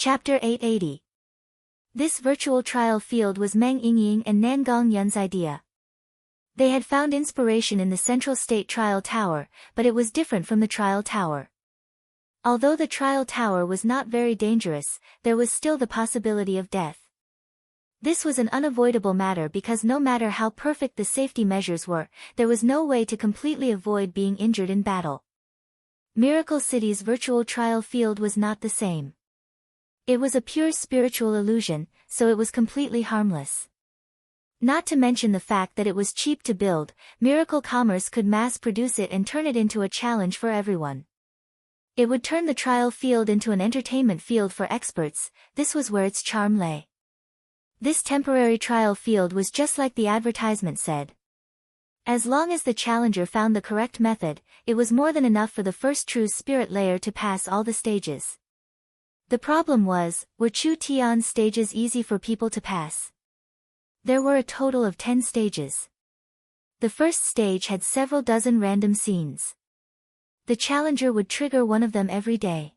Chapter 880. This virtual trial field was Meng Yingying and Nangong Yun's idea. They had found inspiration in the Central State Trial Tower, but it was different from the Trial Tower. Although the Trial Tower was not very dangerous, there was still the possibility of death. This was an unavoidable matter because no matter how perfect the safety measures were, there was no way to completely avoid being injured in battle. Miracle City's virtual trial field was not the same. It was a pure spiritual illusion, so it was completely harmless. Not to mention the fact that it was cheap to build, Miracle Commerce could mass-produce it and turn it into a challenge for everyone. It would turn the trial field into an entertainment field for experts. This was where its charm lay. This temporary trial field was just like the advertisement said. As long as the challenger found the correct method, it was more than enough for the first true spirit layer to pass all the stages. The problem was, were Chu Tian's stages easy for people to pass? There were a total of 10 stages. The first stage had several dozen random scenes. The challenger would trigger one of them every day.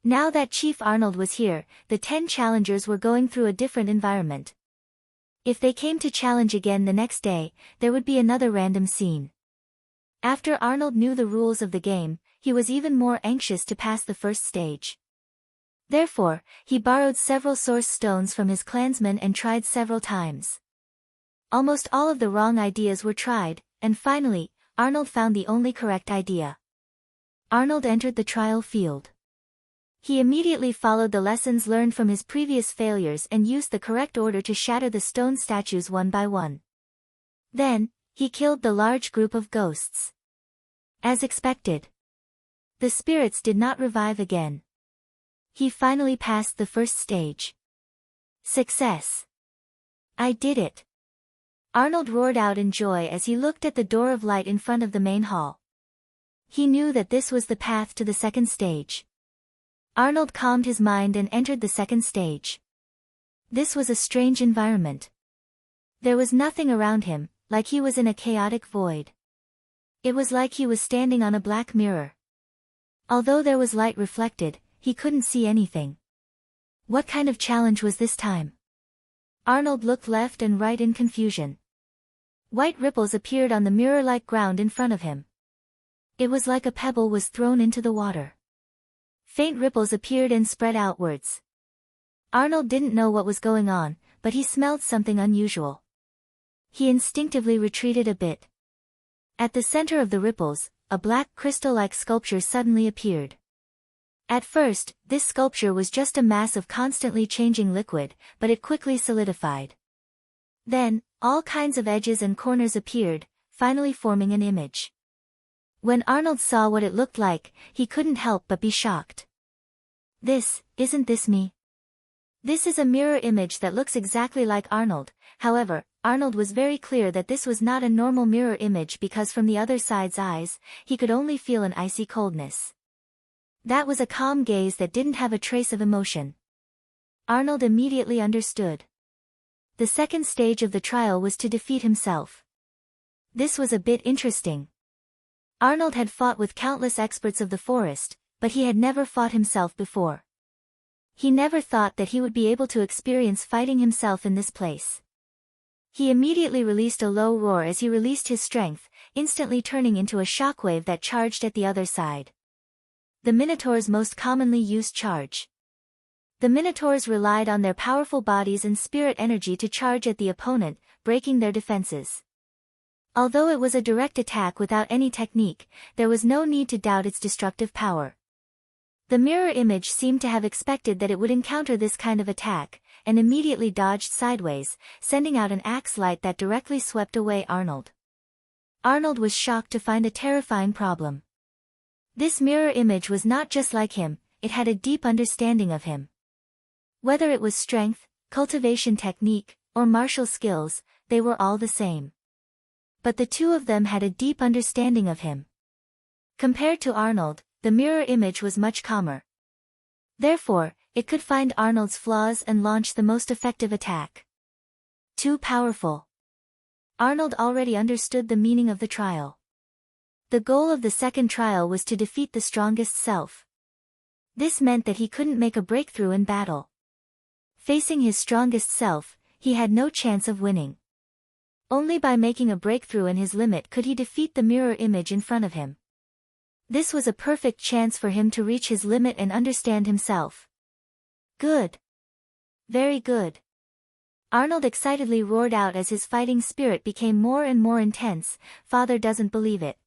Now that Chief Arnold was here, the 10 challengers were going through a different environment. If they came to challenge again the next day, there would be another random scene. After Arnold knew the rules of the game, he was even more anxious to pass the first stage. Therefore, he borrowed several source stones from his clansmen and tried several times. Almost all of the wrong ideas were tried, and finally, Arnold found the only correct idea. Arnold entered the trial field. He immediately followed the lessons learned from his previous failures and used the correct order to shatter the stone statues one by one. Then, he killed the large group of ghosts. As expected, the spirits did not revive again. He finally passed the first stage. Success! I did it! Arnold roared out in joy as he looked at the door of light in front of the main hall. He knew that this was the path to the second stage. Arnold calmed his mind and entered the second stage. This was a strange environment. There was nothing around him, like he was in a chaotic void. It was like he was standing on a black mirror. Although there was light reflected, he couldn't see anything. What kind of challenge was this time? Arnold looked left and right in confusion. White ripples appeared on the mirror-like ground in front of him. It was like a pebble was thrown into the water. Faint ripples appeared and spread outwards. Arnold didn't know what was going on, but he smelled something unusual. He instinctively retreated a bit. At the center of the ripples, a black crystal-like sculpture suddenly appeared. At first, this sculpture was just a mass of constantly changing liquid, but it quickly solidified. Then, all kinds of edges and corners appeared, finally forming an image. When Arnold saw what it looked like, he couldn't help but be shocked. Isn't this me? This is a mirror image that looks exactly like Arnold. However, Arnold was very clear that this was not a normal mirror image because from the other side's eyes, he could only feel an icy coldness. That was a calm gaze that didn't have a trace of emotion. Arnold immediately understood. The second stage of the trial was to defeat himself. This was a bit interesting. Arnold had fought with countless experts of the forest, but he had never fought himself before. He never thought that he would be able to experience fighting himself in this place. He immediately released a low roar as he released his strength, instantly turning into a shockwave that charged at the other side. The Minotaurs most commonly used charge. The Minotaurs relied on their powerful bodies and spirit energy to charge at the opponent, breaking their defenses. Although it was a direct attack without any technique, there was no need to doubt its destructive power. The mirror image seemed to have expected that it would encounter this kind of attack, and immediately dodged sideways, sending out an axe light that directly swept away Arnold. Arnold was shocked to find a terrifying problem. This mirror image was not just like him, it had a deep understanding of him. Whether it was strength, cultivation technique, or martial skills, they were all the same. But the two of them had a deep understanding of him. Compared to Arnold, the mirror image was much calmer. Therefore, it could find Arnold's flaws and launch the most effective attack. Too powerful. Arnold already understood the meaning of the trial. The goal of the second trial was to defeat the strongest self. This meant that he couldn't make a breakthrough in battle. Facing his strongest self, he had no chance of winning. Only by making a breakthrough in his limit could he defeat the mirror image in front of him. This was a perfect chance for him to reach his limit and understand himself. Good. Very good. Arnold excitedly roared out as his fighting spirit became more and more intense. Father doesn't believe it.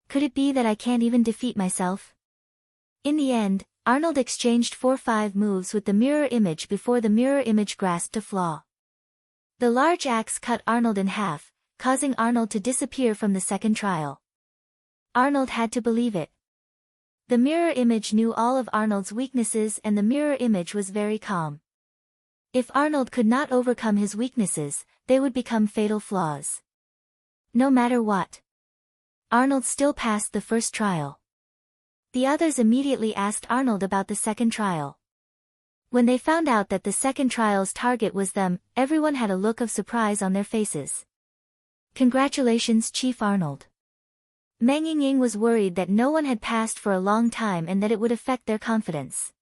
Could it be that I can't even defeat myself? In the end, Arnold exchanged 4-5 moves with the mirror image before the mirror image grasped a flaw. The large axe cut Arnold in half, causing Arnold to disappear from the second trial. Arnold had to believe it. The mirror image knew all of Arnold's weaknesses and the mirror image was very calm. If Arnold could not overcome his weaknesses, they would become fatal flaws. No matter what. Arnold still passed the first trial. The others immediately asked Arnold about the second trial. When they found out that the second trial's target was them, everyone had a look of surprise on their faces. Congratulations, Chief Arnold. Meng Yingying was worried that no one had passed for a long time and that it would affect their confidence.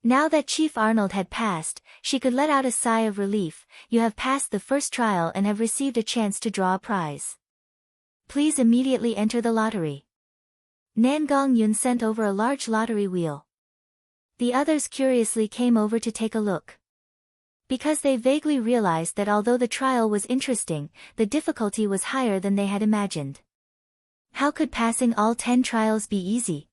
Now that Chief Arnold had passed, she could let out a sigh of relief. You have passed the first trial and have received a chance to draw a prize. Please immediately enter the lottery. Nan Gongyun sent over a large lottery wheel. The others curiously came over to take a look. Because they vaguely realized that although the trial was interesting, the difficulty was higher than they had imagined. How could passing all 10 trials be easy?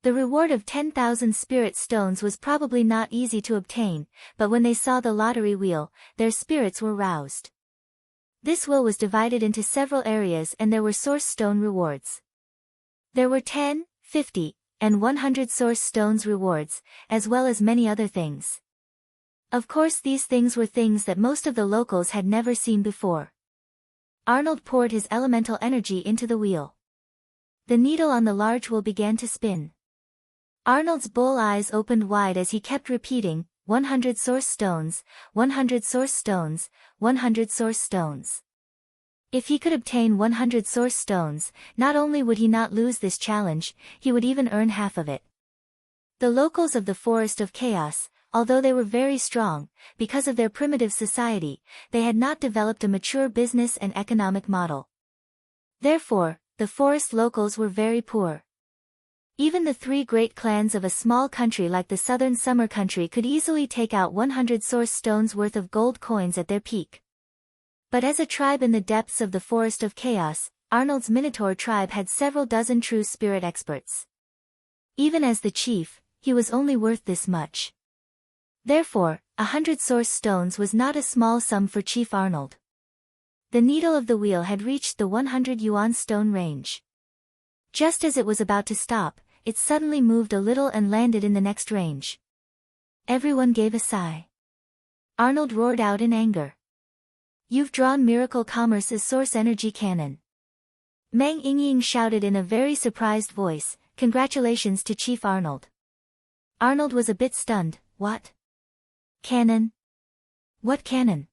The reward of 10,000 spirit stones was probably not easy to obtain, but when they saw the lottery wheel, their spirits were roused. This wheel was divided into several areas and there were source stone rewards. There were 10, 50, and 100 source stones rewards, as well as many other things. Of course these things were things that most of the locals had never seen before. Arnold poured his elemental energy into the wheel. The needle on the large wheel began to spin. Arnold's bull eyes opened wide as he kept repeating, 100 source stones, 100 source stones, 100 source stones. If he could obtain 100 source stones, not only would he not lose this challenge, he would even earn half of it. The locals of the Forest of Chaos, although they were very strong, because of their primitive society, they had not developed a mature business and economic model. Therefore, the forest locals were very poor. Even the 3 great clans of a small country like the Southern Summer Country could easily take out 100 source stones worth of gold coins at their peak. But as a tribe in the depths of the Forest of Chaos, Arnold's Minotaur tribe had several dozen true spirit experts. Even as the chief, he was only worth this much. Therefore, 100 source stones was not a small sum for Chief Arnold. The needle of the wheel had reached the 100 yuan stone range. Just as it was about to stop, it suddenly moved a little and landed in the next range. Everyone gave a sigh. Arnold roared out in anger. You've drawn Miracle Commerce's source energy cannon. Meng Yingying shouted in a very surprised voice, congratulations to Chief Arnold. Arnold was a bit stunned. What? Cannon? What cannon?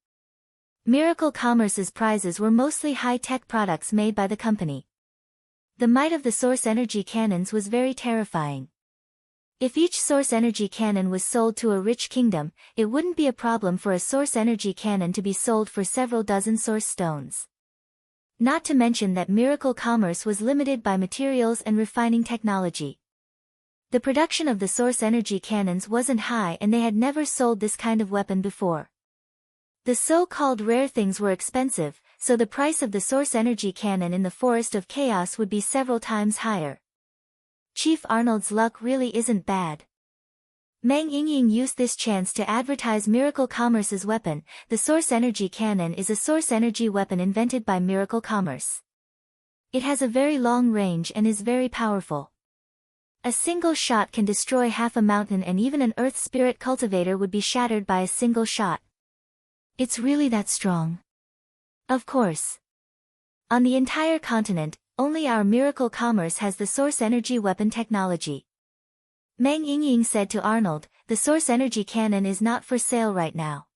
Miracle Commerce's prizes were mostly high-tech products made by the company. The might of the source energy cannons was very terrifying. If each source energy cannon was sold to a rich kingdom, it wouldn't be a problem for a source energy cannon to be sold for several dozen source stones. Not to mention that Miracle Commerce was limited by materials and refining technology. The production of the source energy cannons wasn't high and they had never sold this kind of weapon before. The so-called rare things were expensive, so the price of the source energy cannon in the Forest of Chaos would be several times higher. Chief Arnold's luck really isn't bad. Meng Yingying used this chance to advertise Miracle Commerce's weapon. The source energy cannon is a source energy weapon invented by Miracle Commerce. It has a very long range and is very powerful. A single shot can destroy half a mountain and even an earth spirit cultivator would be shattered by a single shot. It's really that strong. Of course. On the entire continent, only our Miracle Commerce has the source energy weapon technology. Meng Yingying said to Arnold, the source energy cannon is not for sale right now.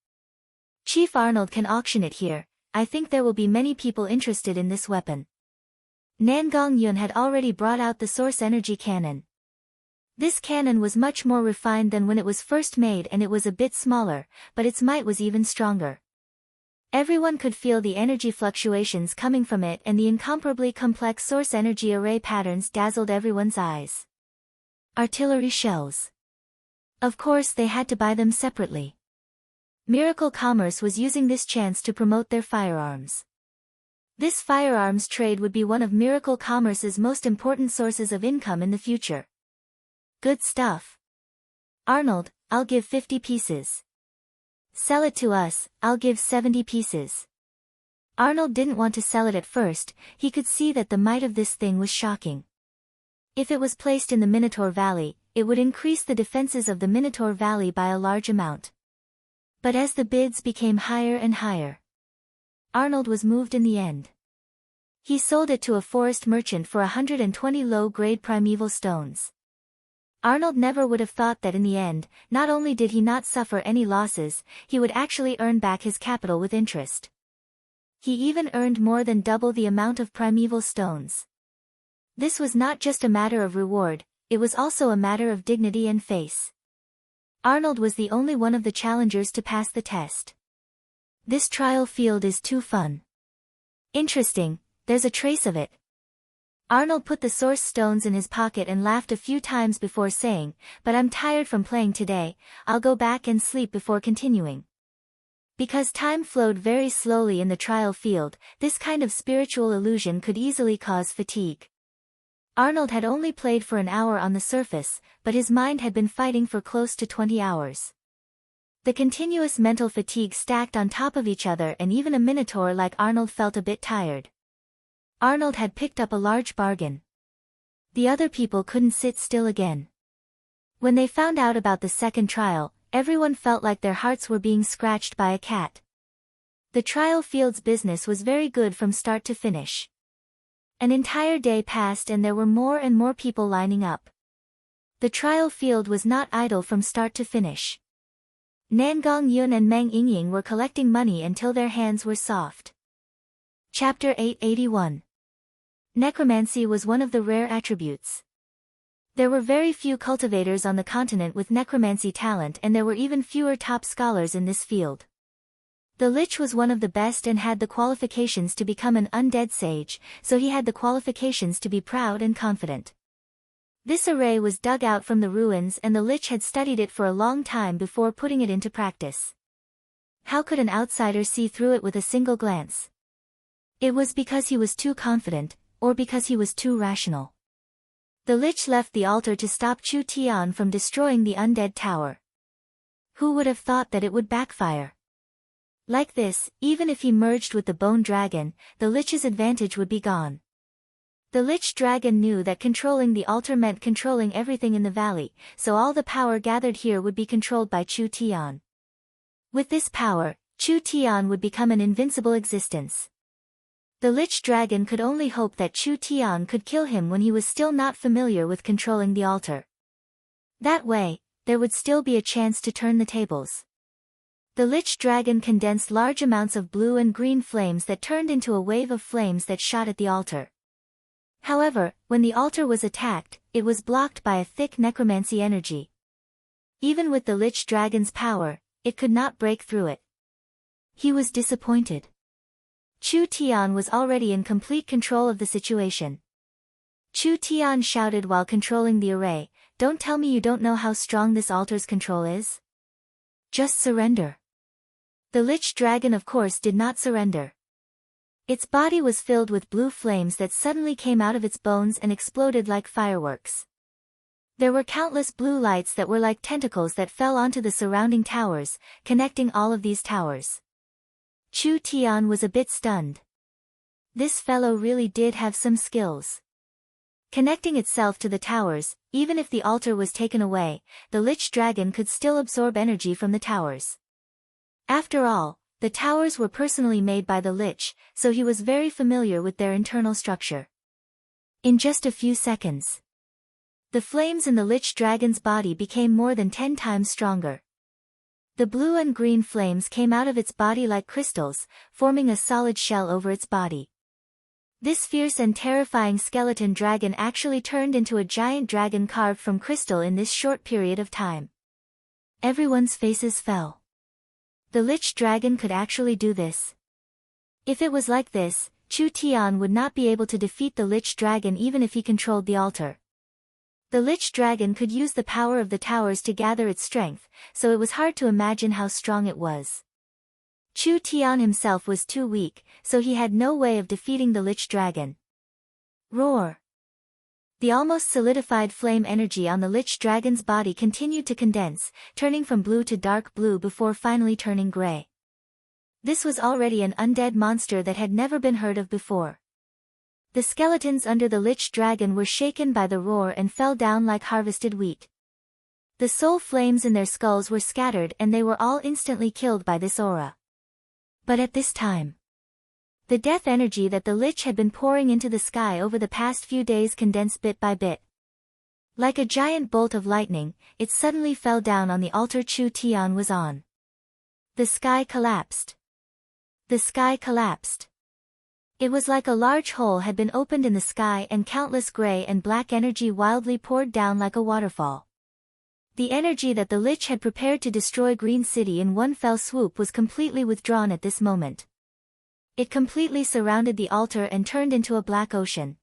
Chief Arnold can auction it here. I think there will be many people interested in this weapon. Nan Gongyun had already brought out the source energy cannon. This cannon was much more refined than when it was first made, and it was a bit smaller, but its might was even stronger. Everyone could feel the energy fluctuations coming from it, and the incomparably complex source energy array patterns dazzled everyone's eyes. Artillery shells. Of course they had to buy them separately. Miracle Commerce was using this chance to promote their firearms. This firearms trade would be one of Miracle Commerce's most important sources of income in the future. Good stuff. Arnold, I'll give 50 pieces. Sell it to us, I'll give 70 pieces. Arnold didn't want to sell it at first. He could see that the might of this thing was shocking. If it was placed in the Minotaur Valley, it would increase the defenses of the Minotaur Valley by a large amount. But as the bids became higher and higher, Arnold was moved in the end. He sold it to a forest merchant for 120 low-grade primeval stones. Arnold never would have thought that in the end, not only did he not suffer any losses, he would actually earn back his capital with interest. He even earned more than double the amount of primeval stones. This was not just a matter of reward, it was also a matter of dignity and face. Arnold was the only one of the challengers to pass the test. This trial field is too fun. Interesting, there's a trace of it. Arnold put the source stones in his pocket and laughed a few times before saying, "But I'm tired from playing today, I'll go back and sleep before continuing." Because time flowed very slowly in the trial field, this kind of spiritual illusion could easily cause fatigue. Arnold had only played for an hour on the surface, but his mind had been fighting for close to 20 hours. The continuous mental fatigue stacked on top of each other, and even a minotaur like Arnold felt a bit tired. Arnold had picked up a large bargain. The other people couldn't sit still again. When they found out about the second trial, everyone felt like their hearts were being scratched by a cat. The trial field's business was very good from start to finish. An entire day passed and there were more and more people lining up. The trial field was not idle from start to finish. Nangong Yun and Meng Yingying were collecting money until their hands were soft. Chapter 881. Necromancy was one of the rare attributes. There were very few cultivators on the continent with necromancy talent, and there were even fewer top scholars in this field. The Lich was one of the best and had the qualifications to become an undead sage, so he had the qualifications to be proud and confident. This array was dug out from the ruins, and the Lich had studied it for a long time before putting it into practice. How could an outsider see through it with a single glance? It was because he was too confident, or because he was too rational. The Lich left the altar to stop Chu Tian from destroying the undead tower. Who would have thought that it would backfire? Like this, even if he merged with the Bone Dragon, the Lich's advantage would be gone. The Lich Dragon knew that controlling the altar meant controlling everything in the valley, so all the power gathered here would be controlled by Chu Tian. With this power, Chu Tian would become an invincible existence. The Lich Dragon could only hope that Chu Tian could kill him when he was still not familiar with controlling the altar. That way, there would still be a chance to turn the tables. The Lich Dragon condensed large amounts of blue and green flames that turned into a wave of flames that shot at the altar. However, when the altar was attacked, it was blocked by a thick necromancy energy. Even with the Lich Dragon's power, it could not break through it. He was disappointed. Chu Tian was already in complete control of the situation. Chu Tian shouted while controlling the array, "Don't tell me you don't know how strong this altar's control is? Just surrender." The Lich Dragon of course did not surrender. Its body was filled with blue flames that suddenly came out of its bones and exploded like fireworks. There were countless blue lights that were like tentacles that fell onto the surrounding towers, connecting all of these towers. Chu Tian was a bit stunned. This fellow really did have some skills. Connecting itself to the towers, even if the altar was taken away, the Lich Dragon could still absorb energy from the towers. After all, the towers were personally made by the Lich, so he was very familiar with their internal structure. In just a few seconds, the flames in the Lich Dragon's body became more than 10 times stronger. The blue and green flames came out of its body like crystals, forming a solid shell over its body. This fierce and terrifying skeleton dragon actually turned into a giant dragon carved from crystal in this short period of time. Everyone's faces fell. The Lich Dragon could actually do this. If it was like this, Chu Tian would not be able to defeat the Lich Dragon even if he controlled the altar. The Lich Dragon could use the power of the towers to gather its strength, so it was hard to imagine how strong it was. Chu Tian himself was too weak, so he had no way of defeating the Lich Dragon. Roar! The almost solidified flame energy on the Lich Dragon's body continued to condense, turning from blue to dark blue before finally turning gray. This was already an undead monster that had never been heard of before. The skeletons under the Lich Dragon were shaken by the roar and fell down like harvested wheat. The soul flames in their skulls were scattered and they were all instantly killed by this aura. But at this time, the death energy that the Lich had been pouring into the sky over the past few days condensed bit by bit. Like a giant bolt of lightning, it suddenly fell down on the altar Chu Tian was on. The sky collapsed. The sky collapsed. It was like a large hole had been opened in the sky and countless gray and black energy wildly poured down like a waterfall. The energy that the Lich had prepared to destroy Green City in one fell swoop was completely withdrawn at this moment. It completely surrounded the altar and turned into a black ocean.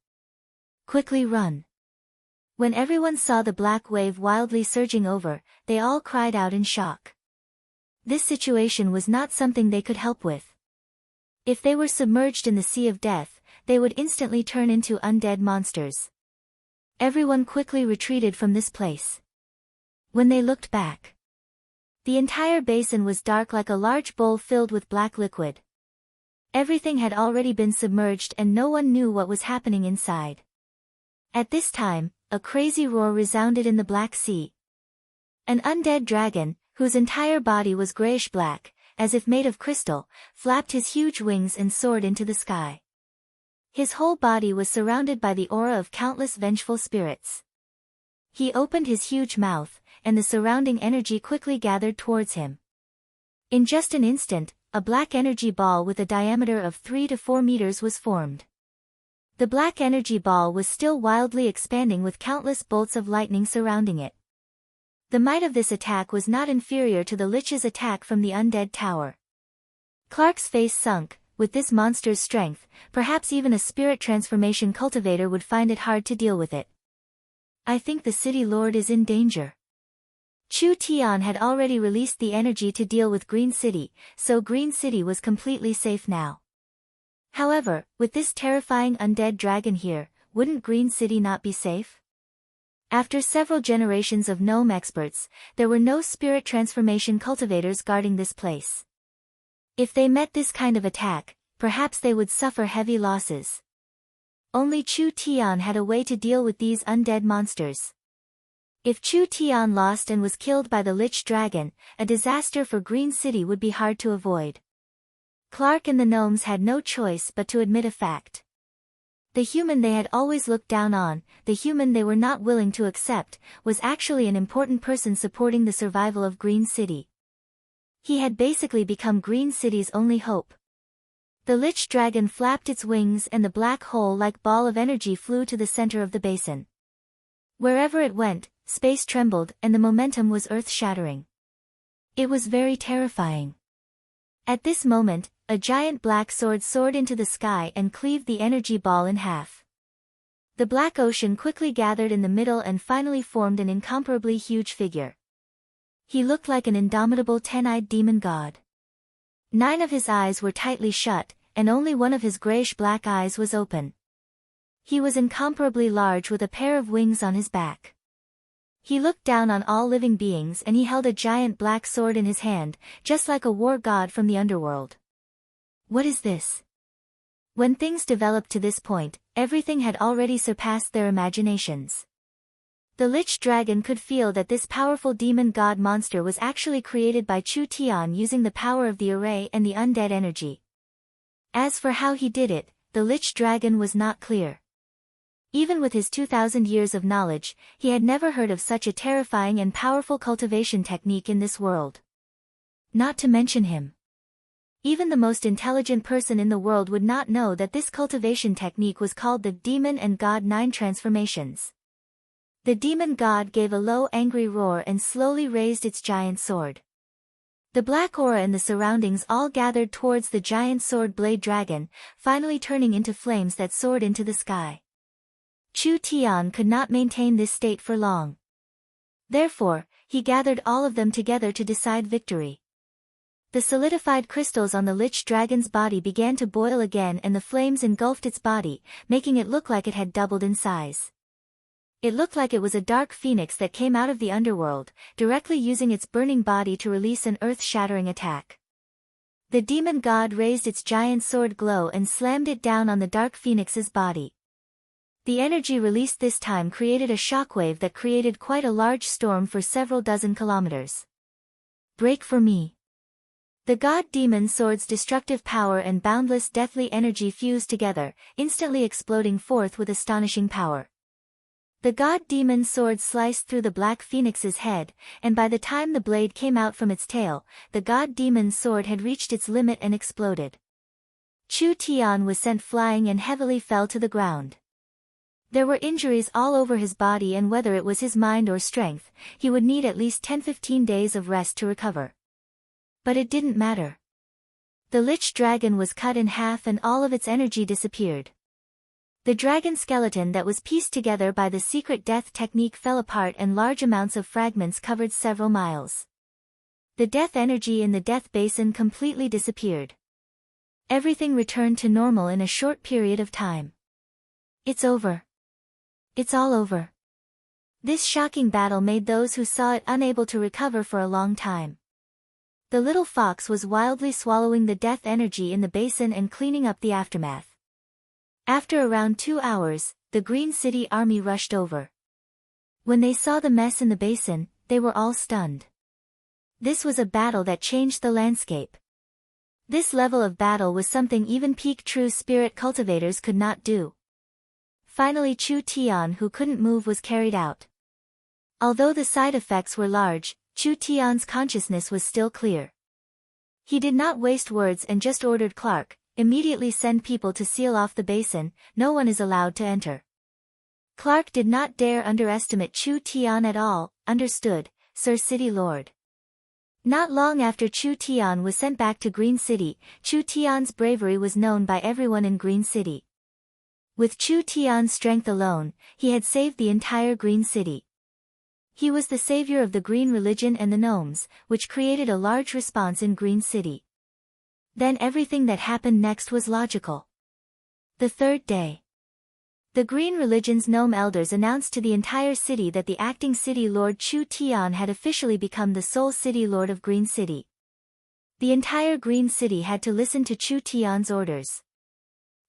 Quickly run! When everyone saw the black wave wildly surging over, they all cried out in shock. This situation was not something they could help with. If they were submerged in the sea of death, they would instantly turn into undead monsters. Everyone quickly retreated from this place. When they looked back, the entire basin was dark like a large bowl filled with black liquid. Everything had already been submerged and no one knew what was happening inside. At this time, a crazy roar resounded in the Black Sea. An undead dragon, whose entire body was grayish-black, as if made of crystal, flapped his huge wings and soared into the sky. His whole body was surrounded by the aura of countless vengeful spirits. He opened his huge mouth, and the surrounding energy quickly gathered towards him. In just an instant, a black energy ball with a diameter of 3 to 4 meters was formed. The black energy ball was still wildly expanding with countless bolts of lightning surrounding it. The might of this attack was not inferior to the Lich's attack from the undead tower. Clark's face sunk. With this monster's strength, perhaps even a spirit transformation cultivator would find it hard to deal with it. I think the city lord is in danger. Chu Tian had already released the energy to deal with Green City, so Green City was completely safe now. However, with this terrifying undead dragon here, wouldn't Green City not be safe? After several generations of gnome experts, there were no spirit transformation cultivators guarding this place. If they met this kind of attack, perhaps they would suffer heavy losses. Only Chu Tian had a way to deal with these undead monsters. If Chu Tian lost and was killed by the Lich Dragon, a disaster for Green City would be hard to avoid. Clark and the gnomes had no choice but to admit a fact. The human they had always looked down on, the human they were not willing to accept, was actually an important person supporting the survival of Green City. He had basically become Green City's only hope. The Lich Dragon flapped its wings and the black hole-like ball of energy flew to the center of the basin. Wherever it went, space trembled and the momentum was earth-shattering. It was very terrifying. At this moment, a giant black sword soared into the sky and cleaved the energy ball in half. The black ocean quickly gathered in the middle and finally formed an incomparably huge figure. He looked like an indomitable 10-eyed demon god. 9 of his eyes were tightly shut, and only one of his grayish-black eyes was open. He was incomparably large with a pair of wings on his back. He looked down on all living beings and he held a giant black sword in his hand, just like a war god from the underworld. What is this? When things developed to this point, everything had already surpassed their imaginations. The Lich Dragon could feel that this powerful demon god monster was actually created by Chu Tian using the power of the array and the undead energy. As for how he did it, the Lich Dragon was not clear. Even with his 2,000 years of knowledge, he had never heard of such a terrifying and powerful cultivation technique in this world. Not to mention him. Even the most intelligent person in the world would not know that this cultivation technique was called the Demon and God 9 transformations. The demon god gave a low angry roar and slowly raised its giant sword. The black aura and the surroundings all gathered towards the giant sword blade dragon, finally turning into flames that soared into the sky. Chu Tian could not maintain this state for long. Therefore, he gathered all of them together to decide victory. The solidified crystals on the lich dragon's body began to boil again and the flames engulfed its body, making it look like it had doubled in size. It looked like it was a dark phoenix that came out of the underworld, directly using its burning body to release an earth-shattering attack. The demon god raised its giant sword glow and slammed it down on the dark phoenix's body. The energy released this time created a shockwave that created quite a large storm for several dozen kilometers. Break for me. The god demon sword's destructive power and boundless deathly energy fused together, instantly exploding forth with astonishing power. The god demon sword sliced through the black phoenix's head, and by the time the blade came out from its tail, the god demon's sword had reached its limit and exploded. Chu Tian was sent flying and heavily fell to the ground. There were injuries all over his body, and whether it was his mind or strength, he would need at least 10-15 days of rest to recover. But it didn't matter. The lich dragon was cut in half and all of its energy disappeared. The dragon skeleton that was pieced together by the secret death technique fell apart and large amounts of fragments covered several miles. The death energy in the death basin completely disappeared. Everything returned to normal in a short period of time. It's over. It's all over. This shocking battle made those who saw it unable to recover for a long time. The little fox was wildly swallowing the death energy in the basin and cleaning up the aftermath. After around 2 hours, the Green City army rushed over. When they saw the mess in the basin, they were all stunned. This was a battle that changed the landscape. This level of battle was something even peak true spirit cultivators could not do. Finally Chu Tian, who couldn't move, was carried out. Although the side effects were large, Chu Tian's consciousness was still clear. He did not waste words and just ordered Clark, immediately send people to seal off the basin, no one is allowed to enter. Clark did not dare underestimate Chu Tian at all. Understood, Sir City Lord. Not long after Chu Tian was sent back to Green City, Chu Tian's bravery was known by everyone in Green City. With Chu Tian's strength alone, he had saved the entire Green City. He was the savior of the green religion and the gnomes, which created a large response in Green City. Then everything that happened next was logical. The third day. The Green Religion's gnome elders announced to the entire city that the acting city lord Chu Tian had officially become the sole city lord of Green City. The entire Green City had to listen to Chu Tian's orders.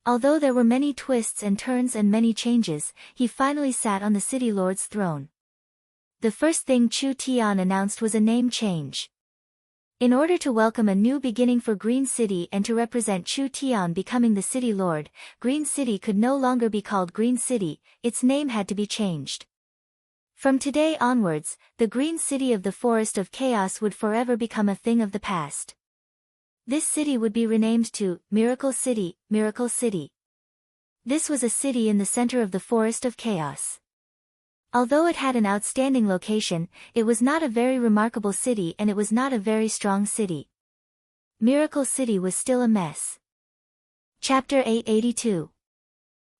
Although there were many twists and turns and many changes, he finally sat on the city lord's throne. The first thing Chu Tian announced was a name change. In order to welcome a new beginning for Green City and to represent Chu Tian becoming the city lord, Green City could no longer be called Green City, its name had to be changed. From today onwards, the Green City of the Forest of Chaos would forever become a thing of the past. This city would be renamed to Miracle City, Miracle City. This was a city in the center of the Forest of Chaos. Although it had an outstanding location, it was not a very remarkable city and it was not a very strong city. Miracle City was still a mess. Chapter 882.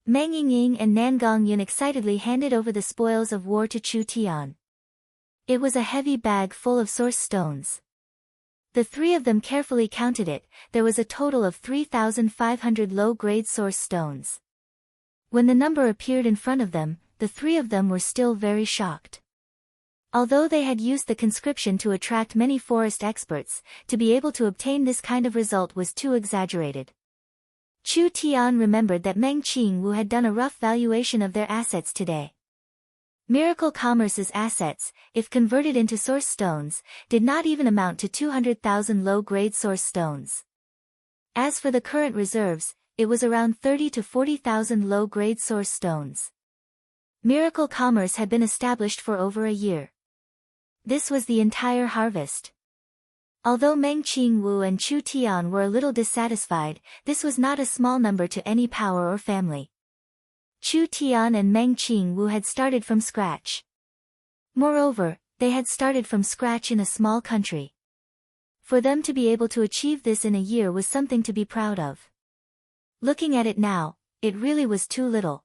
Meng Yingying and Nangong Yun excitedly handed over the spoils of war to Chu Tian. It was a heavy bag full of source stones. The three of them carefully counted it, there was a total of 3,500 low-grade source stones. When the number appeared in front of them, the three of them were still very shocked. Although they had used the conscription to attract many forest experts, to be able to obtain this kind of result was too exaggerated. Chu Tian remembered that Meng Qingwu had done a rough valuation of their assets today. Miracle Commerce's assets, if converted into source stones, did not even amount to 200,000 low-grade source stones. As for the current reserves, it was around 30 to 40,000 low-grade source stones. Miracle Commerce had been established for over a year. This was the entire harvest. Although Meng Qingwu and Chu Tian were a little dissatisfied, this was not a small number to any power or family. Chu Tian and Meng Qingwu had started from scratch. Moreover, they had started from scratch in a small country. For them to be able to achieve this in a year was something to be proud of. Looking at it now, it really was too little.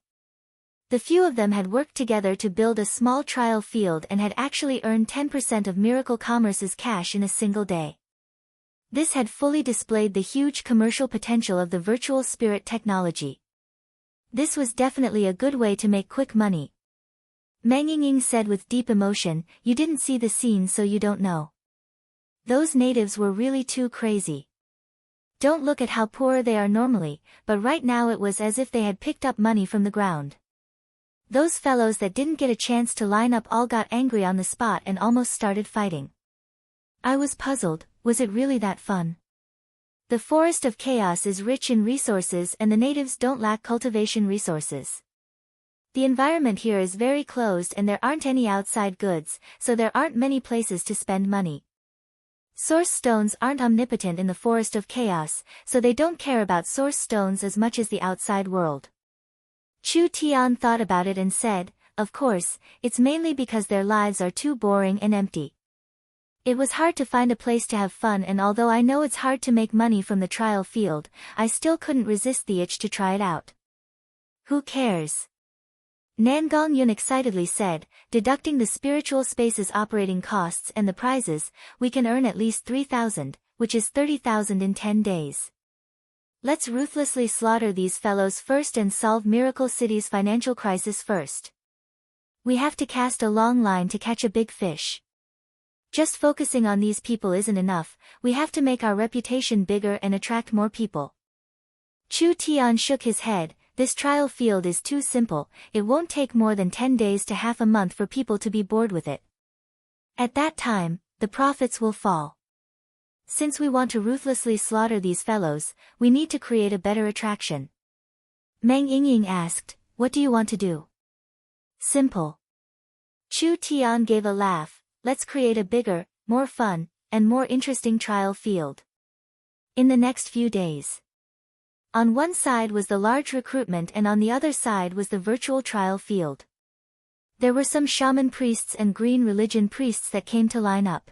The few of them had worked together to build a small trial field and had actually earned 10% of Miracle Commerce's cash in a single day. This had fully displayed the huge commercial potential of the virtual spirit technology. This was definitely a good way to make quick money. Meng Yingying said with deep emotion, "You didn't see the scene so you don't know. Those natives were really too crazy. Don't look at how poor they are normally, but right now it was as if they had picked up money from the ground. Those fellows that didn't get a chance to line up all got angry on the spot and almost started fighting. I was puzzled, was it really that fun? The Forest of Chaos is rich in resources and the natives don't lack cultivation resources. The environment here is very closed and there aren't any outside goods, so there aren't many places to spend money. Source stones aren't omnipotent in the Forest of Chaos, so they don't care about source stones as much as the outside world." Chu Tian thought about it and said, "Of course, it's mainly because their lives are too boring and empty. It was hard to find a place to have fun, and although I know it's hard to make money from the trial field, I still couldn't resist the itch to try it out." "Who cares?" Nangong Yun excitedly said, "Deducting the spiritual space's operating costs and the prizes, we can earn at least 3,000, which is 30,000 in 10 days. Let's ruthlessly slaughter these fellows first and solve Miracle City's financial crisis first. We have to cast a long line to catch a big fish. Just focusing on these people isn't enough, we have to make our reputation bigger and attract more people." Chu Tian shook his head. "This trial field is too simple, it won't take more than 10 days to half a month for people to be bored with it. At that time, the profits will fall. Since we want to ruthlessly slaughter these fellows, we need to create a better attraction." Meng Yingying asked, "What do you want to do?" "Simple." Chu Tian gave a laugh, "Let's create a bigger, more fun, and more interesting trial field. In the next few days." On one side was the large recruitment and on the other side was the virtual trial field. There were some shaman priests and green religion priests that came to line up.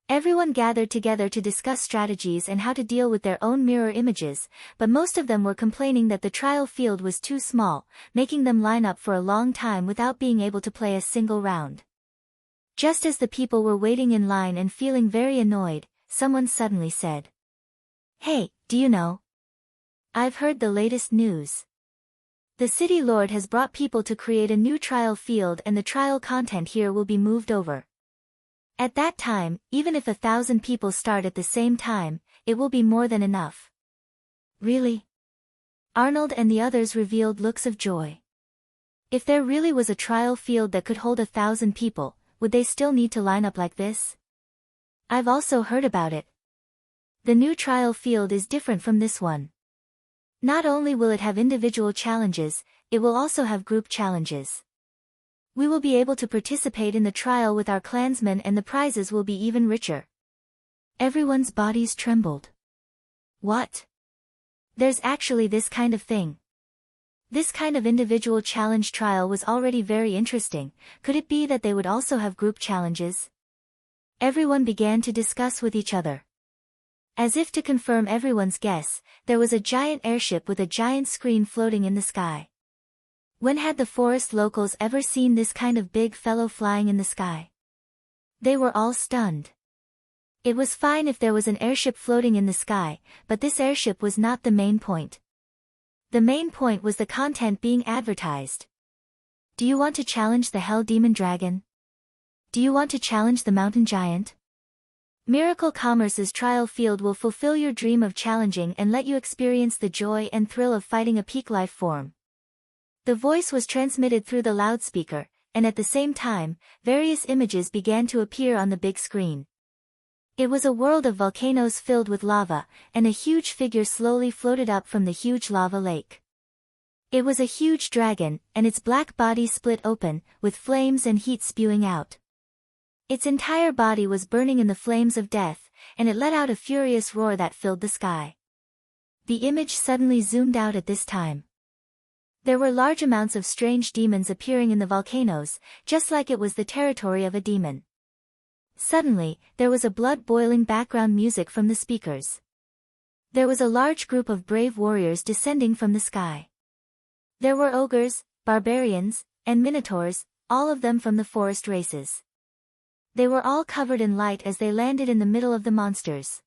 Everyone gathered together to discuss strategies and how to deal with their own mirror images, but most of them were complaining that the trial field was too small, making them line up for a long time without being able to play a single round. Just as the people were waiting in line and feeling very annoyed, someone suddenly said, "Hey, do you know? I've heard the latest news. The city lord has brought people to create a new trial field and the trial content here will be moved over. At that time, even if 1,000 people start at the same time, it will be more than enough." "Really?" Arnold and the others revealed looks of joy. If there really was a trial field that could hold 1,000 people, would they still need to line up like this? "I've also heard about it. The new trial field is different from this one. Not only will it have individual challenges, it will also have group challenges. We will be able to participate in the trial with our clansmen and the prizes will be even richer." Everyone's bodies trembled. "What? There's actually this kind of thing. This kind of individual challenge trial was already very interesting, could it be that they would also have group challenges?" Everyone began to discuss with each other. As if to confirm everyone's guess, there was a giant airship with a giant screen floating in the sky. When had the forest locals ever seen this kind of big fellow flying in the sky? They were all stunned. It was fine if there was an airship floating in the sky, but this airship was not the main point. The main point was the content being advertised. "Do you want to challenge the Hell Demon Dragon? Do you want to challenge the Mountain Giant? Miracle Commerce's trial field will fulfill your dream of challenging and let you experience the joy and thrill of fighting a peak life form." The voice was transmitted through the loudspeaker, and at the same time, various images began to appear on the big screen. It was a world of volcanoes filled with lava, and a huge figure slowly floated up from the huge lava lake. It was a huge dragon, and its black body split open, with flames and heat spewing out. Its entire body was burning in the flames of death, and it let out a furious roar that filled the sky. The image suddenly zoomed out at this time. There were large amounts of strange demons appearing in the volcanoes, just like it was the territory of a demon. Suddenly, there was a blood-boiling background music from the speakers. There was a large group of brave warriors descending from the sky. There were ogres, barbarians, and minotaurs, all of them from the forest races. They were all covered in light as they landed in the middle of the monsters.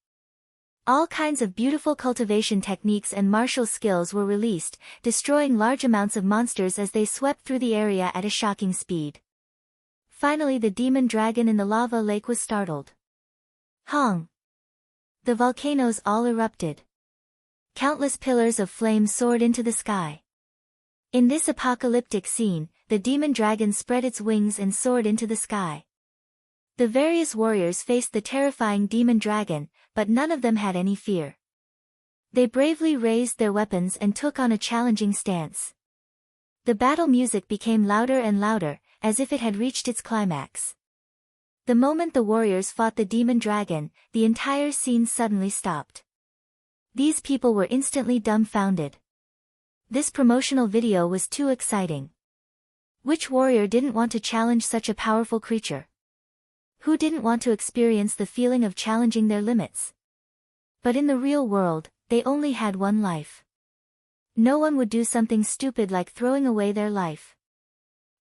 All kinds of beautiful cultivation techniques and martial skills were released, destroying large amounts of monsters as they swept through the area at a shocking speed. Finally, the demon dragon in the lava lake was startled. Hong! The volcanoes all erupted. Countless pillars of flame soared into the sky. In this apocalyptic scene, the demon dragon spread its wings and soared into the sky. The various warriors faced the terrifying demon dragon, but none of them had any fear. They bravely raised their weapons and took on a challenging stance. The battle music became louder and louder, as if it had reached its climax. The moment the warriors fought the demon dragon, the entire scene suddenly stopped. These people were instantly dumbfounded. This promotional video was too exciting. Which warrior didn't want to challenge such a powerful creature? Who didn't want to experience the feeling of challenging their limits? But in the real world, they only had one life. No one would do something stupid like throwing away their life.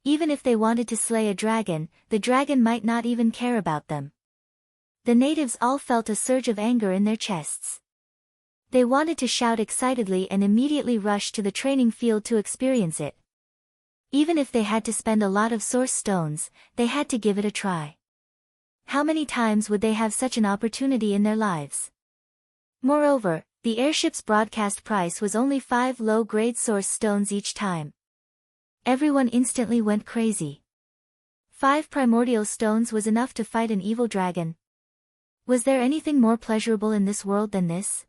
Even if they wanted to slay a dragon, the dragon might not even care about them. The natives all felt a surge of anger in their chests. They wanted to shout excitedly and immediately rush to the training field to experience it. Even if they had to spend a lot of source stones, they had to give it a try. How many times would they have such an opportunity in their lives? Moreover, the airship's broadcast price was only 5 low-grade source stones each time. Everyone instantly went crazy. 5 primordial stones was enough to fight an evil dragon. Was there anything more pleasurable in this world than this?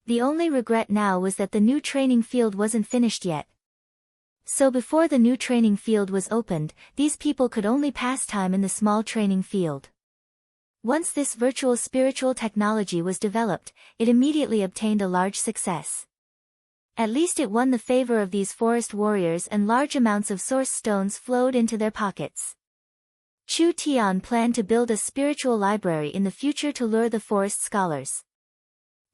The only regret now was that the new training field wasn't finished yet. So before the new training field was opened, these people could only pass time in the small training field. Once this virtual spiritual technology was developed, it immediately obtained a large success. At least it won the favor of these forest warriors and large amounts of source stones flowed into their pockets. Chu Tian planned to build a spiritual library in the future to lure the forest scholars.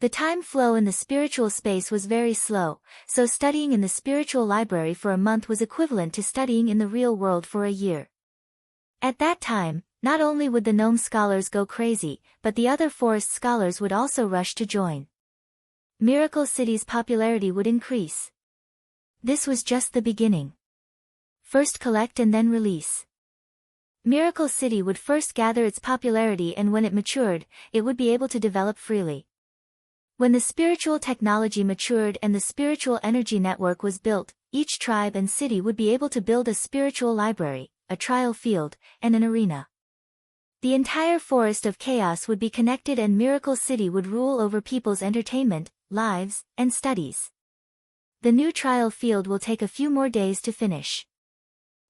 The time flow in the spiritual space was very slow, so studying in the spiritual library for a month was equivalent to studying in the real world for a year. At that time, not only would the gnome scholars go crazy, but the other forest scholars would also rush to join. Miracle City's popularity would increase. This was just the beginning. First collect and then release. Miracle City would first gather its popularity, and when it matured, it would be able to develop freely. When the spiritual technology matured and the spiritual energy network was built, each tribe and city would be able to build a spiritual library, a trial field, and an arena. The entire forest of chaos would be connected, and Miracle City would rule over people's entertainment, lives, and studies. The new trial field will take a few more days to finish.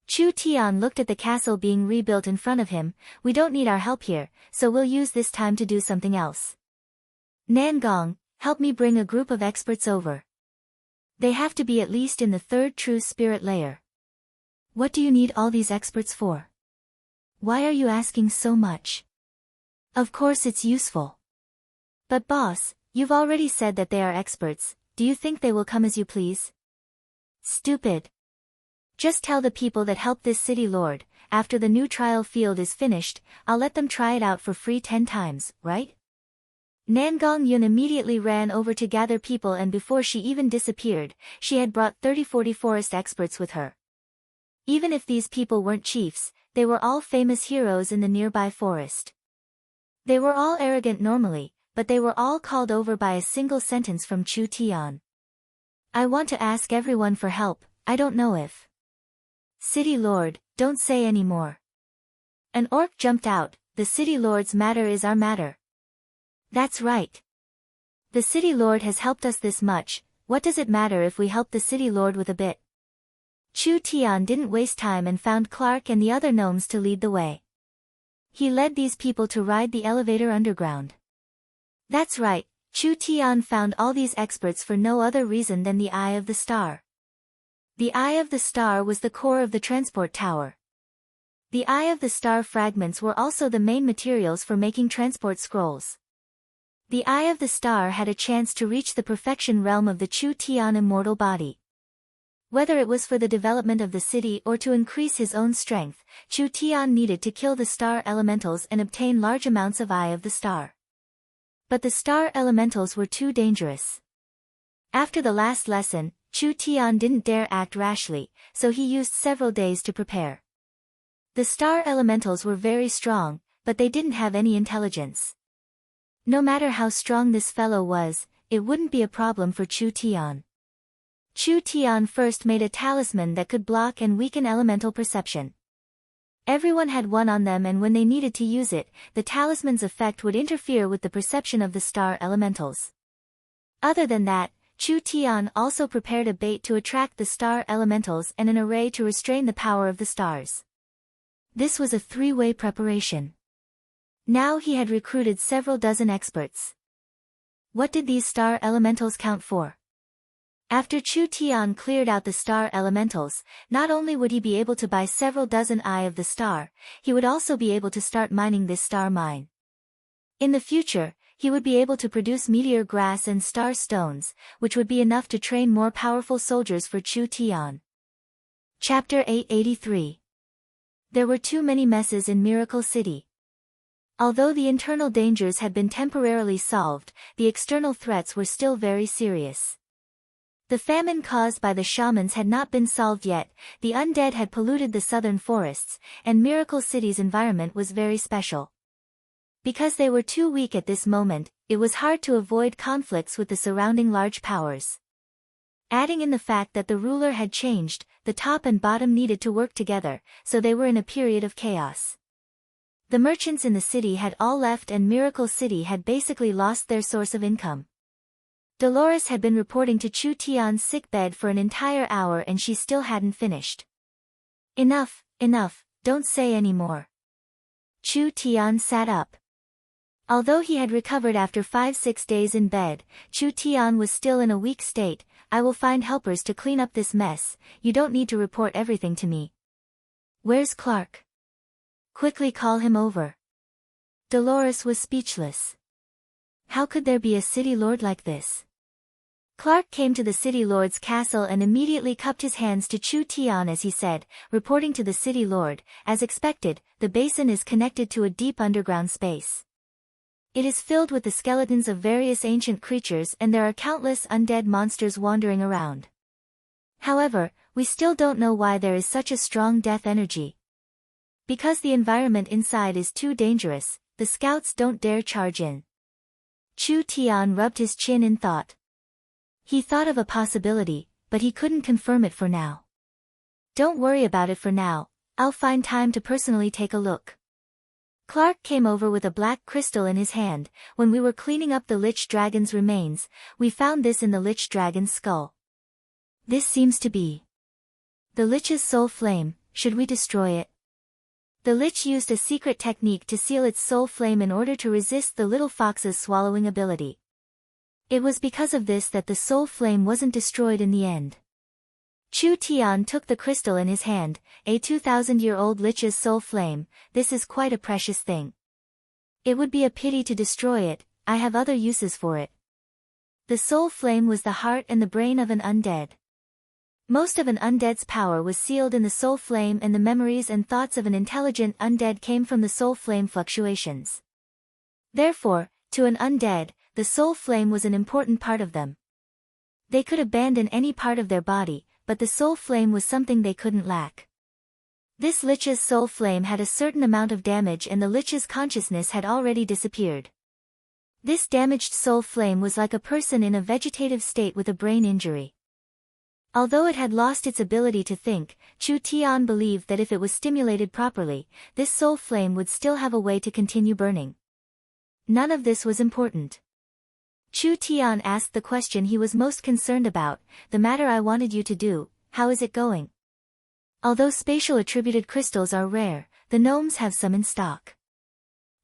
Chu Tian looked at the castle being rebuilt in front of him. We don't need our help here, so we'll use this time to do something else. Nangong, help me bring a group of experts over. They have to be at least in the 3rd true spirit layer. What do you need all these experts for? Why are you asking so much? Of course it's useful. But boss, you've already said that they are experts. Do you think they will come as you please? Stupid. Just tell the people that help this city lord, after the new trial field is finished, I'll let them try it out for free 10 times, right? Nangong Yun immediately ran over to gather people, and before she even disappeared, she had brought 30-40 forest experts with her. Even if these people weren't chiefs, they were all famous heroes in the nearby forest. They were all arrogant normally, but they were all called over by a single sentence from Chu Tian. I want to ask everyone for help, I don't know if. City Lord, don't say any more. An orc jumped out, the City Lord's matter is our matter. That's right. The City Lord has helped us this much, what does it matter if we help the City Lord with a bit? Chu Tian didn't waste time and found Clark and the other gnomes to lead the way. He led these people to ride the elevator underground. That's right, Chu Tian found all these experts for no other reason than the Eye of the Star. The Eye of the Star was the core of the transport tower. The Eye of the Star fragments were also the main materials for making transport scrolls. The Eye of the Star had a chance to reach the perfection realm of the Chu Tian immortal body. Whether it was for the development of the city or to increase his own strength, Chu Tian needed to kill the star elementals and obtain large amounts of Eye of the Star. But the star elementals were too dangerous. After the last lesson, Chu Tian didn't dare act rashly, so he used several days to prepare. The star elementals were very strong, but they didn't have any intelligence. No matter how strong this fellow was, it wouldn't be a problem for Chu Tian. Chu Tian first made a talisman that could block and weaken elemental perception. Everyone had one on them, and when they needed to use it, the talisman's effect would interfere with the perception of the star elementals. Other than that, Chu Tian also prepared a bait to attract the star elementals and an array to restrain the power of the stars. This was a three-way preparation. Now he had recruited several dozen experts. What did these star elementals count for? After Chu Tian cleared out the star elementals, not only would he be able to buy several dozen Eye of the Star, he would also be able to start mining this star mine. In the future, he would be able to produce meteor grass and star stones, which would be enough to train more powerful soldiers for Chu Tian. Chapter 883. There were too many messes in Miracle City. Although the internal dangers had been temporarily solved, the external threats were still very serious. The famine caused by the shamans had not been solved yet, the undead had polluted the southern forests, and Miracle City's environment was very special. Because they were too weak at this moment, it was hard to avoid conflicts with the surrounding large powers. Adding in the fact that the ruler had changed, the top and bottom needed to work together, so they were in a period of chaos. The merchants in the city had all left, and Miracle City had basically lost their source of income. Dolores had been reporting to Chu Tian's sickbed for an entire hour, and she still hadn't finished. Enough, don't say any more. Chu Tian sat up. Although he had recovered after 5-6 days in bed, Chu Tian was still in a weak state. I will find helpers to clean up this mess, you don't need to report everything to me. Where's Clark? Quickly call him over. Dolores was speechless. How could there be a city lord like this? Clark came to the city lord's castle and immediately cupped his hands to Chu Tian as he said, reporting to the city lord, as expected, the basin is connected to a deep underground space. It is filled with the skeletons of various ancient creatures, and there are countless undead monsters wandering around. However, we still don't know why there is such a strong death energy. Because the environment inside is too dangerous, the scouts don't dare charge in. Chu Tian rubbed his chin in thought. He thought of a possibility, but he couldn't confirm it for now. Don't worry about it for now, I'll find time to personally take a look. Clark came over with a black crystal in his hand. When we were cleaning up the Lich Dragon's remains, we found this in the Lich Dragon's skull. This seems to be the Lich's soul flame. Should we destroy it? The Lich used a secret technique to seal its soul flame in order to resist the little fox's swallowing ability. It was because of this that the soul flame wasn't destroyed in the end. Chu Tian took the crystal in his hand, a 2,000-year-old Lich's soul flame. This is quite a precious thing. It would be a pity to destroy it, I have other uses for it. The soul flame was the heart and the brain of an undead. Most of an undead's power was sealed in the soul flame, and the memories and thoughts of an intelligent undead came from the soul flame fluctuations. Therefore, to an undead, the soul flame was an important part of them. They could abandon any part of their body, but the soul flame was something they couldn't lack. This Lich's soul flame had a certain amount of damage, and the Lich's consciousness had already disappeared. This damaged soul flame was like a person in a vegetative state with a brain injury. Although it had lost its ability to think, Chu Tian believed that if it was stimulated properly, this soul flame would still have a way to continue burning. None of this was important. Chu Tian asked the question he was most concerned about, the matter I wanted you to do, how is it going? Although spatial attributed crystals are rare, the gnomes have some in stock.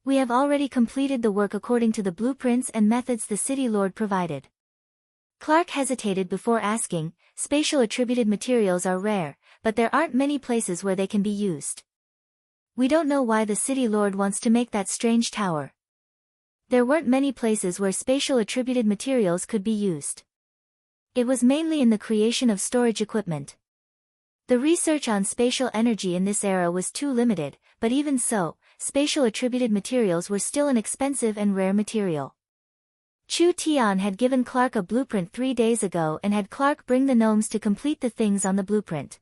We have already completed the work according to the blueprints and methods the City Lord provided. Clark hesitated before asking, spatial attributed materials are rare, but there aren't many places where they can be used. We don't know why the City Lord wants to make that strange tower. There weren't many places where spatial attributed materials could be used. It was mainly in the creation of storage equipment. The research on spatial energy in this era was too limited, but even so, spatial attributed materials were still an expensive and rare material. Chu Tian had given Clark a blueprint 3 days ago and had Clark bring the gnomes to complete the things on the blueprint.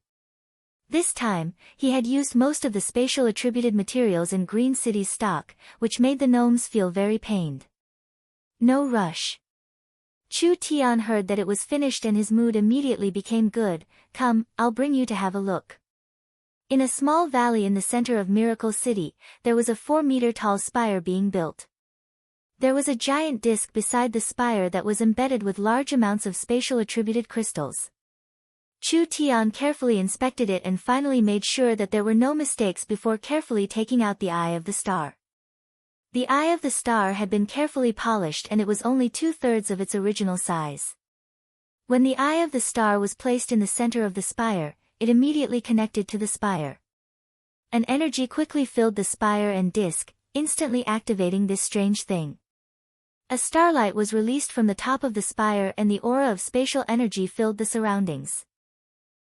This time, he had used most of the spatial attributed materials in Green City's stock, which made the gnomes feel very pained. No rush. Chu Tian heard that it was finished and his mood immediately became good. Come, I'll bring you to have a look. In a small valley in the center of Miracle City, there was a 4-meter-tall spire being built. There was a giant disc beside the spire that was embedded with large amounts of spatial attributed crystals. Chu Tian carefully inspected it and finally made sure that there were no mistakes before carefully taking out the eye of the star. The eye of the star had been carefully polished and it was only 2/3 of its original size. When the eye of the star was placed in the center of the spire, it immediately connected to the spire. An energy quickly filled the spire and disc, instantly activating this strange thing. A starlight was released from the top of the spire and the aura of spatial energy filled the surroundings.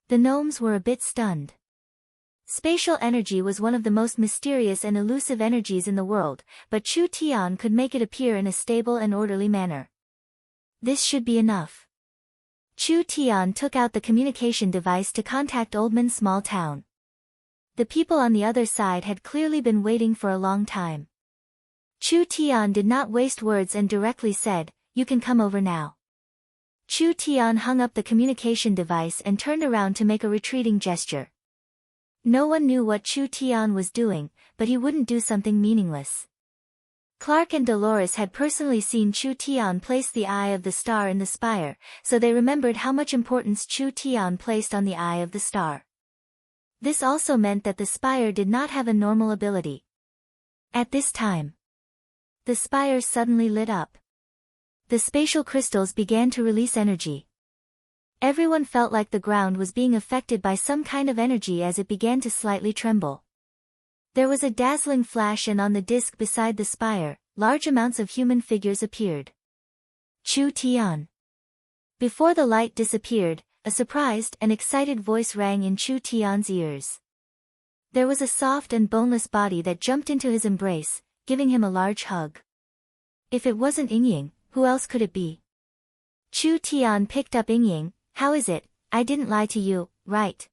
The gnomes were a bit stunned. Spatial energy was one of the most mysterious and elusive energies in the world, but Chu Tian could make it appear in a stable and orderly manner. This should be enough. Chu Tian took out the communication device to contact Oldman's small town. The people on the other side had clearly been waiting for a long time. Chu Tian did not waste words and directly said, "You can come over now." Chu Tian hung up the communication device and turned around to make a retreating gesture. No one knew what Chu Tian was doing, but he wouldn't do something meaningless. Clark and Dolores had personally seen Chu Tian place the eye of the star in the spire, so they remembered how much importance Chu Tian placed on the eye of the star. This also meant that the spire did not have a normal ability. At this time, the spire suddenly lit up. The spatial crystals began to release energy. Everyone felt like the ground was being affected by some kind of energy as it began to slightly tremble. There was a dazzling flash and on the disc beside the spire, large amounts of human figures appeared. Chu Tian. Before the light disappeared, a surprised and excited voice rang in Chu Tian's ears. There was a soft and boneless body that jumped into his embrace, giving him a large hug. If it wasn't Yingying, who else could it be? Chu Tian picked up Yingying. "How is it? I didn't lie to you, right?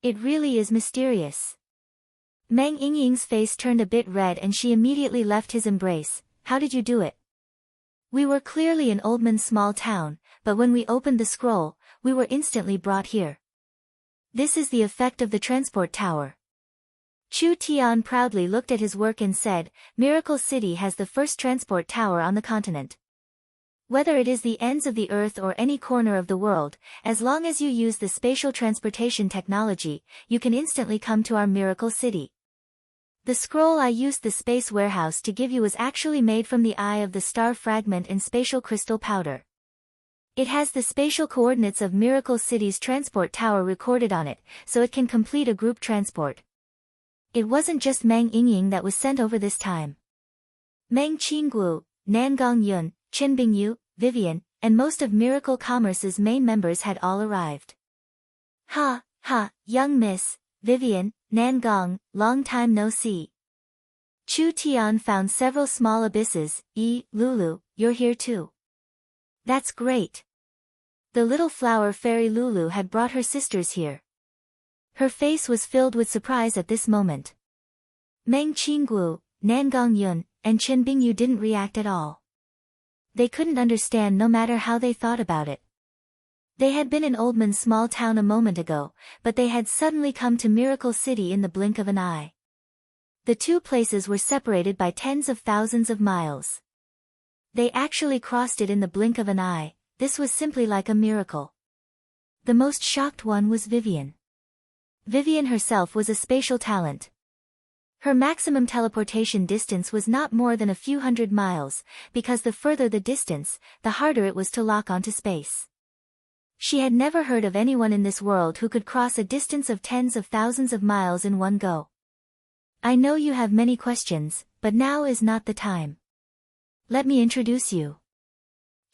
It really is mysterious." Meng Yingying's face turned a bit red and she immediately left his embrace. "How did you do it?" "We were clearly in Oldman's small town, but when we opened the scroll, we were instantly brought here. This is the effect of the transport tower." Chu Tian proudly looked at his work and said, "Miracle City has the first transport tower on the continent. Whether it is the ends of the earth or any corner of the world, as long as you use the spatial transportation technology, you can instantly come to our Miracle City. The scroll I used the space warehouse to give you was actually made from the eye of the star fragment and spatial crystal powder. It has the spatial coordinates of Miracle City's transport tower recorded on it, so it can complete a group transport." It wasn't just Meng Yingying that was sent over this time. Meng Qingguo, Nangong Yun, Qin Bingyu, Vivian, and most of Miracle Commerce's main members had all arrived. "Ha, ha, young miss, Vivian, Nangong, long time no see." Chu Tian found several small abysses. Lulu, you're here too. That's great. The little flower fairy Lulu had brought her sisters here. Her face was filled with surprise at this moment. Meng Qingguo, Nangong Yun, and Qin Bingyu didn't react at all. They couldn't understand no matter how they thought about it. They had been in Oldman's small town a moment ago, but they had suddenly come to Miracle City in the blink of an eye. The two places were separated by tens of thousands of miles. They actually crossed it in the blink of an eye. This was simply like a miracle. The most shocked one was Vivian. Vivian herself was a spatial talent. Her maximum teleportation distance was not more than a few hundred miles, because the further the distance, the harder it was to lock onto space. She had never heard of anyone in this world who could cross a distance of tens of thousands of miles in one go. I know you have many questions, but now is not the time. Let me introduce you.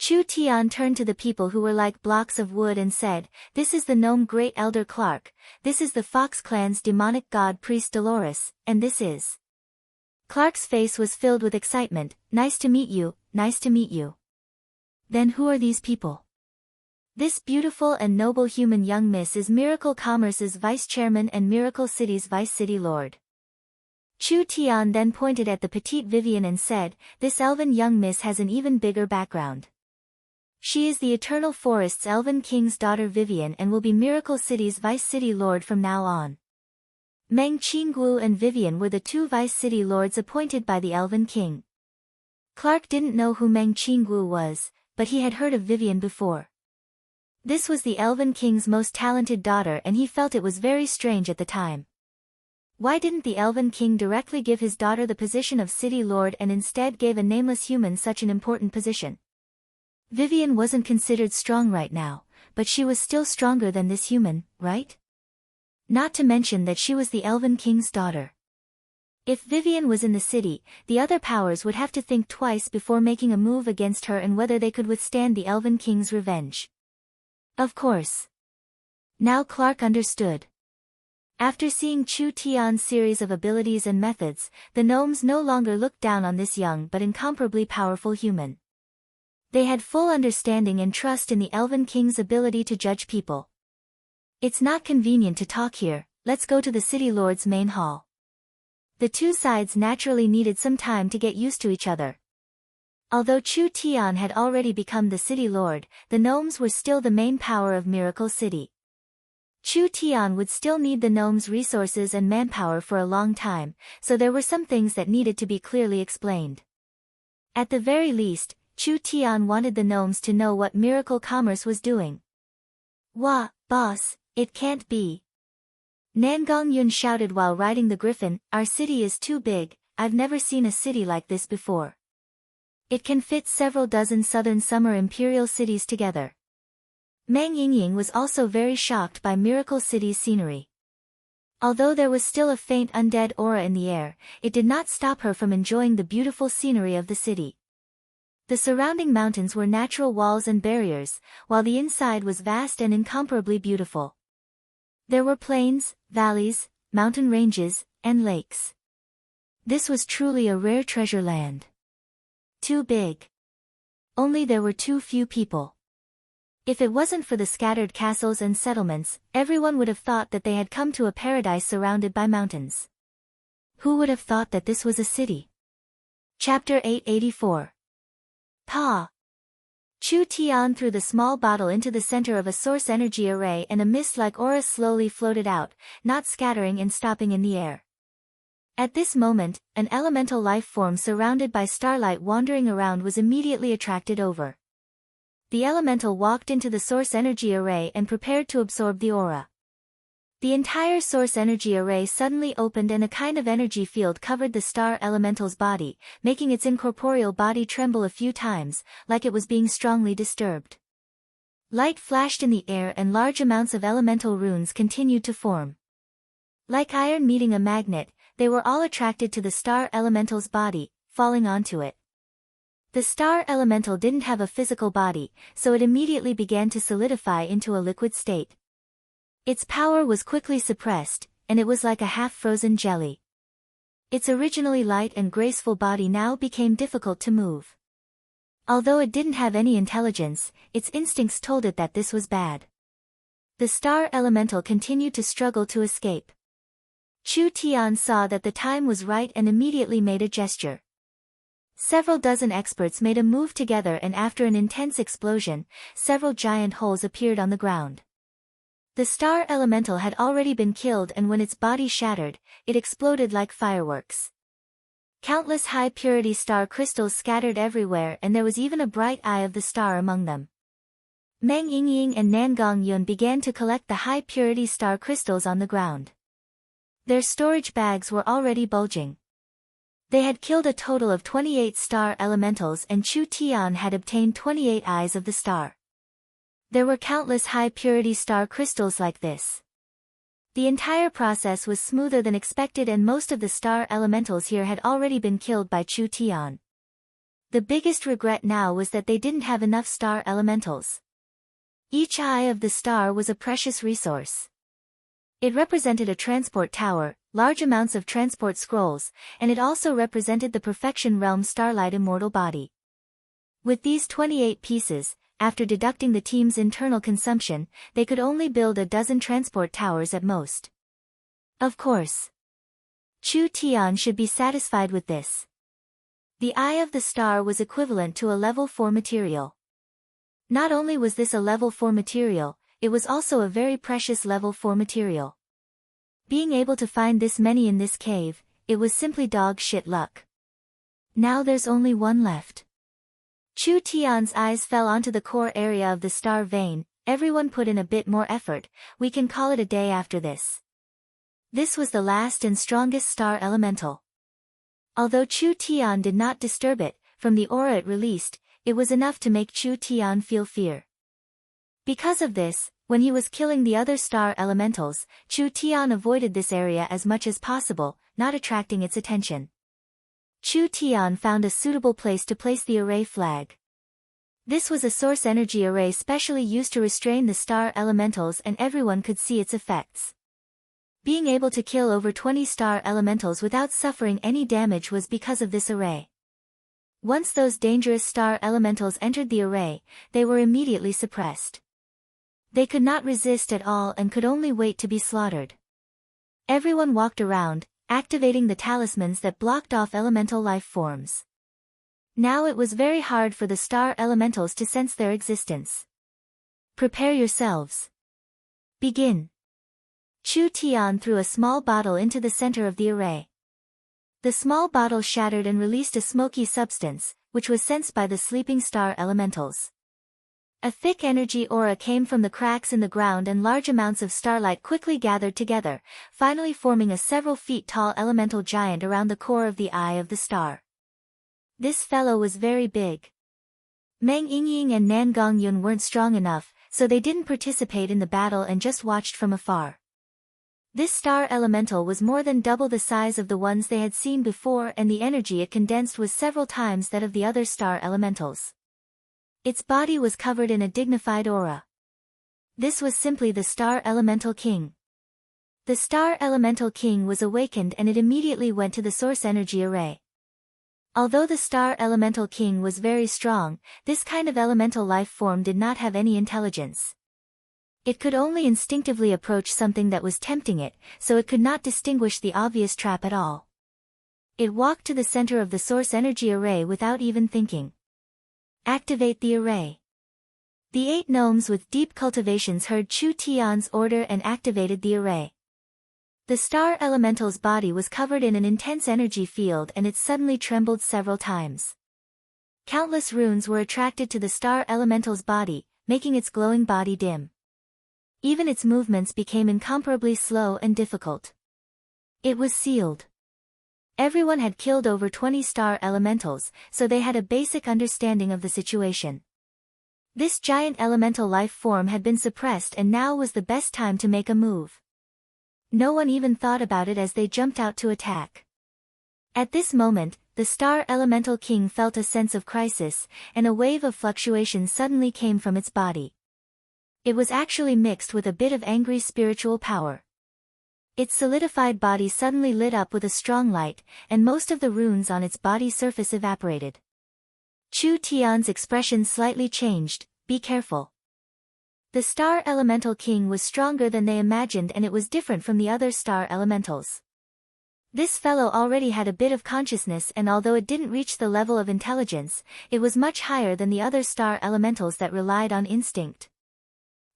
Chu Tian turned to the people who were like blocks of wood and said, "This is the gnome Great Elder Clark, this is the Fox Clan's demonic god priest Dolores, and this is..." Clark's face was filled with excitement. "Nice to meet you, nice to meet you." "Then who are these people?" "This beautiful and noble human young miss is Miracle Commerce's vice chairman and Miracle City's vice city lord." Chu Tian then pointed at the petite Vivian and said, "This elven young miss has an even bigger background. She is the Eternal Forest's Elven King's daughter Vivian and will be Miracle City's Vice City Lord from now on." Meng Qingguo and Vivian were the two Vice City Lords appointed by the Elven King. Clark didn't know who Meng Qingguo was, but he had heard of Vivian before. This was the Elven King's most talented daughter and he felt it was very strange at the time. Why didn't the Elven King directly give his daughter the position of City Lord and instead gave a nameless human such an important position? Vivian wasn't considered strong right now, but she was still stronger than this human, right? Not to mention that she was the Elven King's daughter. If Vivian was in the city, the other powers would have to think twice before making a move against her and whether they could withstand the Elven King's revenge. Of course. Now Clark understood. After seeing Chu Tian's series of abilities and methods, the gnomes no longer looked down on this young but incomparably powerful human. They had full understanding and trust in the Elven King's ability to judge people. "It's not convenient to talk here, let's go to the City Lord's main hall." The two sides naturally needed some time to get used to each other. Although Chu Tian had already become the City Lord, the gnomes were still the main power of Miracle City. Chu Tian would still need the gnomes' resources and manpower for a long time, so there were some things that needed to be clearly explained. At the very least, Chu Tian wanted the gnomes to know what Miracle Commerce was doing. "Wah, boss, it can't be." Nangong Yun shouted while riding the griffin, "Our city is too big, I've never seen a city like this before. It can fit several dozen southern summer imperial cities together." Meng Yingying was also very shocked by Miracle City's scenery. Although there was still a faint undead aura in the air, it did not stop her from enjoying the beautiful scenery of the city. The surrounding mountains were natural walls and barriers, while the inside was vast and incomparably beautiful. There were plains, valleys, mountain ranges, and lakes. This was truly a rare treasure land. Too big. Only there were too few people. If it wasn't for the scattered castles and settlements, everyone would have thought that they had come to a paradise surrounded by mountains. Who would have thought that this was a city? Chapter 884. Pa. Chu Tian threw the small bottle into the center of a source energy array and a mist-like aura slowly floated out, not scattering and stopping in the air. At this moment, an elemental life form surrounded by starlight wandering around was immediately attracted over. The elemental walked into the source energy array and prepared to absorb the aura. The entire source energy array suddenly opened and a kind of energy field covered the star elemental's body, making its incorporeal body tremble a few times, like it was being strongly disturbed. Light flashed in the air and large amounts of elemental runes continued to form. Like iron meeting a magnet, they were all attracted to the star elemental's body, falling onto it. The star elemental didn't have a physical body, so it immediately began to solidify into a liquid state. Its power was quickly suppressed, and it was like a half-frozen jelly. Its originally light and graceful body now became difficult to move. Although it didn't have any intelligence, its instincts told it that this was bad. The star elemental continued to struggle to escape. Chu Tian saw that the time was right and immediately made a gesture. Several dozen experts made a move together and after an intense explosion, several giant holes appeared on the ground. The star elemental had already been killed and when its body shattered, it exploded like fireworks. Countless high-purity star crystals scattered everywhere and there was even a bright eye of the star among them. Meng Yingying and Nangong Yun began to collect the high-purity star crystals on the ground. Their storage bags were already bulging. They had killed a total of 28 star elementals, and Chu Tian had obtained 28 eyes of the star. There were countless high-purity star crystals like this. The entire process was smoother than expected, and most of the star elementals here had already been killed by Chu Tian. The biggest regret now was that they didn't have enough star elementals. Each eye of the star was a precious resource. It represented a transport tower, large amounts of transport scrolls, and it also represented the perfection realm starlight immortal body. With these 28 pieces, after deducting the team's internal consumption, they could only build a dozen transport towers at most. Of course, Chu Tian should be satisfied with this. The eye of the star was equivalent to a level 4 material. Not only was this a level 4 material, it was also a very precious level 4 material. Being able to find this many in this cave, it was simply dog shit luck. Now there's only one left. Chu Tian's eyes fell onto the core area of the star vein. Everyone put in a bit more effort. We can call it a day after this. This was the last and strongest star elemental. Although Chu Tian did not disturb it, from the aura it released, it was enough to make Chu Tian feel fear. Because of this, when he was killing the other star elementals, Chu Tian avoided this area as much as possible, not attracting its attention. Chu Tian found a suitable place to place the array flag. This was a source energy array specially used to restrain the star elementals, and everyone could see its effects. Being able to kill over 20 star elementals without suffering any damage was because of this array. Once those dangerous star elementals entered the array, they were immediately suppressed. They could not resist at all and could only wait to be slaughtered. Everyone walked around, activating the talismans that blocked off elemental life forms. Now it was very hard for the star elementals to sense their existence. Prepare yourselves. Begin. Chu Tian threw a small bottle into the center of the array. The small bottle shattered and released a smoky substance, which was sensed by the sleeping star elementals. A thick energy aura came from the cracks in the ground, and large amounts of starlight quickly gathered together, finally forming a several feet tall elemental giant around the core of the eye of the star. This fellow was very big. Meng Yingying and Nan Gongyun weren't strong enough, so they didn't participate in the battle and just watched from afar. This star elemental was more than double the size of the ones they had seen before, and the energy it condensed was several times that of the other star elementals. Its body was covered in a dignified aura. This was simply the Star Elemental King. The Star Elemental King was awakened, and it immediately went to the source energy array. Although the Star Elemental King was very strong, this kind of elemental life form did not have any intelligence. It could only instinctively approach something that was tempting it, so it could not distinguish the obvious trap at all. It walked to the center of the source energy array without even thinking. Activate the array. The 8 gnomes with deep cultivations heard Chu Tian's order and activated the array. The star elemental's body was covered in an intense energy field, and it suddenly trembled several times. Countless runes were attracted to the star elemental's body, making its glowing body dim. Even its movements became incomparably slow and difficult. It was sealed. Everyone had killed over 20 star elementals, so they had a basic understanding of the situation. This giant elemental life form had been suppressed, and now was the best time to make a move. No one even thought about it as they jumped out to attack. At this moment, the Star Elemental King felt a sense of crisis, and a wave of fluctuation suddenly came from its body. It was actually mixed with a bit of angry spiritual power. Its solidified body suddenly lit up with a strong light, and most of the runes on its body surface evaporated. Chu Tian's expression slightly changed. Be careful. The Star Elemental King was stronger than they imagined, and it was different from the other star elementals. This fellow already had a bit of consciousness, and although it didn't reach the level of intelligence, it was much higher than the other star elementals that relied on instinct.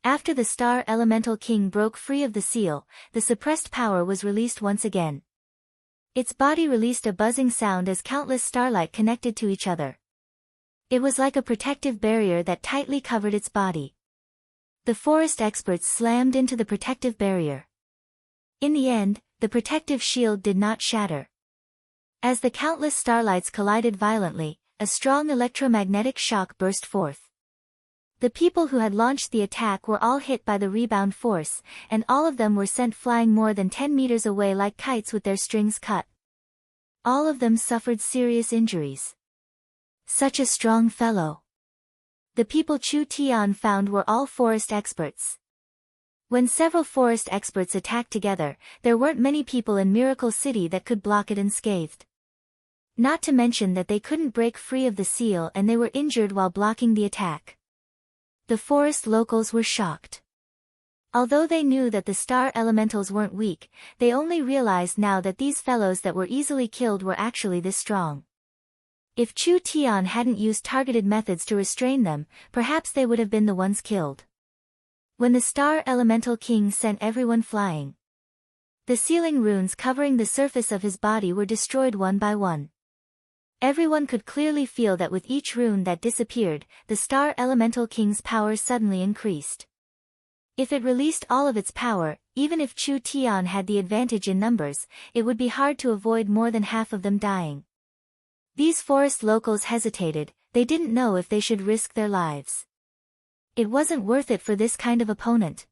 After the Star Elemental King broke free of the seal, the suppressed power was released once again. Its body released a buzzing sound as countless starlight connected to each other. It was like a protective barrier that tightly covered its body. The forest experts slammed into the protective barrier. In the end, the protective shield did not shatter. As the countless starlights collided violently, a strong electromagnetic shock burst forth. The people who had launched the attack were all hit by the rebound force, and all of them were sent flying more than 10 meters away like kites with their strings cut. All of them suffered serious injuries. Such a strong fellow. The people Chu Tian found were all forest experts. When several forest experts attacked together, there weren't many people in Miracle City that could block it unscathed. Not to mention that they couldn't break free of the seal and they were injured while blocking the attack. The forest locals were shocked. Although they knew that the star elementals weren't weak, they only realized now that these fellows that were easily killed were actually this strong. If Chu Tian hadn't used targeted methods to restrain them, perhaps they would have been the ones killed. When the star elemental king sent everyone flying, the sealing runes covering the surface of his body were destroyed one by one. Everyone could clearly feel that with each rune that disappeared, the star elemental king's power suddenly increased. If it released all of its power, even if Chu Tian had the advantage in numbers, it would be hard to avoid more than half of them dying. These forest locals hesitated, they didn't know if they should risk their lives. It wasn't worth it for this kind of opponent.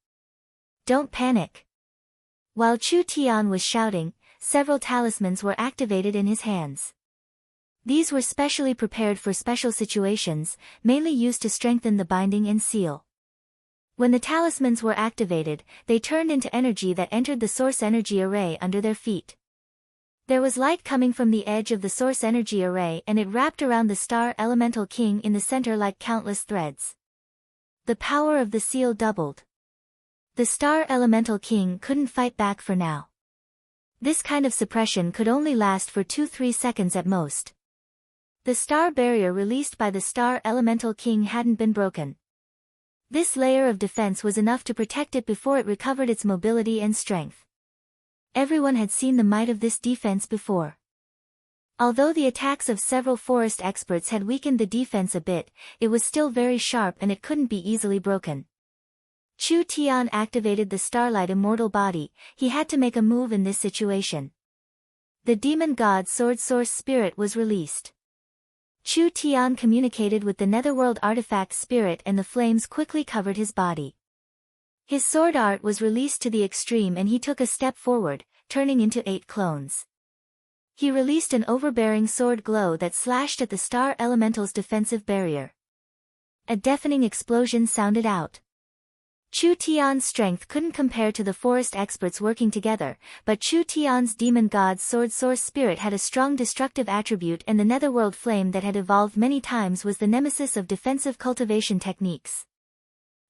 Don't panic. While Chu Tian was shouting, several talismans were activated in his hands. These were specially prepared for special situations, mainly used to strengthen the binding and seal. When the talismans were activated, they turned into energy that entered the source energy array under their feet. There was light coming from the edge of the source energy array and it wrapped around the star elemental king in the center like countless threads. The power of the seal doubled. The star elemental king couldn't fight back for now. This kind of suppression could only last for 2-3 seconds at most. The star barrier released by the star elemental king hadn't been broken. This layer of defense was enough to protect it before it recovered its mobility and strength. Everyone had seen the might of this defense before. Although the attacks of several forest experts had weakened the defense a bit, it was still very sharp and it couldn't be easily broken. Chu Tian activated the starlight immortal body, he had to make a move in this situation. The demon god sword source spirit was released. Chu Tian communicated with the netherworld artifact spirit and the flames quickly covered his body. His sword art was released to the extreme and he took a step forward, turning into 8 clones. He released an overbearing sword glow that slashed at the star elemental's defensive barrier. A deafening explosion sounded out. Chu Tian's strength couldn't compare to the forest experts working together, but Chu Tian's demon god's sword source spirit had a strong destructive attribute and the netherworld flame that had evolved many times was the nemesis of defensive cultivation techniques.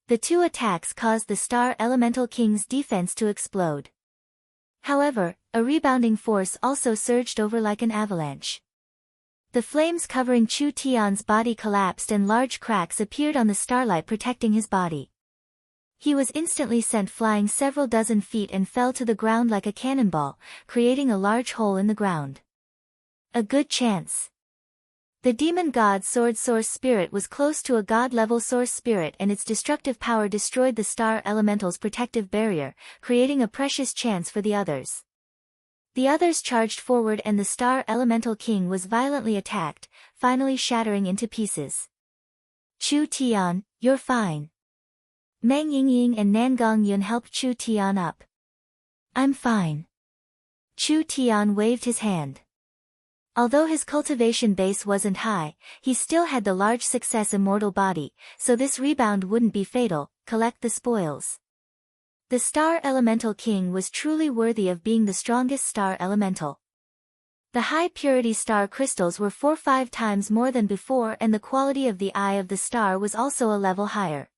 The two attacks caused the star elemental king's defense to explode. However, a rebounding force also surged over like an avalanche. The flames covering Chu Tian's body collapsed and large cracks appeared on the starlight protecting his body. He was instantly sent flying several dozen feet and fell to the ground like a cannonball, creating a large hole in the ground. A good chance. The demon god sword source spirit was close to a god-level source spirit and its destructive power destroyed the star elemental's protective barrier, creating a precious chance for the others. The others charged forward and the star elemental king was violently attacked, finally shattering into pieces. Chu Tian, you're fine. Meng Yingying and Nangong Yun helped Chu Tian up. I'm fine. Chu Tian waved his hand. Although his cultivation base wasn't high, he still had the large success immortal body, so this rebound wouldn't be fatal. Collect the spoils. The star elemental king was truly worthy of being the strongest star elemental. The high-purity star crystals were 4-5 times more than before and the quality of the eye of the star was also a level higher.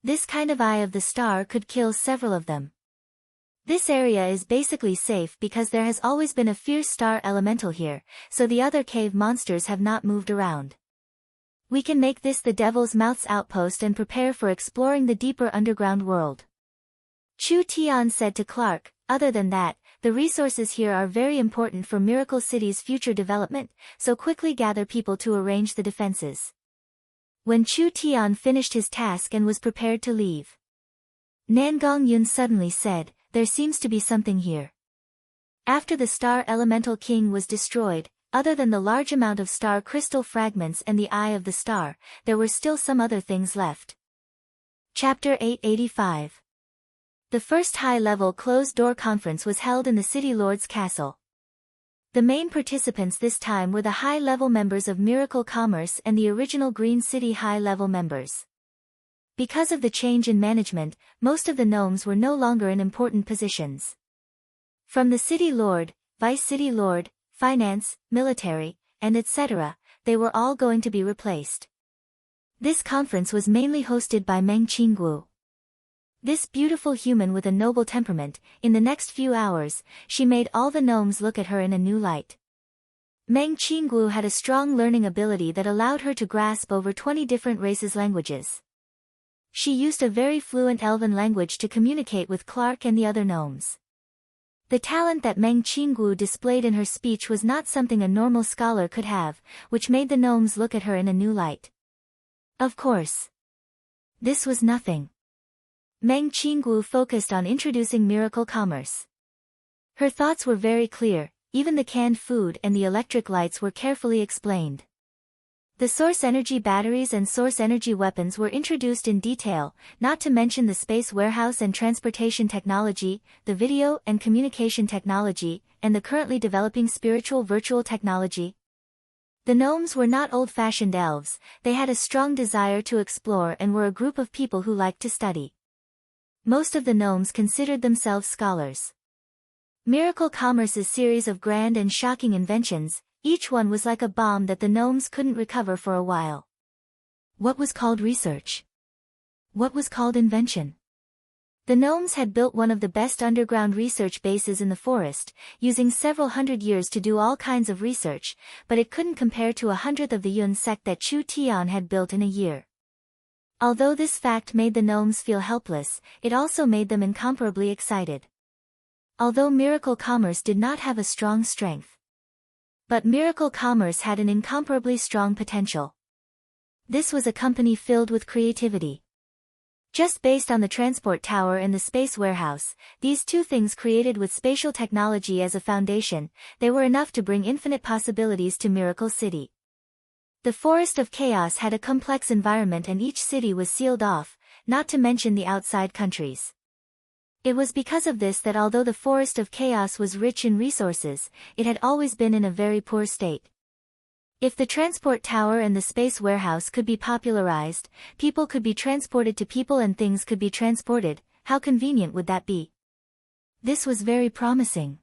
This kind of eye of the star could kill several of them. This area is basically safe because there has always been a fierce star elemental here, so the other cave monsters have not moved around. We can make this the Devil's Mouth's outpost and prepare for exploring the deeper underground world. Chu Tian said to Clark, other than that, the resources here are very important for Miracle City's future development, so quickly gather people to arrange the defenses. When Chu Tian finished his task and was prepared to leave, Nangong Yun suddenly said, there seems to be something here. After the Star Elemental King was destroyed, other than the large amount of star crystal fragments and the Eye of the Star, there were still some other things left. Chapter 885. The first high-level closed-door conference was held in the City Lord's castle. The main participants this time were the high-level members of Miracle Commerce and the original Green City high-level members. Because of the change in management, most of the gnomes were no longer in important positions. From the City Lord, Vice City Lord, Finance, Military, and etc., they were all going to be replaced. This conference was mainly hosted by Meng Qinggu. This beautiful human with a noble temperament, in the next few hours, she made all the gnomes look at her in a new light. Meng Qinggu had a strong learning ability that allowed her to grasp over 20 different races' languages. She used a very fluent Elven language to communicate with Clark and the other gnomes. The talent that Meng Qinggu displayed in her speech was not something a normal scholar could have, which made the gnomes look at her in a new light. Of course, this was nothing. Meng Qinggu focused on introducing Miracle Commerce. Her thoughts were very clear, even the canned food and the electric lights were carefully explained. The source energy batteries and source energy weapons were introduced in detail, not to mention the space warehouse and transportation technology, the video and communication technology, and the currently developing spiritual virtual technology. The gnomes were not old-fashioned elves, they had a strong desire to explore and were a group of people who liked to study. Most of the gnomes considered themselves scholars. Miracle Commerce's series of grand and shocking inventions, each one was like a bomb that the gnomes couldn't recover for a while. What was called research? What was called invention? The gnomes had built one of the best underground research bases in the forest, using several hundred years to do all kinds of research, but it couldn't compare to 1/100th of the Yun sect that Chu Tian had built in a year. Although this fact made the gnomes feel helpless, it also made them incomparably excited. Although Miracle Commerce did not have a strong strength, but Miracle Commerce had an incomparably strong potential. This was a company filled with creativity. Just based on the transport tower and the space warehouse, these two things created with spatial technology as a foundation, they were enough to bring infinite possibilities to Miracle City. The Forest of Chaos had a complex environment and each city was sealed off, not to mention the outside countries. It was because of this that although the Forest of Chaos was rich in resources, it had always been in a very poor state. If the transport tower and the space warehouse could be popularized, people could be transported to people and things could be transported, how convenient would that be? This was very promising.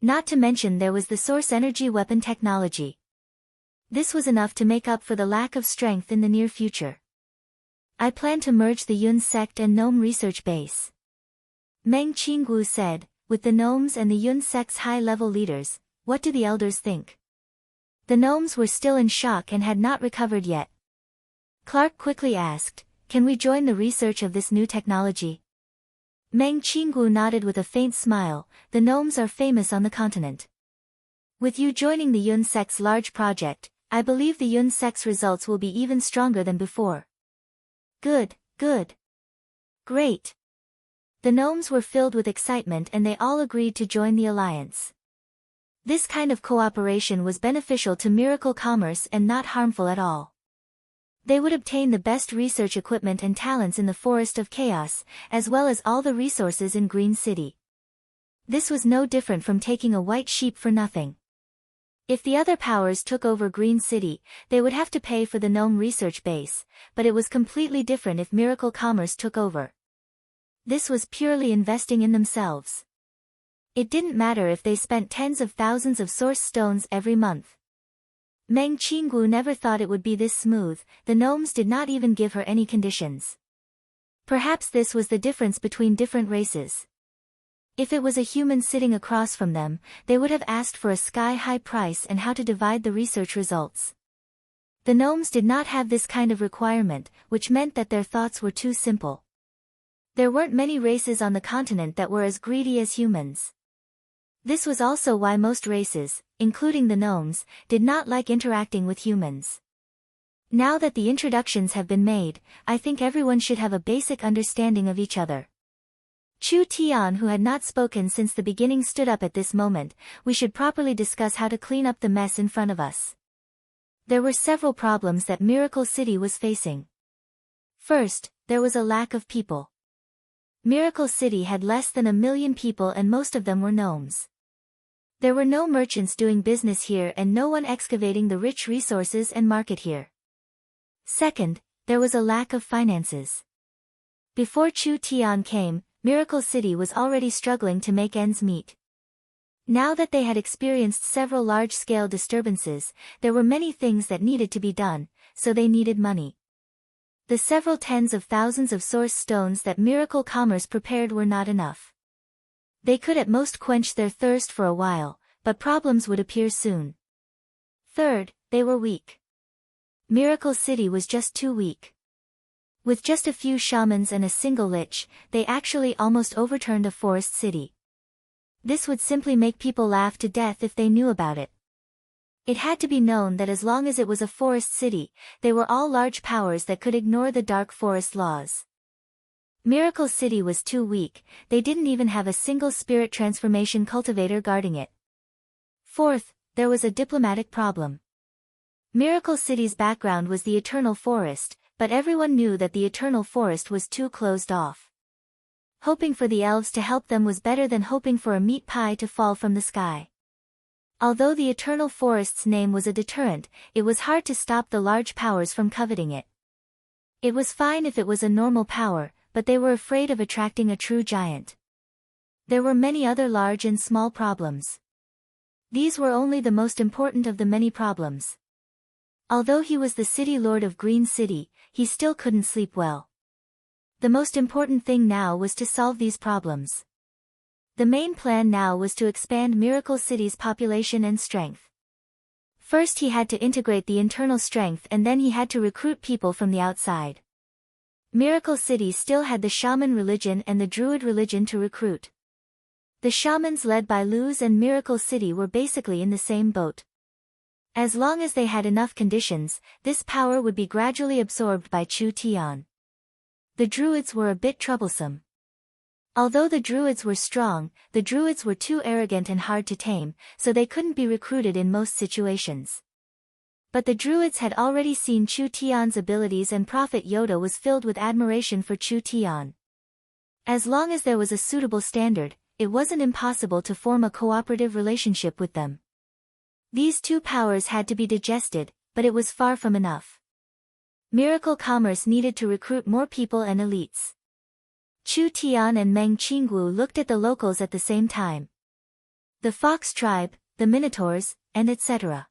Not to mention there was the source energy weapon technology. This was enough to make up for the lack of strength in the near future. I plan to merge the Yun sect and Gnome research base. Meng Qinggu said, with the gnomes and the Yun sect's high-level leaders, what do the elders think? The gnomes were still in shock and had not recovered yet. Clark quickly asked, can we join the research of this new technology? Meng Qinggu nodded with a faint smile, the gnomes are famous on the continent. With you joining the Yun sect's large project, I believe the Yun sect's results will be even stronger than before. Good, good. Great. The gnomes were filled with excitement and they all agreed to join the alliance. This kind of cooperation was beneficial to Miracle Commerce and not harmful at all. They would obtain the best research equipment and talents in the Forest of Chaos, as well as all the resources in Green City. This was no different from taking a white sheep for nothing. If the other powers took over Green City, they would have to pay for the gnome research base, but it was completely different if Miracle Commerce took over. This was purely investing in themselves. It didn't matter if they spent tens of thousands of source stones every month. Meng Qinggu never thought it would be this smooth, the gnomes did not even give her any conditions. Perhaps this was the difference between different races. If it was a human sitting across from them, they would have asked for a sky-high price and how to divide the research results. The gnomes did not have this kind of requirement, which meant that their thoughts were too simple. There weren't many races on the continent that were as greedy as humans. This was also why most races, including the gnomes, did not like interacting with humans. Now that the introductions have been made, I think everyone should have a basic understanding of each other. Chu Tian, who had not spoken since the beginning, stood up at this moment. We should properly discuss how to clean up the mess in front of us. There were several problems that Miracle City was facing. First, there was a lack of people. Miracle City had less than 1 million people and most of them were gnomes. There were no merchants doing business here and no one excavating the rich resources and market here. Second, there was a lack of finances. Before Chu Tian came, Miracle City was already struggling to make ends meet. Now that they had experienced several large-scale disturbances, there were many things that needed to be done, so they needed money. The several tens of thousands of source stones that Miracle Commerce prepared were not enough. They could at most quench their thirst for a while, but problems would appear soon. Third, they were weak. Miracle City was just too weak. With just a few shamans and a single lich, they actually almost overturned a forest city. This would simply make people laugh to death if they knew about it. It had to be known that as long as it was a forest city, they were all large powers that could ignore the dark forest laws. Miracle City was too weak, they didn't even have a single spirit transformation cultivator guarding it. Fourth, there was a diplomatic problem. Miracle City's background was the Eternal Forest, but everyone knew that the Eternal Forest was too closed off. Hoping for the elves to help them was better than hoping for a meat pie to fall from the sky. Although the Eternal Forest's name was a deterrent, it was hard to stop the large powers from coveting it. It was fine if it was a normal power, but they were afraid of attracting a true giant. There were many other large and small problems. These were only the most important of the many problems. Although he was the city lord of Green City, he still couldn't sleep well. The most important thing now was to solve these problems. The main plan now was to expand Miracle City's population and strength. First he had to integrate the internal strength and then he had to recruit people from the outside. Miracle City still had the shaman religion and the druid religion to recruit. The shamans led by Luz and Miracle City were basically in the same boat. As long as they had enough conditions, this power would be gradually absorbed by Chu Tian. The druids were a bit troublesome. Although the druids were strong, the druids were too arrogant and hard to tame, so they couldn't be recruited in most situations. But the druids had already seen Chu Tian's abilities and Prophet Yoda was filled with admiration for Chu Tian. As long as there was a suitable standard, it wasn't impossible to form a cooperative relationship with them. These two powers had to be digested, but it was far from enough. Miracle Commerce needed to recruit more people and elites. Chu Tian and Meng Qingwu looked at the locals at the same time. The Fox tribe, the Minotaurs, and etc.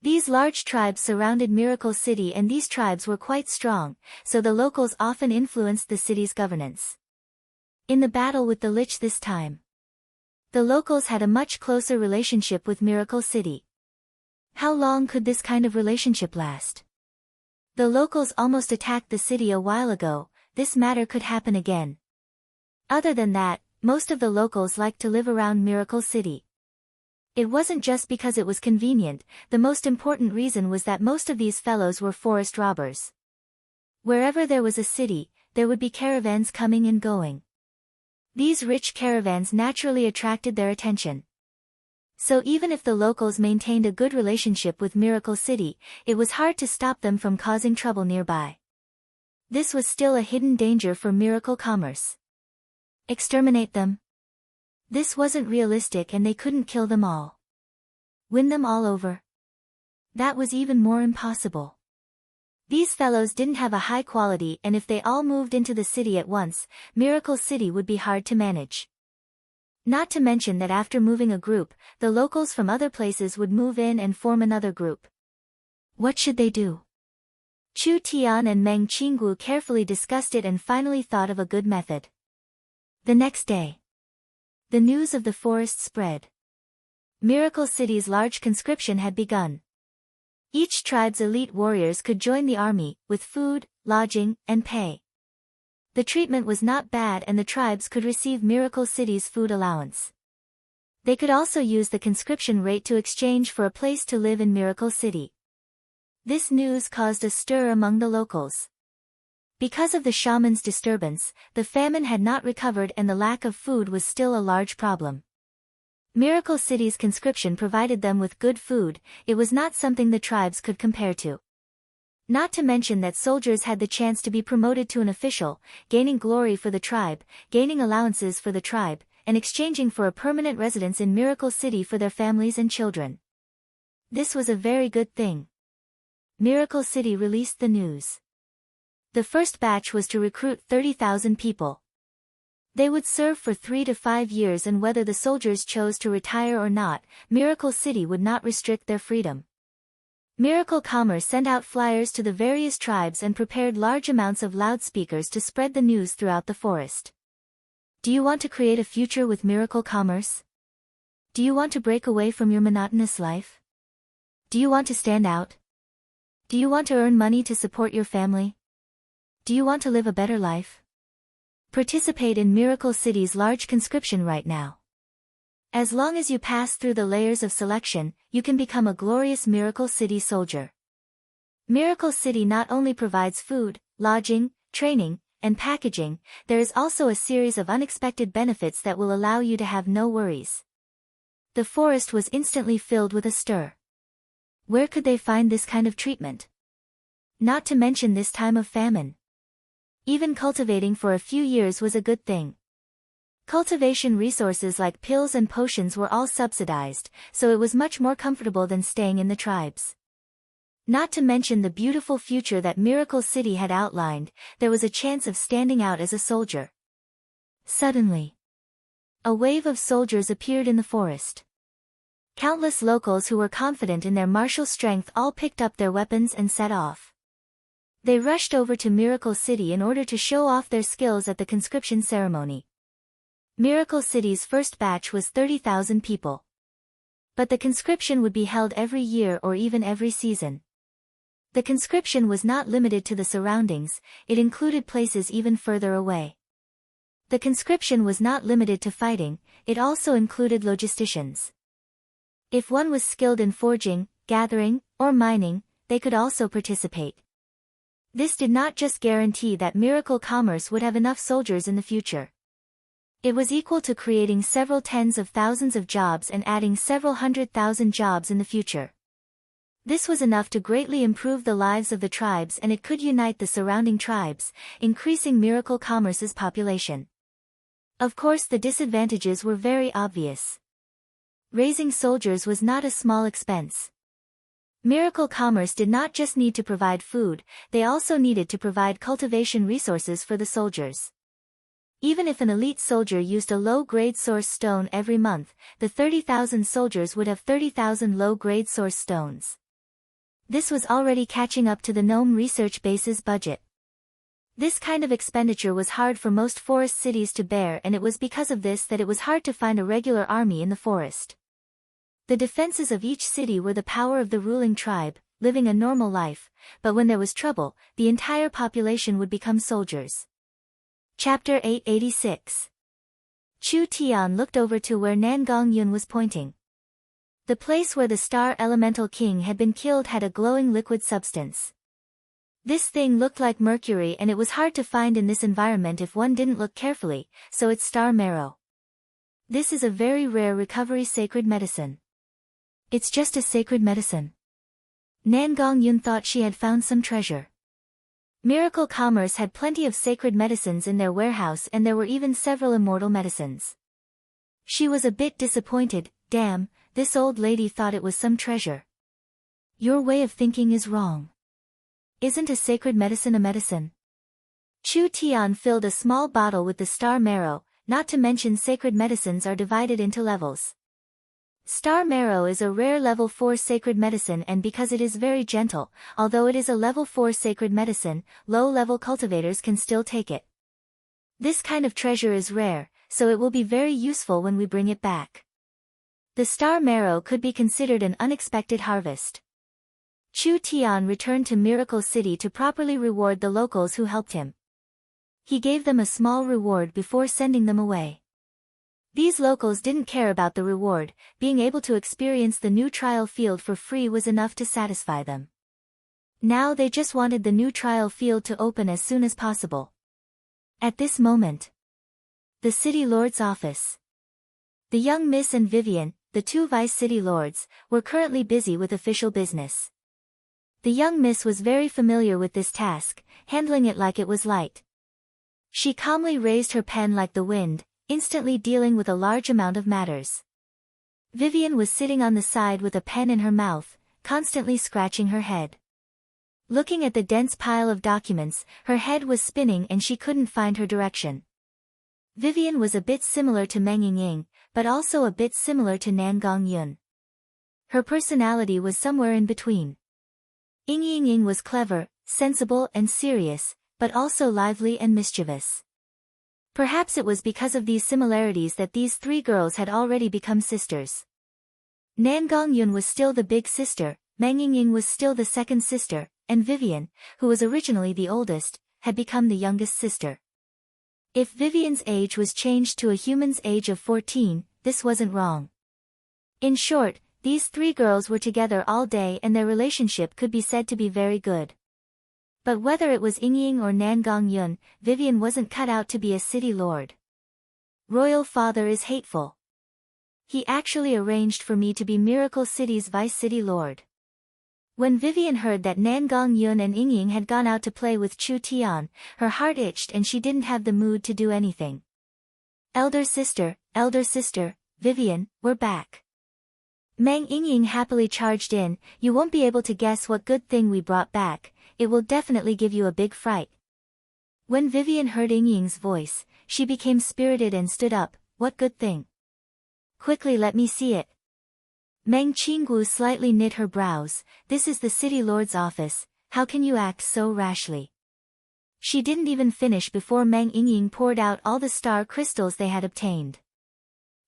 These large tribes surrounded Miracle City and these tribes were quite strong, so the locals often influenced the city's governance. In the battle with the Lich this time, the locals had a much closer relationship with Miracle City. How long could this kind of relationship last? The locals almost attacked the city a while ago, this matter could happen again. Other than that, most of the locals liked to live around Miracle City. It wasn't just because it was convenient, the most important reason was that most of these fellows were forest robbers. Wherever there was a city, there would be caravans coming and going. These rich caravans naturally attracted their attention. So even if the locals maintained a good relationship with Miracle City, it was hard to stop them from causing trouble nearby. This was still a hidden danger for Miracle Commerce. Exterminate them? This wasn't realistic and they couldn't kill them all. Win them all over? That was even more impossible. These fellows didn't have a high quality and if they all moved into the city at once, Miracle City would be hard to manage. Not to mention that after moving a group, the locals from other places would move in and form another group. What should they do? Chu Tian and Meng Qingwu carefully discussed it and finally thought of a good method. The next day, the news of the forest spread. Miracle City's large conscription had begun. Each tribe's elite warriors could join the army, with food, lodging, and pay. The treatment was not bad and the tribes could receive Miracle City's food allowance. They could also use the conscription rate to exchange for a place to live in Miracle City. This news caused a stir among the locals. Because of the shaman's disturbance, the famine had not recovered and the lack of food was still a large problem. Miracle City's conscription provided them with good food. It was not something the tribes could compare to. Not to mention that soldiers had the chance to be promoted to an official, gaining glory for the tribe, gaining allowances for the tribe, and exchanging for a permanent residence in Miracle City for their families and children. This was a very good thing. Miracle City released the news. The first batch was to recruit 30,000 people. They would serve for 3 to 5 years, and whether the soldiers chose to retire or not, Miracle City would not restrict their freedom. Miracle Commerce sent out flyers to the various tribes and prepared large amounts of loudspeakers to spread the news throughout the forest. Do you want to create a future with Miracle Commerce? Do you want to break away from your monotonous life? Do you want to stand out? Do you want to earn money to support your family? Do you want to live a better life? Participate in Miracle City's large conscription right now. As long as you pass through the layers of selection, you can become a glorious Miracle City soldier. Miracle City not only provides food, lodging, training, and packaging, there is also a series of unexpected benefits that will allow you to have no worries. The forest was instantly filled with a stir. Where could they find this kind of treatment? Not to mention this time of famine. Even cultivating for a few years was a good thing. Cultivation resources like pills and potions were all subsidized, so it was much more comfortable than staying in the tribes. Not to mention the beautiful future that Miracle City had outlined, there was a chance of standing out as a soldier. Suddenly, a wave of soldiers appeared in the forest. Countless locals who were confident in their martial strength all picked up their weapons and set off. They rushed over to Miracle City in order to show off their skills at the conscription ceremony. Miracle City's first batch was 30,000 people. But the conscription would be held every year or even every season. The conscription was not limited to the surroundings, it included places even further away. The conscription was not limited to fighting, it also included logisticians. If one was skilled in forging, gathering, or mining, they could also participate. This did not just guarantee that Miracle Commerce would have enough soldiers in the future. It was equal to creating several tens of thousands of jobs and adding several 100,000 jobs in the future. This was enough to greatly improve the lives of the tribes, and it could unite the surrounding tribes, increasing Miracle Commerce's population. Of course, the disadvantages were very obvious. Raising soldiers was not a small expense. Miracle Commerce did not just need to provide food, they also needed to provide cultivation resources for the soldiers. Even if an elite soldier used a low-grade source stone every month, the 30,000 soldiers would have 30,000 low-grade source stones. This was already catching up to the Gnome Research Base's budget. This kind of expenditure was hard for most forest cities to bear, and it was because of this that it was hard to find a regular army in the forest. The defenses of each city were the power of the ruling tribe, living a normal life, but when there was trouble, the entire population would become soldiers. Chapter 886. Chu Tian looked over to where Nangong Yun was pointing. The place where the Star Elemental King had been killed had a glowing liquid substance. This thing looked like mercury, and it was hard to find in this environment if one didn't look carefully, so it's star marrow. This is a very rare recovery sacred medicine. It's just a sacred medicine. Nangong Yun thought she had found some treasure. Miracle Commerce had plenty of sacred medicines in their warehouse, and there were even several immortal medicines. She was a bit disappointed. Damn, this old lady thought it was some treasure. Your way of thinking is wrong. Isn't a sacred medicine a medicine? Chu Tian filled a small bottle with the star marrow, not to mention sacred medicines are divided into levels. Star marrow is a rare level 4 sacred medicine, and because it is very gentle, although it is a level 4 sacred medicine, low-level cultivators can still take it. This kind of treasure is rare, so it will be very useful when we bring it back. The star marrow could be considered an unexpected harvest. Chu Tian returned to Miracle City to properly reward the locals who helped him. He gave them a small reward before sending them away. These locals didn't care about the reward, being able to experience the new trial field for free was enough to satisfy them. Now they just wanted the new trial field to open as soon as possible. At this moment, the city lord's office. The young Miss and Vivian, the two vice city lords, were currently busy with official business. The young miss was very familiar with this task, handling it like it was light. She calmly raised her pen like the wind, instantly dealing with a large amount of matters. Vivian was sitting on the side with a pen in her mouth, constantly scratching her head. Looking at the dense pile of documents, her head was spinning and she couldn't find her direction. Vivian was a bit similar to Meng Yingying, but also a bit similar to Nan Gongyun. Her personality was somewhere in between. Yingying was clever, sensible and serious, but also lively and mischievous. Perhaps it was because of these similarities that these three girls had already become sisters. Nan Gongyun was still the big sister, Meng Yingying was still the second sister, and Vivian, who was originally the oldest, had become the youngest sister. If Vivian's age was changed to a human's age of 14, this wasn't wrong. In short, these three girls were together all day and their relationship could be said to be very good. But whether it was Yingying or Nan Gongyun, Vivian wasn't cut out to be a city lord. Royal father is hateful. He actually arranged for me to be Miracle City's vice city lord. When Vivian heard that Nan Gongyun and Yingying had gone out to play with Chu Tian, her heart itched and she didn't have the mood to do anything. Elder sister, Vivian, we're back. Meng Yingying happily charged in, you won't be able to guess what good thing we brought back, it will definitely give you a big fright. When Vivian heard Yingying's voice, she became spirited and stood up, what good thing? Quickly let me see it. Meng Qinggu slightly knit her brows, this is the city lord's office, how can you act so rashly? She didn't even finish before Meng Yingying poured out all the star crystals they had obtained.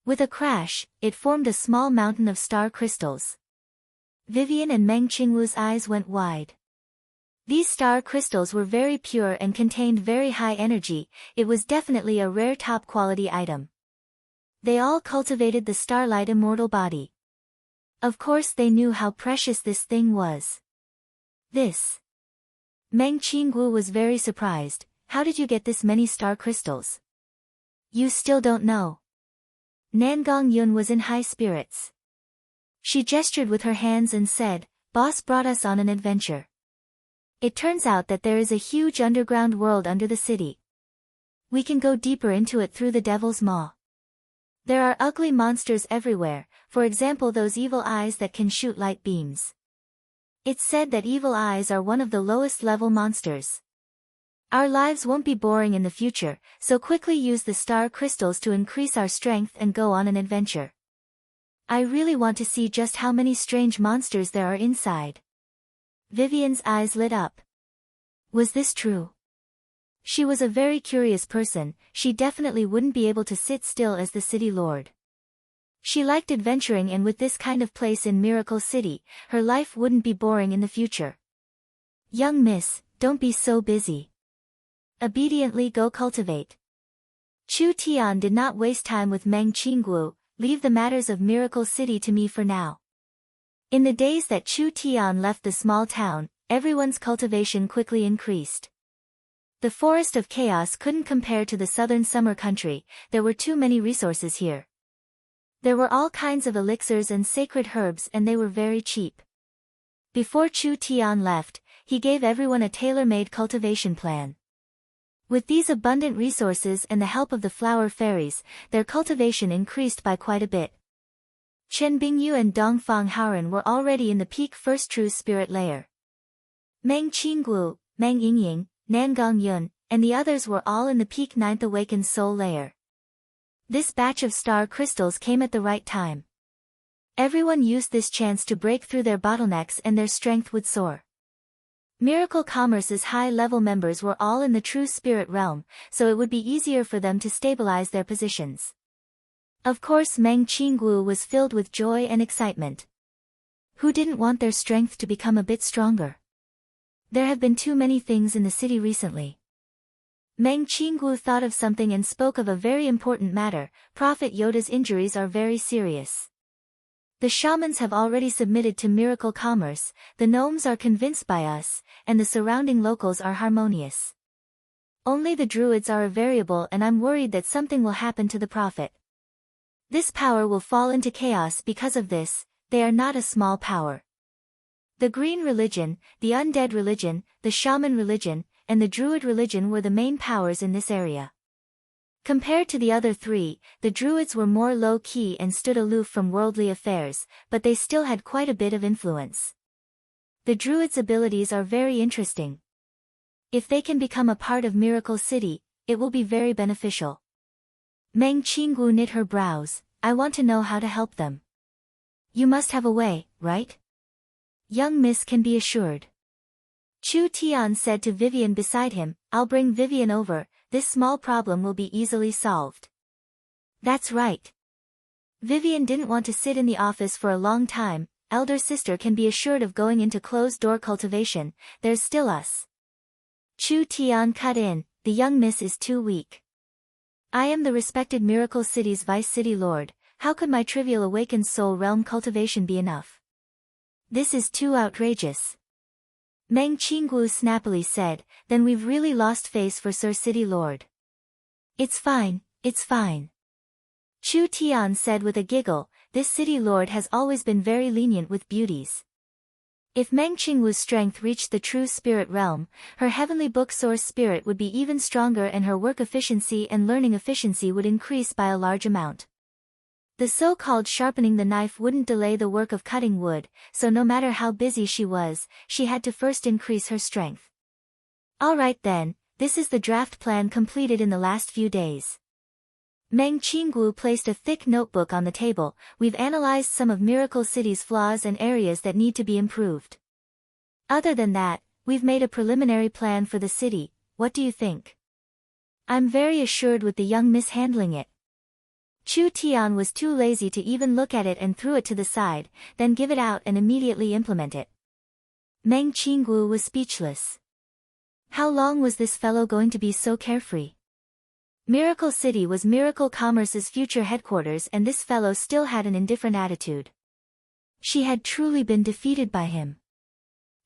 With a crash, it formed a small mountain of star crystals. Vivian and Meng Qinggu's eyes went wide. These star crystals were very pure and contained very high energy, it was definitely a rare top-quality item. They all cultivated the starlight immortal body. Of course they knew how precious this thing was. This. Meng Qinggu was very surprised, how did you get this many star crystals? You still don't know. Nan Gongyun was in high spirits. She gestured with her hands and said, Boss brought us on an adventure. It turns out that there is a huge underground world under the city. We can go deeper into it through the Devil's Maw. There are ugly monsters everywhere, for example those evil eyes that can shoot light beams. It's said that evil eyes are one of the lowest level monsters. Our lives won't be boring in the future, so quickly use the star crystals to increase our strength and go on an adventure. I really want to see just how many strange monsters there are inside. Vivian's eyes lit up. Was this true? She was a very curious person, she definitely wouldn't be able to sit still as the city lord. She liked adventuring and with this kind of place in Miracle City, her life wouldn't be boring in the future. Young miss, don't be so busy. Obediently go cultivate. Chu Tian did not waste time with Meng Qinggu, leave the matters of Miracle City to me for now. In the days that Chu Tian left the small town, everyone's cultivation quickly increased. The Forest of Chaos couldn't compare to the southern summer country, there were too many resources here. There were all kinds of elixirs and sacred herbs and they were very cheap. Before Chu Tian left, he gave everyone a tailor-made cultivation plan. With these abundant resources and the help of the flower fairies, their cultivation increased by quite a bit. Chen Bingyu and Dongfang Haoren were already in the peak first true spirit layer. Meng Qinggu, Meng Yingying, Nan Gongyun, and the others were all in the peak ninth awakened soul layer. This batch of star crystals came at the right time. Everyone used this chance to break through their bottlenecks and their strength would soar. Miracle Commerce's high-level members were all in the true spirit realm, so it would be easier for them to stabilize their positions. Of course Meng Qinggu was filled with joy and excitement. Who didn't want their strength to become a bit stronger? There have been too many things in the city recently. Meng Qinggu thought of something and spoke of a very important matter, Prophet Yoda's injuries are very serious. The shamans have already submitted to miracle commerce, the gnomes are convinced by us, and the surrounding locals are harmonious. Only the druids are a variable, and I'm worried that something will happen to the prophet. This power will fall into chaos because of this. They are not a small power. The green religion, the undead religion, the shaman religion, and the druid religion were the main powers in this area. Compared to the other three, the druids were more low-key and stood aloof from worldly affairs, but they still had quite a bit of influence. The druids' abilities are very interesting. If they can become a part of Miracle City, it will be very beneficial. Meng Qinggu knit her brows. I want to know how to help them. You must have a way, right? Young Miss can be assured. Chu Tian said to Vivian beside him, I'll bring Vivian over, this small problem will be easily solved. That's right. Vivian didn't want to sit in the office for a long time, elder sister can be assured of going into closed-door cultivation, there's still us. Chu Tian cut in, the young miss is too weak. I am the respected Miracle City's Vice City Lord, how could my trivial awakened soul realm cultivation be enough? This is too outrageous. Meng Qinggu snappily said, then we've really lost face for Sir City Lord. It's fine, it's fine. Chu Tian said with a giggle, this City Lord has always been very lenient with beauties. If Meng Qinggu's strength reached the true spirit realm, her heavenly book source spirit would be even stronger and her work efficiency and learning efficiency would increase by a large amount. The so-called sharpening the knife wouldn't delay the work of cutting wood, so no matter how busy she was, she had to first increase her strength. Alright then, this is the draft plan completed in the last few days. Meng Qinggu placed a thick notebook on the table. We've analyzed some of Miracle City's flaws and areas that need to be improved. Other than that, we've made a preliminary plan for the city, what do you think? I'm very assured with the young miss handling it. Chu Tian was too lazy to even look at it and threw it to the side, then give it out and immediately implement it. Meng Qinggu was speechless. How long was this fellow going to be so carefree? Miracle City was Miracle Commerce's future headquarters and this fellow still had an indifferent attitude. She had truly been defeated by him.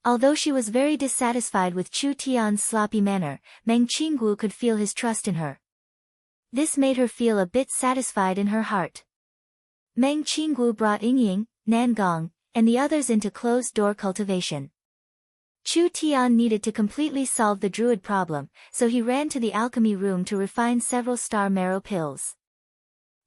Although she was very dissatisfied with Chu Tian's sloppy manner, Meng Qinggu could feel his trust in her. This made her feel a bit satisfied in her heart. Meng Qinggu brought Yingying, Nangong, and the others into closed-door cultivation. Chu Tian needed to completely solve the druid problem, so he ran to the alchemy room to refine several star marrow pills.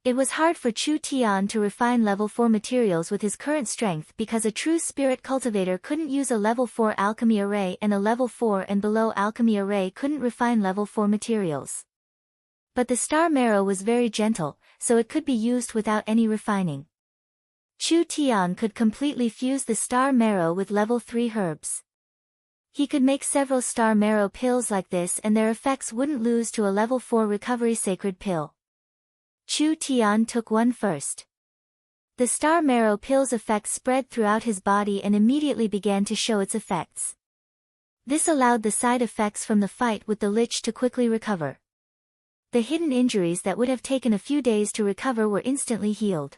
It was hard for Chu Tian to refine level 4 materials with his current strength because a true spirit cultivator couldn't use a level 4 alchemy array and a level 4 and below alchemy array couldn't refine level 4 materials. But the star marrow was very gentle, so it could be used without any refining. Chu Tian could completely fuse the star marrow with level 3 herbs. He could make several star marrow pills like this and their effects wouldn't lose to a level 4 recovery sacred pill. Chu Tian took one first. The star marrow pill's effects spread throughout his body and immediately began to show its effects. This allowed the side effects from the fight with the lich to quickly recover. The hidden injuries that would have taken a few days to recover were instantly healed.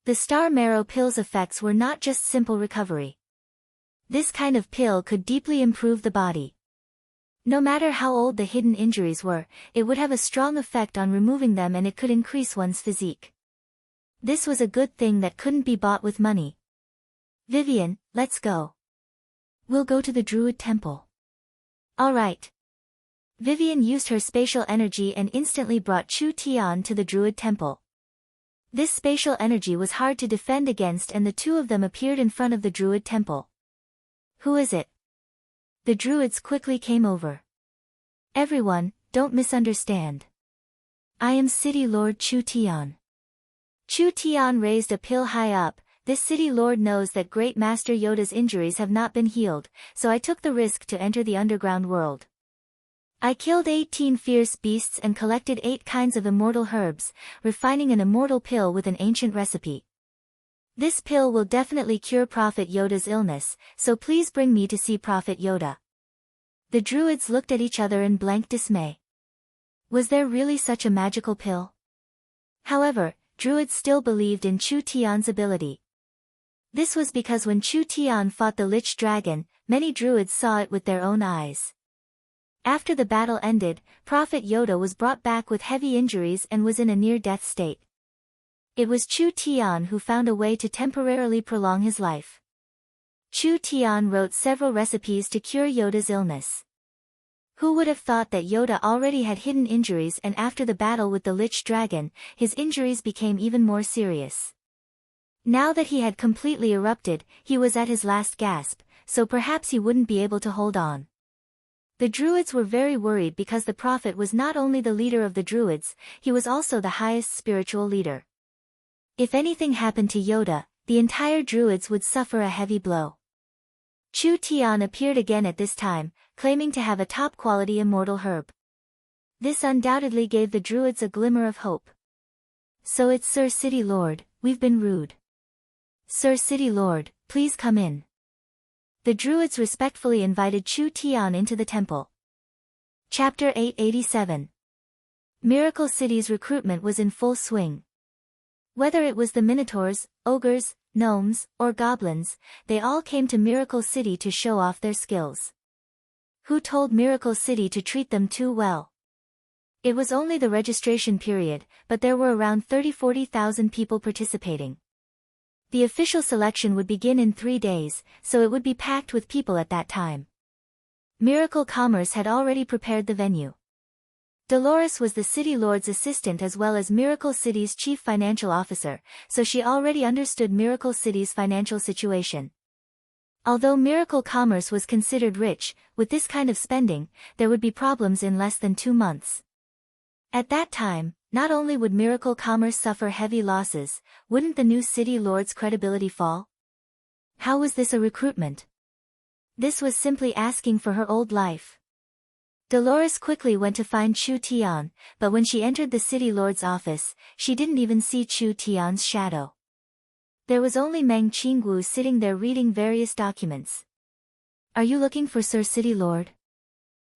The star marrow pill's effects were not just simple recovery. This kind of pill could deeply improve the body. No matter how old the hidden injuries were, it would have a strong effect on removing them and it could increase one's physique. This was a good thing that couldn't be bought with money. Vivian, let's go. We'll go to the Druid Temple. Alright. Vivian used her spatial energy and instantly brought Chu Tian to the Druid Temple. This spatial energy was hard to defend against and the two of them appeared in front of the Druid Temple. Who is it? The Druids quickly came over. Everyone, don't misunderstand. I am City Lord Chu Tian. Chu Tian raised a pill high up. This City Lord knows that Great Master Yoda's injuries have not been healed, so I took the risk to enter the underground world. I killed 18 fierce beasts and collected 8 kinds of immortal herbs, refining an immortal pill with an ancient recipe. This pill will definitely cure Prophet Yoda's illness, so please bring me to see Prophet Yoda. The Druids looked at each other in blank dismay. Was there really such a magical pill? However, Druids still believed in Chu Tian's ability. This was because when Chu Tian fought the Lich Dragon, many druids saw it with their own eyes. After the battle ended, Prophet Yoda was brought back with heavy injuries and was in a near-death state. It was Chu Tian who found a way to temporarily prolong his life. Chu Tian wrote several recipes to cure Yoda's illness. Who would have thought that Yoda already had hidden injuries, and after the battle with the Lich Dragon, his injuries became even more serious. Now that he had completely erupted, he was at his last gasp, so perhaps he wouldn't be able to hold on. The druids were very worried because the prophet was not only the leader of the druids, he was also the highest spiritual leader. If anything happened to Yoda, the entire druids would suffer a heavy blow. Chu Tian appeared again at this time, claiming to have a top-quality immortal herb. This undoubtedly gave the druids a glimmer of hope. "So it's Sir City Lord, we've been rude. Sir City Lord, please come in." The druids respectfully invited Chu Tian into the temple. Chapter 887. Miracle City's recruitment was in full swing. Whether it was the minotaurs, ogres, gnomes, or goblins, they all came to Miracle City to show off their skills. Who told Miracle City to treat them too well? It was only the registration period, but there were around 30–40,000 people participating. The official selection would begin in 3 days, so it would be packed with people at that time. Miracle Commerce had already prepared the venue. Dolores was the City Lord's assistant as well as Miracle City's chief financial officer, so she already understood Miracle City's financial situation. Although Miracle Commerce was considered rich, with this kind of spending, there would be problems in less than 2 months. At that time, not only would Miracle Commerce suffer heavy losses, wouldn't the new City Lord's credibility fall? How was this a recruitment? This was simply asking for her old life. Dolores quickly went to find Chu Tian, but when she entered the City Lord's office, she didn't even see Chu Tian's shadow. There was only Meng Qingwu sitting there reading various documents. "Are you looking for Sir City Lord?"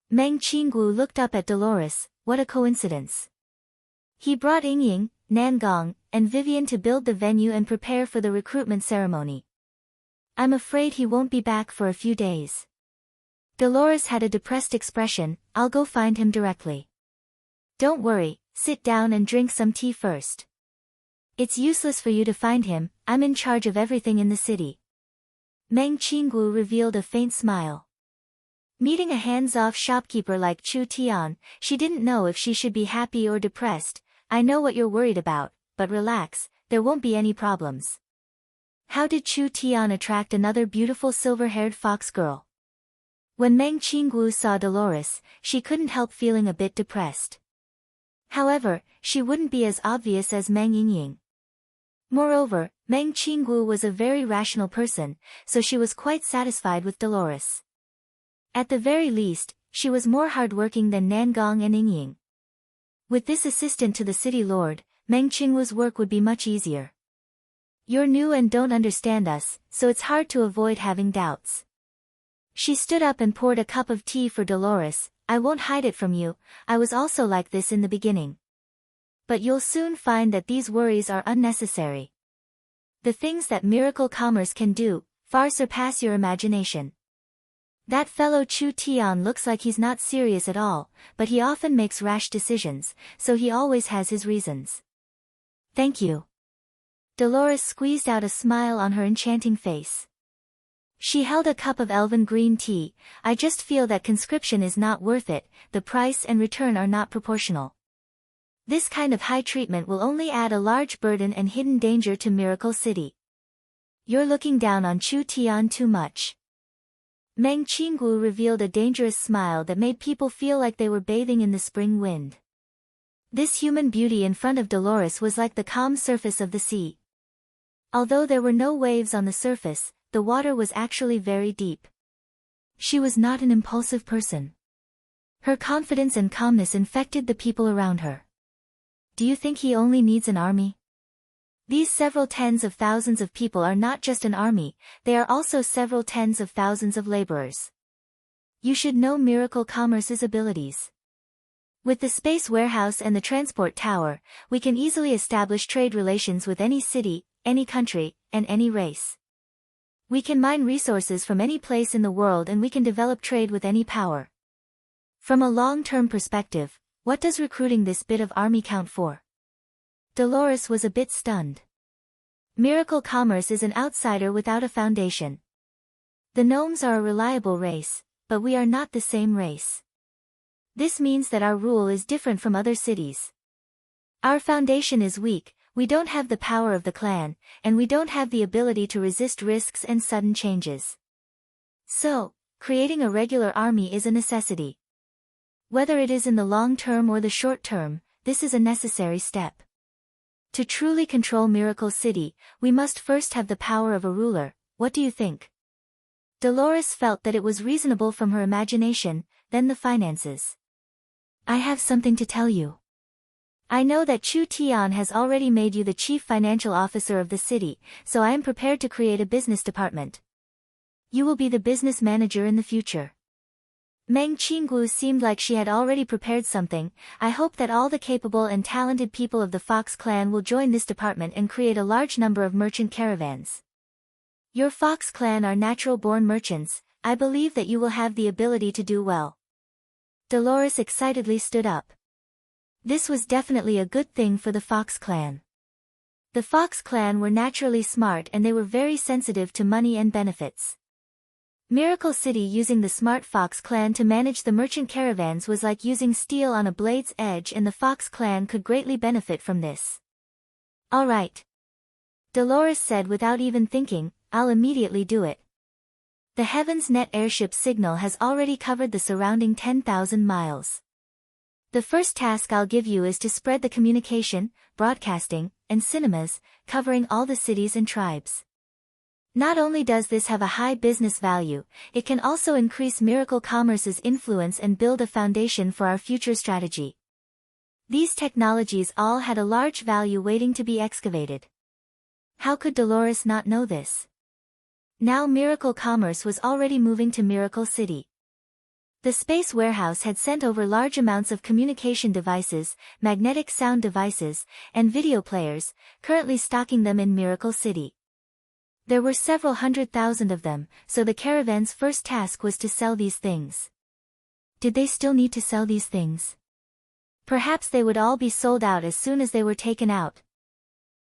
Meng Qingwu looked up at Dolores. What a coincidence. He brought Yingying, Nangong, and Vivian to build the venue and prepare for the recruitment ceremony. "I'm afraid he won't be back for a few days." Dolores had a depressed expression. "I'll go find him directly." "Don't worry, sit down and drink some tea first. It's useless for you to find him, I'm in charge of everything in the city." Meng Qingwu revealed a faint smile. Meeting a hands-off shopkeeper like Chu Tian, she didn't know if she should be happy or depressed. "I know what you're worried about, but relax, there won't be any problems." How did Chu Tian attract another beautiful silver-haired fox girl? When Meng Qingwu saw Dolores, she couldn't help feeling a bit depressed. However, she wouldn't be as obvious as Meng Yingying. Moreover, Meng Qingwu was a very rational person, so she was quite satisfied with Dolores. At the very least, she was more hardworking than Nangong and Yingying. With this assistant to the City Lord, Meng Qingwu's work would be much easier. "You're new and don't understand us, so it's hard to avoid having doubts." She stood up and poured a cup of tea for Dolores. "I won't hide it from you, I was also like this in the beginning. But you'll soon find that these worries are unnecessary. The things that Miracle Commerce can do, far surpass your imagination. That fellow Chu Tian looks like he's not serious at all, but he often makes rash decisions, so he always has his reasons." "Thank you." Dolores squeezed out a smile on her enchanting face. She held a cup of elven green tea. "I just feel that conscription is not worth it, the price and return are not proportional. This kind of high treatment will only add a large burden and hidden danger to Miracle City. You're looking down on Chu Tian too much." Meng Qingwu revealed a dangerous smile that made people feel like they were bathing in the spring wind. This human beauty in front of Dolores was like the calm surface of the sea. Although there were no waves on the surface, the water was actually very deep. She was not an impulsive person. Her confidence and calmness infected the people around her. "Do you think he only needs an army?" These several tens of thousands of people are not just an army, they are also several tens of thousands of laborers. You should know Miracle Commerce's abilities. With the space warehouse and the transport tower, we can easily establish trade relations with any city, any country, and any race. We can mine resources from any place in the world and we can develop trade with any power. From a long-term perspective, what does recruiting this bit of army count for? Dolores was a bit stunned. Miracle Commerce is an outsider without a foundation. The gnomes are a reliable race, but we are not the same race. This means that our rule is different from other cities. Our foundation is weak, we don't have the power of the clan, and we don't have the ability to resist risks and sudden changes. So, creating a regular army is a necessity. Whether it is in the long term or the short term, this is a necessary step. To truly control Miracle City, we must first have the power of a ruler. What do you think? Dolores felt that it was reasonable from her imagination, then the finances. I have something to tell you. I know that Chu Tian has already made you the chief financial officer of the city, so I am prepared to create a business department. You will be the business manager in the future. Meng Qinggu seemed like she had already prepared something. I hope that all the capable and talented people of the Fox clan will join this department and create a large number of merchant caravans. Your Fox clan are natural-born merchants, I believe that you will have the ability to do well. Dolores excitedly stood up. This was definitely a good thing for the Fox clan. The Fox clan were naturally smart and they were very sensitive to money and benefits. Miracle City using the smart Fox clan to manage the merchant caravans was like using steel on a blade's edge, and the Fox clan could greatly benefit from this. All right. Dolores said without even thinking, I'll immediately do it. The Heaven's Net airship signal has already covered the surrounding 10,000 miles. The first task I'll give you is to spread the communication, broadcasting, and cinemas, covering all the cities and tribes. Not only does this have a high business value, it can also increase Miracle Commerce's influence and build a foundation for our future strategy. These technologies all had a large value waiting to be excavated. How could Dolores not know this? Now Miracle Commerce was already moving to Miracle City. The space warehouse had sent over large amounts of communication devices, magnetic sound devices, and video players, currently stocking them in Miracle City. There were several 100,000 of them, so the caravan's first task was to sell these things. Did they still need to sell these things? Perhaps they would all be sold out as soon as they were taken out.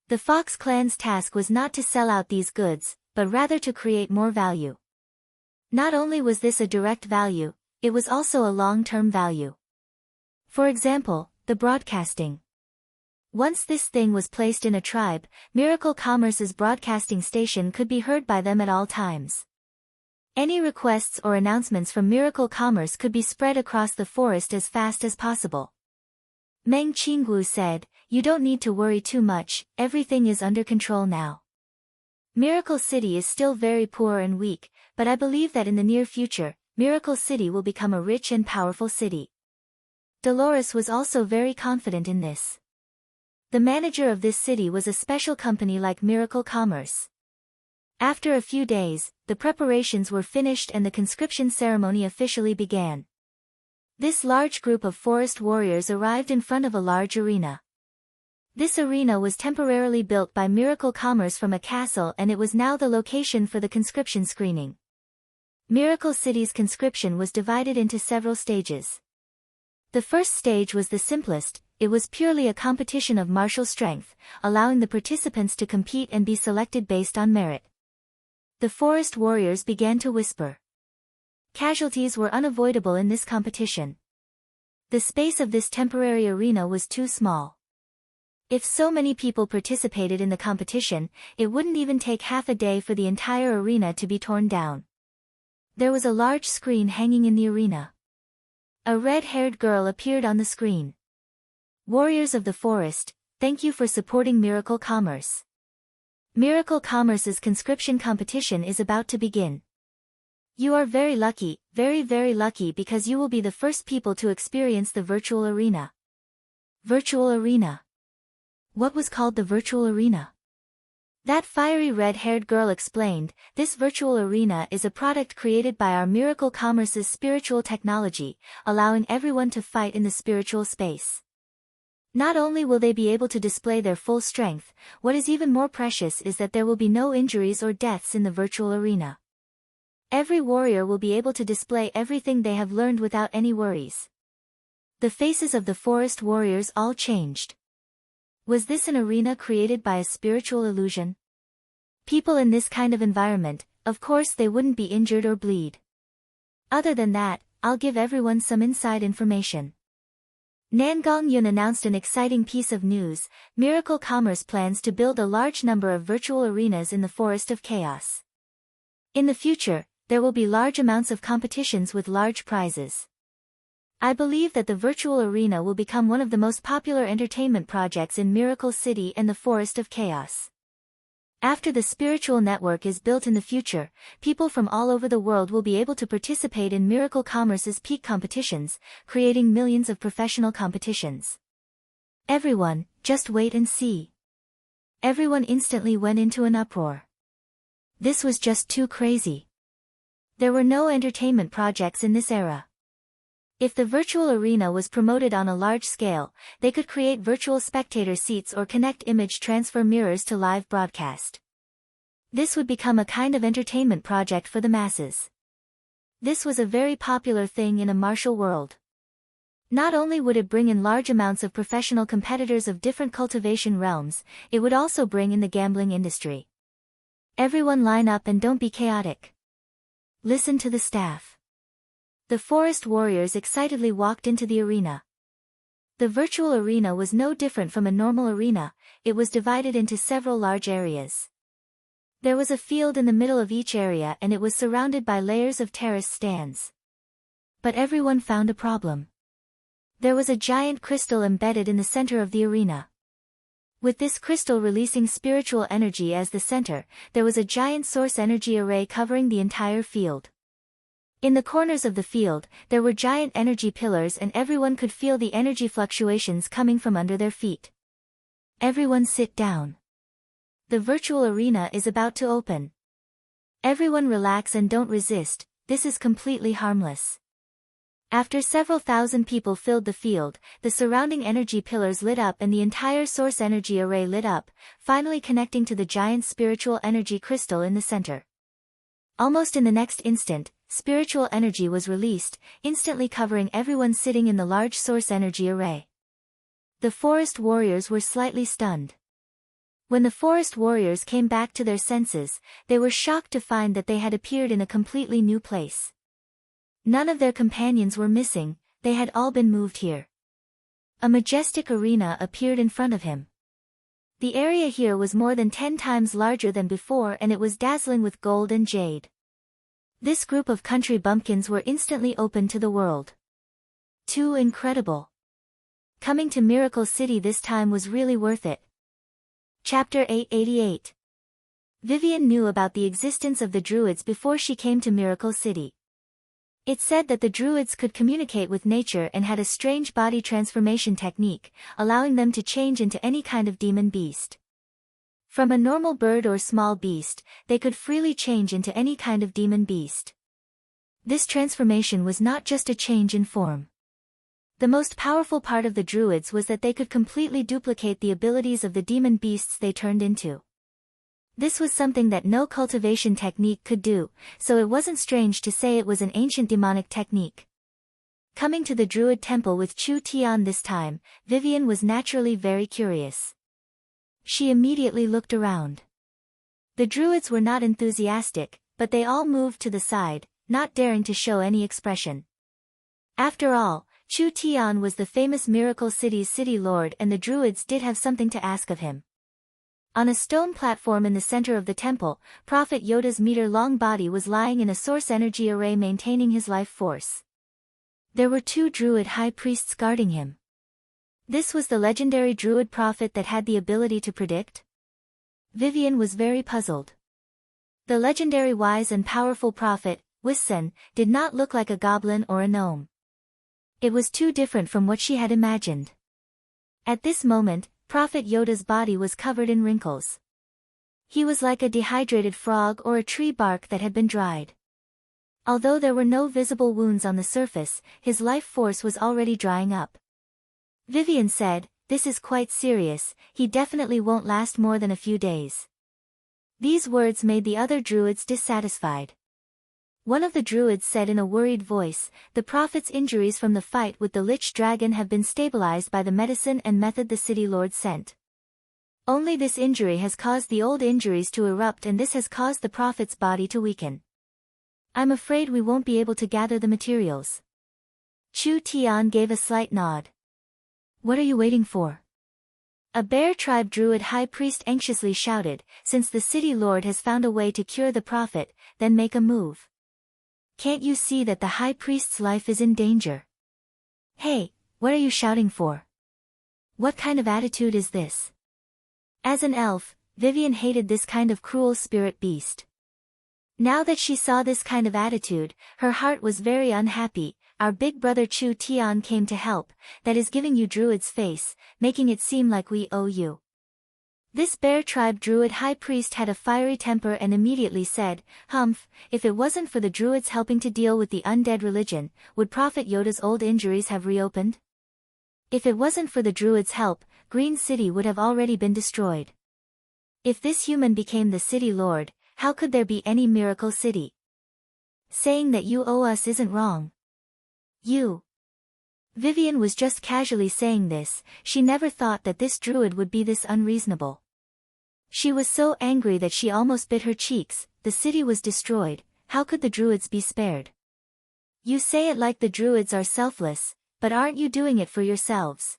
The Fox clan's task was not to sell out these goods, but rather to create more value. Not only was this a direct value, it was also a long-term value. For example, the broadcasting. Once this thing was placed in a tribe, Miracle Commerce's broadcasting station could be heard by them at all times. Any requests or announcements from Miracle Commerce could be spread across the forest as fast as possible. Meng Qinggu said, "You don't need to worry too much, everything is under control now. Miracle City is still very poor and weak, but I believe that in the near future, Miracle City will become a rich and powerful city." Dolores was also very confident in this. The manager of this city was a special company like Miracle Commerce. After a few days, the preparations were finished and the conscription ceremony officially began. This large group of forest warriors arrived in front of a large arena. This arena was temporarily built by Miracle Commerce from a castle, and it was now the location for the conscription screening. Miracle City's conscription was divided into several stages. The first stage was the simplest. It was purely a competition of martial strength, allowing the participants to compete and be selected based on merit. The forest warriors began to whisper. Casualties were unavoidable in this competition. The space of this temporary arena was too small. If so many people participated in the competition, it wouldn't even take half a day for the entire arena to be torn down. There was a large screen hanging in the arena. A red-haired girl appeared on the screen. Warriors of the forest, thank you for supporting Miracle Commerce. Miracle Commerce's conscription competition is about to begin. You are very lucky, very lucky, because you will be the first people to experience the virtual arena. Virtual arena. What was called the virtual arena? That fiery red-haired girl explained, this virtual arena is a product created by our Miracle Commerce's spiritual technology, allowing everyone to fight in the spiritual space. Not only will they be able to display their full strength, what is even more precious is that there will be no injuries or deaths in the virtual arena. Every warrior will be able to display everything they have learned without any worries. The faces of the forest warriors all changed. Was this an arena created by a spiritual illusion? People in this kind of environment, of course they wouldn't be injured or bleed. Other than that, I'll give everyone some inside information. Nangang Yun announced an exciting piece of news. Miracle Commerce plans to build a large number of virtual arenas in the Forest of Chaos. In the future, there will be large amounts of competitions with large prizes. I believe that the virtual arena will become one of the most popular entertainment projects in Miracle City and the Forest of Chaos. After the spiritual network is built in the future, people from all over the world will be able to participate in Miracle Commerce's peak competitions, creating millions of professional competitions. Everyone, just wait and see. Everyone instantly went into an uproar. This was just too crazy. There were no entertainment projects in this era. If the virtual arena was promoted on a large scale, they could create virtual spectator seats or connect image transfer mirrors to live broadcast. This would become a kind of entertainment project for the masses. This was a very popular thing in a martial world. Not only would it bring in large amounts of professional competitors of different cultivation realms, it would also bring in the gambling industry. Everyone line up and don't be chaotic. Listen to the staff. The forest warriors excitedly walked into the arena. The virtual arena was no different from a normal arena, it was divided into several large areas. There was a field in the middle of each area and it was surrounded by layers of terrace stands. But everyone found a problem. There was a giant crystal embedded in the center of the arena. With this crystal releasing spiritual energy as the center, there was a giant source energy array covering the entire field. In the corners of the field, there were giant energy pillars and everyone could feel the energy fluctuations coming from under their feet. Everyone sit down. The virtual arena is about to open. Everyone relax and don't resist, this is completely harmless. After several thousand people filled the field, the surrounding energy pillars lit up and the entire source energy array lit up, finally connecting to the giant spiritual energy crystal in the center. Almost in the next instant, spiritual energy was released, instantly covering everyone sitting in the large source energy array. The forest warriors were slightly stunned. When the forest warriors came back to their senses, they were shocked to find that they had appeared in a completely new place. None of their companions were missing, they had all been moved here. A majestic arena appeared in front of him. The area here was more than 10 times larger than before and it was dazzling with gold and jade. This group of country bumpkins were instantly open to the world. Too incredible. Coming to Miracle City this time was really worth it. Chapter 888. Vivian knew about the existence of the Druids before she came to Miracle City. It said that the Druids could communicate with nature and had a strange body transformation technique, allowing them to change into any kind of demon beast. From a normal bird or small beast, they could freely change into any kind of demon beast. This transformation was not just a change in form. The most powerful part of the Druids was that they could completely duplicate the abilities of the demon beasts they turned into. This was something that no cultivation technique could do, so it wasn't strange to say it was an ancient demonic technique. Coming to the Druid temple with Chu Tian this time, Vivian was naturally very curious. She immediately looked around. The Druids were not enthusiastic, but they all moved to the side, not daring to show any expression. After all, Chu Tian was the famous Miracle City's city lord and the Druids did have something to ask of him. On a stone platform in the center of the temple, Prophet Yoda's meter-long body was lying in a source energy array maintaining his life force. There were 2 Druid high priests guarding him. This was the legendary Druid prophet that had the ability to predict? Vivian was very puzzled. The legendary wise and powerful prophet, Wisen, did not look like a goblin or a gnome. It was too different from what she had imagined. At this moment, Prophet Yoda's body was covered in wrinkles. He was like a dehydrated frog or a tree bark that had been dried. Although there were no visible wounds on the surface, his life force was already drying up. Vivian said, this is quite serious, he definitely won't last more than a few days. These words made the other druids dissatisfied. One of the druids said in a worried voice, the prophet's injuries from the fight with the lich dragon have been stabilized by the medicine and method the city lord sent. Only this injury has caused the old injuries to erupt, and this has caused the prophet's body to weaken. I'm afraid we won't be able to gather the materials. Chu Tian gave a slight nod. What are you waiting for? A bear tribe druid high priest anxiously shouted, since the city lord has found a way to cure the prophet, then make a move. Can't you see that the high priest's life is in danger? Hey, what are you shouting for? What kind of attitude is this? As an elf, Vivian hated this kind of cruel spirit beast. Now that she saw this kind of attitude, her heart was very unhappy. Our big brother Chu Tian came to help, that is giving you druid's face, making it seem like we owe you. This bear tribe druid high priest had a fiery temper and immediately said, Humph, if it wasn't for the druids helping to deal with the undead religion, would Prophet Yoda's old injuries have reopened? If it wasn't for the druids' help, Green City would have already been destroyed. If this human became the city lord, how could there be any miracle city? Saying that you owe us isn't wrong. Vivian was just casually saying this, she never thought that this druid would be this unreasonable. She was so angry that she almost bit her cheeks. The city was destroyed, how could the druids be spared? You say it like the druids are selfless, but aren't you doing it for yourselves?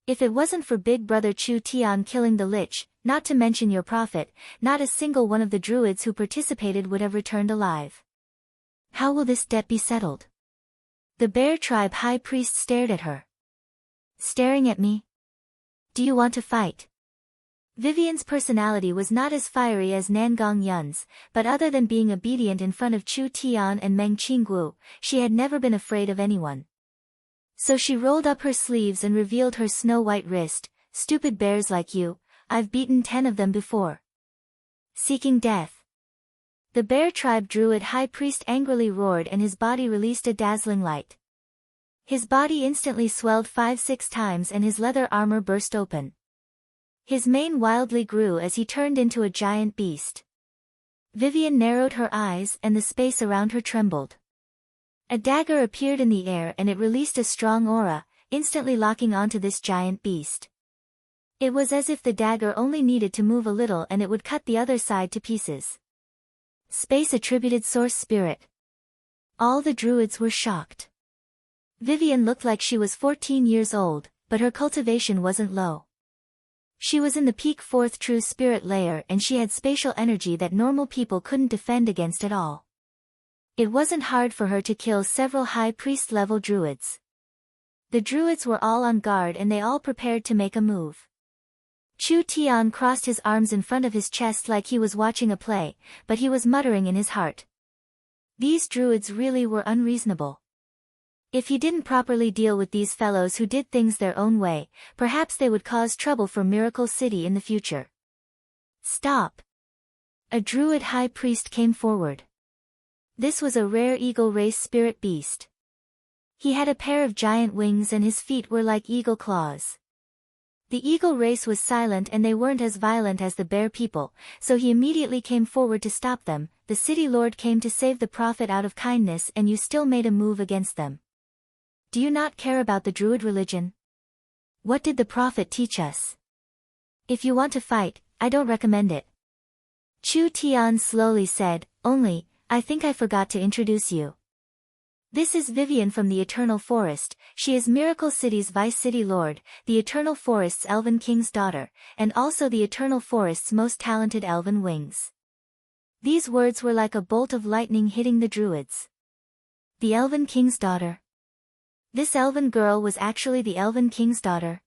If it wasn't for Big Brother Chu Tian killing the lich, not to mention your prophet, not a single one of the druids who participated would have returned alive. How will this debt be settled? The bear tribe high priest stared at her. Staring at me? Do you want to fight? Vivian's personality was not as fiery as Nangong Yun's, but other than being obedient in front of Chu Tian and Meng Qingguo, she had never been afraid of anyone. So she rolled up her sleeves and revealed her snow-white wrist. Stupid bears like you, I've beaten 10 of them before. Seeking death. The bear tribe druid high priest angrily roared and his body released a dazzling light. His body instantly swelled 5-6 times and his leather armor burst open. His mane wildly grew as he turned into a giant beast. Vivian narrowed her eyes and the space around her trembled. A dagger appeared in the air and it released a strong aura, instantly locking onto this giant beast. It was as if the dagger only needed to move a little and it would cut the other side to pieces. Space attributed source spirit. All the druids were shocked. Vivian looked like she was 14 years old, but her cultivation wasn't low. She was in the peak 4th true spirit layer and she had spatial energy that normal people couldn't defend against at all. It wasn't hard for her to kill several high priest level druids. The druids were all on guard and they all prepared to make a move. Chu Tian crossed his arms in front of his chest like he was watching a play, but he was muttering in his heart. These druids really were unreasonable. If he didn't properly deal with these fellows who did things their own way, perhaps they would cause trouble for Miracle City in the future. Stop! A druid high priest came forward. This was a rare eagle race spirit beast. He had a pair of giant wings and his feet were like eagle claws. The eagle race was silent and they weren't as violent as the bear people, so he immediately came forward to stop them. The city lord came to save the prophet out of kindness and you still made a move against them. Do you not care about the druid religion? What did the prophet teach us? If you want to fight, I don't recommend it. Chu Tian slowly said, only, I think I forgot to introduce you. This is Vivian from the Eternal Forest. She is Miracle City's Vice City Lord, the Eternal Forest's Elven King's daughter, and also the Eternal Forest's most talented elven wings. These words were like a bolt of lightning hitting the druids. The Elven King's daughter. This elven girl was actually the Elven King's daughter.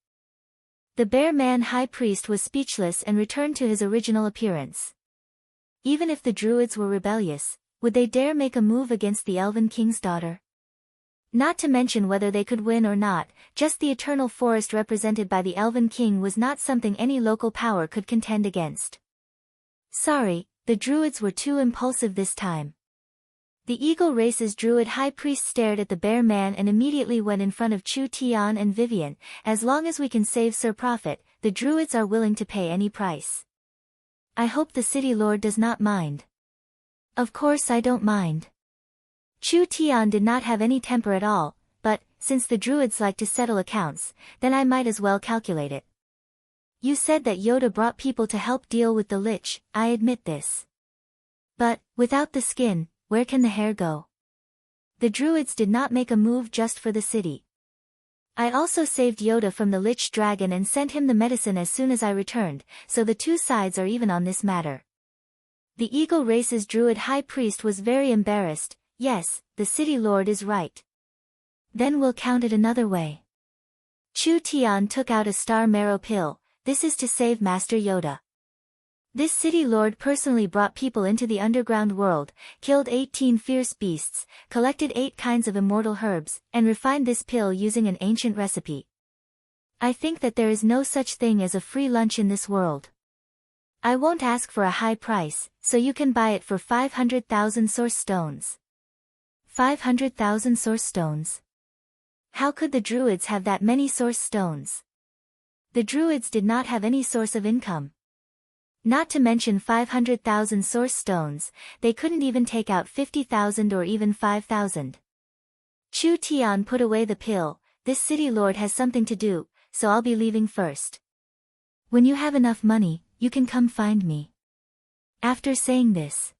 The bear man high priest was speechless and returned to his original appearance. Even if the druids were rebellious, would they dare make a move against the Elven King's daughter? Not to mention whether they could win or not, just the Eternal Forest represented by the Elven King was not something any local power could contend against. Sorry, the druids were too impulsive this time. The Eagle Race's druid high priest stared at the bear man and immediately went in front of Chu Tian and Vivian. As long as we can save Sir Prophet, the druids are willing to pay any price. I hope the city lord does not mind. Of course I don't mind. Chu Tian did not have any temper at all, but, since the druids like to settle accounts, then I might as well calculate it. You said that Yoda brought people to help deal with the lich, I admit this. But, without the skin, where can the hair go? The druids did not make a move just for the city. I also saved Yoda from the lich dragon and sent him the medicine as soon as I returned, so the two sides are even on this matter. The Eagle Race's druid high priest was very embarrassed. Yes, the city lord is right. Then we'll count it another way. Chu Tian took out a star marrow pill. This is to save Master Yoda. This city lord personally brought people into the underground world, killed 18 fierce beasts, collected 8 kinds of immortal herbs, and refined this pill using an ancient recipe. I think that there is no such thing as a free lunch in this world. I won't ask for a high price, so you can buy it for 500,000 source stones. 500,000 source stones. How could the druids have that many source stones? The druids did not have any source of income. Not to mention 500,000 source stones, they couldn't even take out 50,000 or even 5,000. Chu Tian put away the pill. This city lord has something to do, so I'll be leaving first. When you have enough money, you can come find me. After saying this,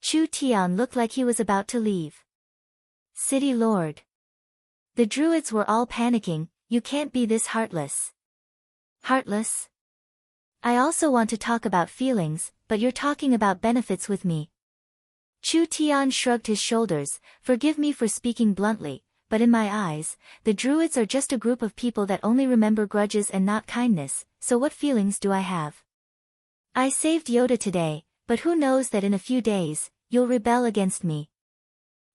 Chu Tian looked like he was about to leave. City lord. The druids were all panicking. You can't be this heartless. Heartless? I also want to talk about feelings, but you're talking about benefits with me. Chu Tian shrugged his shoulders. Forgive me for speaking bluntly, but in my eyes, the druids are just a group of people that only remember grudges and not kindness, so what feelings do I have? I saved Yoda today, but who knows that in a few days, you'll rebel against me.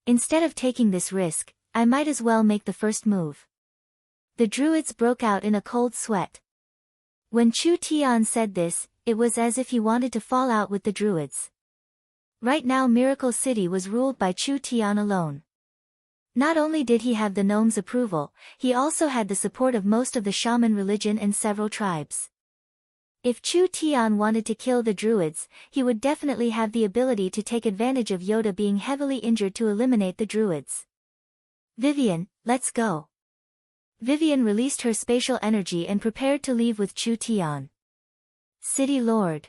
Instead of taking this risk, I might as well make the first move. The druids broke out in a cold sweat. When Chu Tian said this, it was as if he wanted to fall out with the druids. Right now Miracle City was ruled by Chu Tian alone. Not only did he have the gnomes' approval, he also had the support of most of the shaman religion and several tribes. If Chu Tian wanted to kill the druids, he would definitely have the ability to take advantage of Yoda being heavily injured to eliminate the druids. Vivian, let's go. Vivian released her spatial energy and prepared to leave with Chu Tian. City Lord.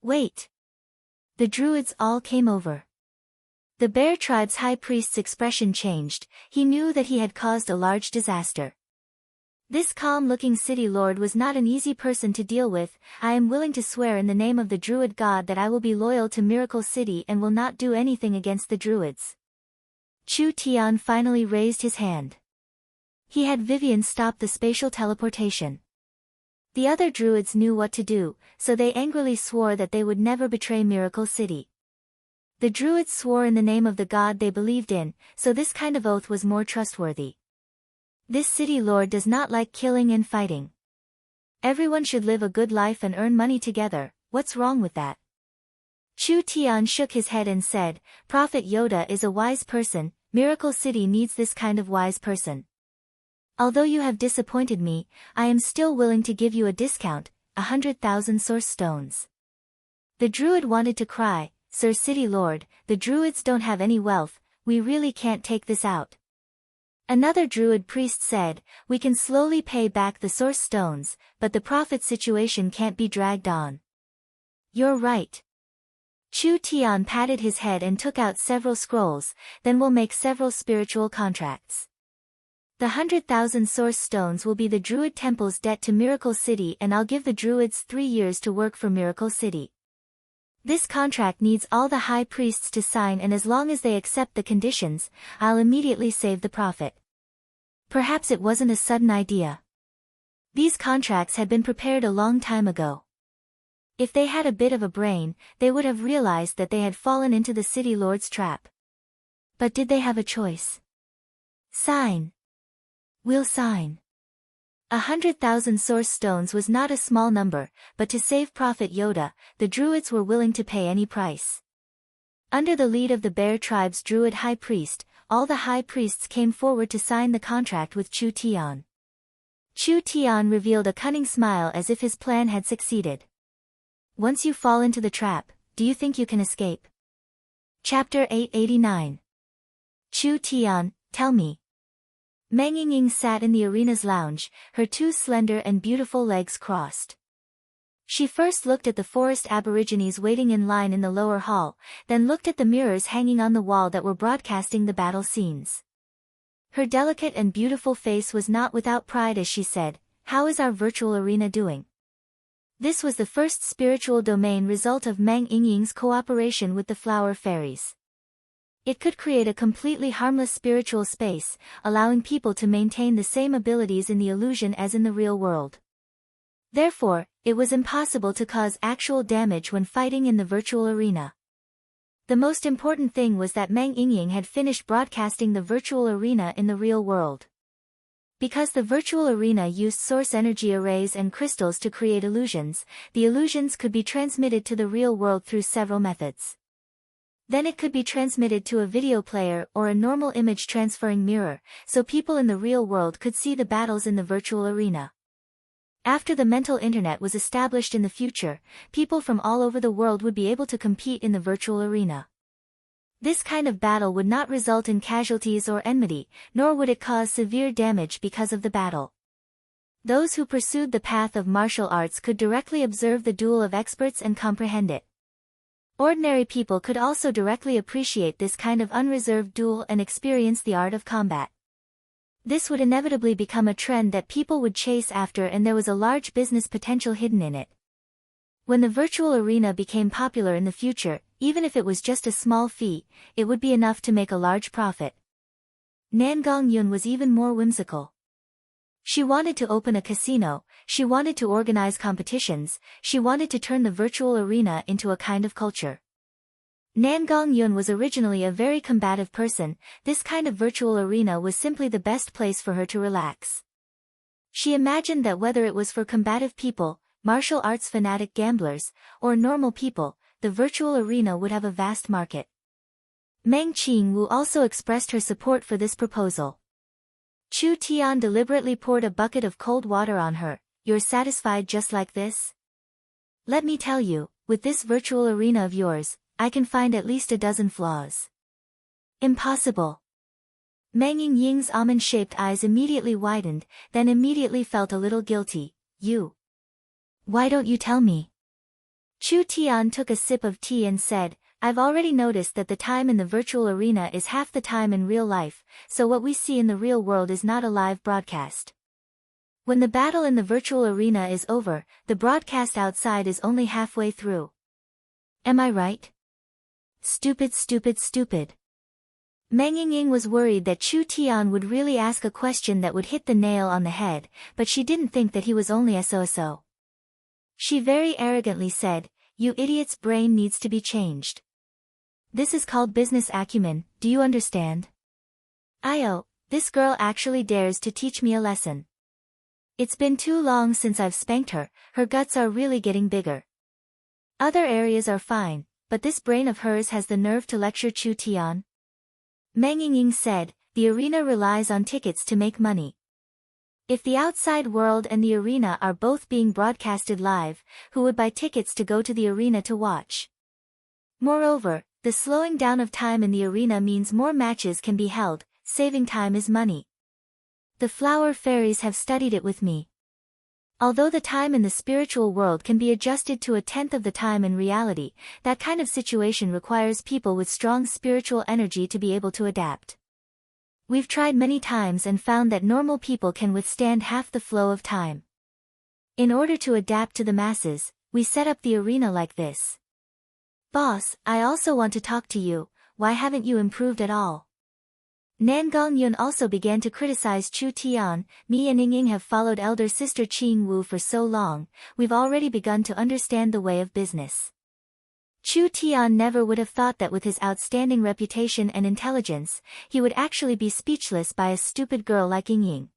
Wait. The druids all came over. The bear tribe's high priest's expression changed. He knew that he had caused a large disaster. This calm-looking city lord was not an easy person to deal with. I am willing to swear in the name of the druid god that I will be loyal to Miracle City and will not do anything against the druids. Chu Tian finally raised his hand. He had Vivian stop the spatial teleportation. The other druids knew what to do, so they angrily swore that they would never betray Miracle City. The druids swore in the name of the god they believed in, so this kind of oath was more trustworthy. This city lord does not like killing and fighting. Everyone should live a good life and earn money together. What's wrong with that? Chu Tian shook his head and said, Prophet Yoda is a wise person. Miracle City needs this kind of wise person. Although you have disappointed me, I am still willing to give you a discount, 100,000 source stones. The druid wanted to cry, Sir City Lord, the druids don't have any wealth, we really can't take this out. Another druid priest said, we can slowly pay back the source stones, but the prophet situation can't be dragged on. You're right. Chu Tian patted his head and took out several scrolls, then we'll make several spiritual contracts. The 100,000 source stones will be the druid temple's debt to Miracle City and I'll give the druids 3 years to work for Miracle City. This contract needs all the high priests to sign and as long as they accept the conditions, I'll immediately save the prophet. Perhaps it wasn't a sudden idea. These contracts had been prepared a long time ago. If they had a bit of a brain, they would have realized that they had fallen into the city lord's trap. But did they have a choice? Sign. We'll sign. 100,000 source stones was not a small number, but to save Prophet Yoda, the druids were willing to pay any price. Under the lead of the Bear Tribe's druid high priest, all the high priests came forward to sign the contract with Chu Tian. Chu Tian revealed a cunning smile as if his plan had succeeded. Once you fall into the trap, do you think you can escape? Chapter 889. Chu Tian, tell me. Meng Yingying sat in the arena's lounge, her two slender and beautiful legs crossed. She first looked at the forest aborigines waiting in line in the lower hall, then looked at the mirrors hanging on the wall that were broadcasting the battle scenes. Her delicate and beautiful face was not without pride as she said, "How is our virtual arena doing?" This was the first spiritual domain result of Meng Yingying's cooperation with the flower fairies. It could create a completely harmless spiritual space, allowing people to maintain the same abilities in the illusion as in the real world. Therefore, it was impossible to cause actual damage when fighting in the virtual arena. The most important thing was that Meng Yingying had finished broadcasting the virtual arena in the real world. Because the virtual arena used source energy arrays and crystals to create illusions, the illusions could be transmitted to the real world through several methods. Then it could be transmitted to a video player or a normal image transferring mirror, so people in the real world could see the battles in the virtual arena. After the mental internet was established in the future, people from all over the world would be able to compete in the virtual arena. This kind of battle would not result in casualties or enmity, nor would it cause severe damage because of the battle. Those who pursued the path of martial arts could directly observe the duel of experts and comprehend it. Ordinary people could also directly appreciate this kind of unreserved duel and experience the art of combat. This would inevitably become a trend that people would chase after, and there was a large business potential hidden in it. When the virtual arena became popular in the future, even if it was just a small fee, it would be enough to make a large profit. Nangong Yun was even more whimsical. She wanted to open a casino, she wanted to organize competitions, she wanted to turn the virtual arena into a kind of culture. Nangong Yun was originally a very combative person. This kind of virtual arena was simply the best place for her to relax. She imagined that whether it was for combative people, martial arts fanatic gamblers, or normal people, the virtual arena would have a vast market. Meng Qingwu also expressed her support for this proposal. Chu Tian deliberately poured a bucket of cold water on her. "You're satisfied just like this? Let me tell you, with this virtual arena of yours, I can find at least a dozen flaws." "Impossible." Meng Yingying's almond-shaped eyes immediately widened, then immediately felt a little guilty. Why don't you tell me?" Chu Tian took a sip of tea and said, "I've already noticed that the time in the virtual arena is half the time in real life, so what we see in the real world is not a live broadcast. When the battle in the virtual arena is over, the broadcast outside is only halfway through. Am I right?" "Stupid, stupid, stupid." Meng Yingying was worried that Chu Tian would really ask a question that would hit the nail on the head, but she didn't think that he was only so. She very arrogantly said, "You idiot's brain needs to be changed. This is called business acumen, do you understand? This girl actually dares to teach me a lesson. It's been too long since I've spanked her, her guts are really getting bigger. Other areas are fine, but this brain of hers has the nerve to lecture Chu Tian." Meng Yingying said, "The arena relies on tickets to make money. If the outside world and the arena are both being broadcasted live, who would buy tickets to go to the arena to watch? Moreover, the slowing down of time in the arena means more matches can be held, saving time is money. The flower fairies have studied it with me. Although the time in the spiritual world can be adjusted to 1/10 of the time in reality, that kind of situation requires people with strong spiritual energy to be able to adapt. We've tried many times and found that normal people can withstand half the flow of time. In order to adapt to the masses, we set up the arena like this. Boss, I also want to talk to you, why haven't you improved at all?" Nangong Yun also began to criticize Chu Tian. "Me and Yingying have followed elder sister Qingwu for so long, we've already begun to understand the way of business. Chu Tian never would have thought that with his outstanding reputation and intelligence, he would actually be speechless by a stupid girl like Yingying."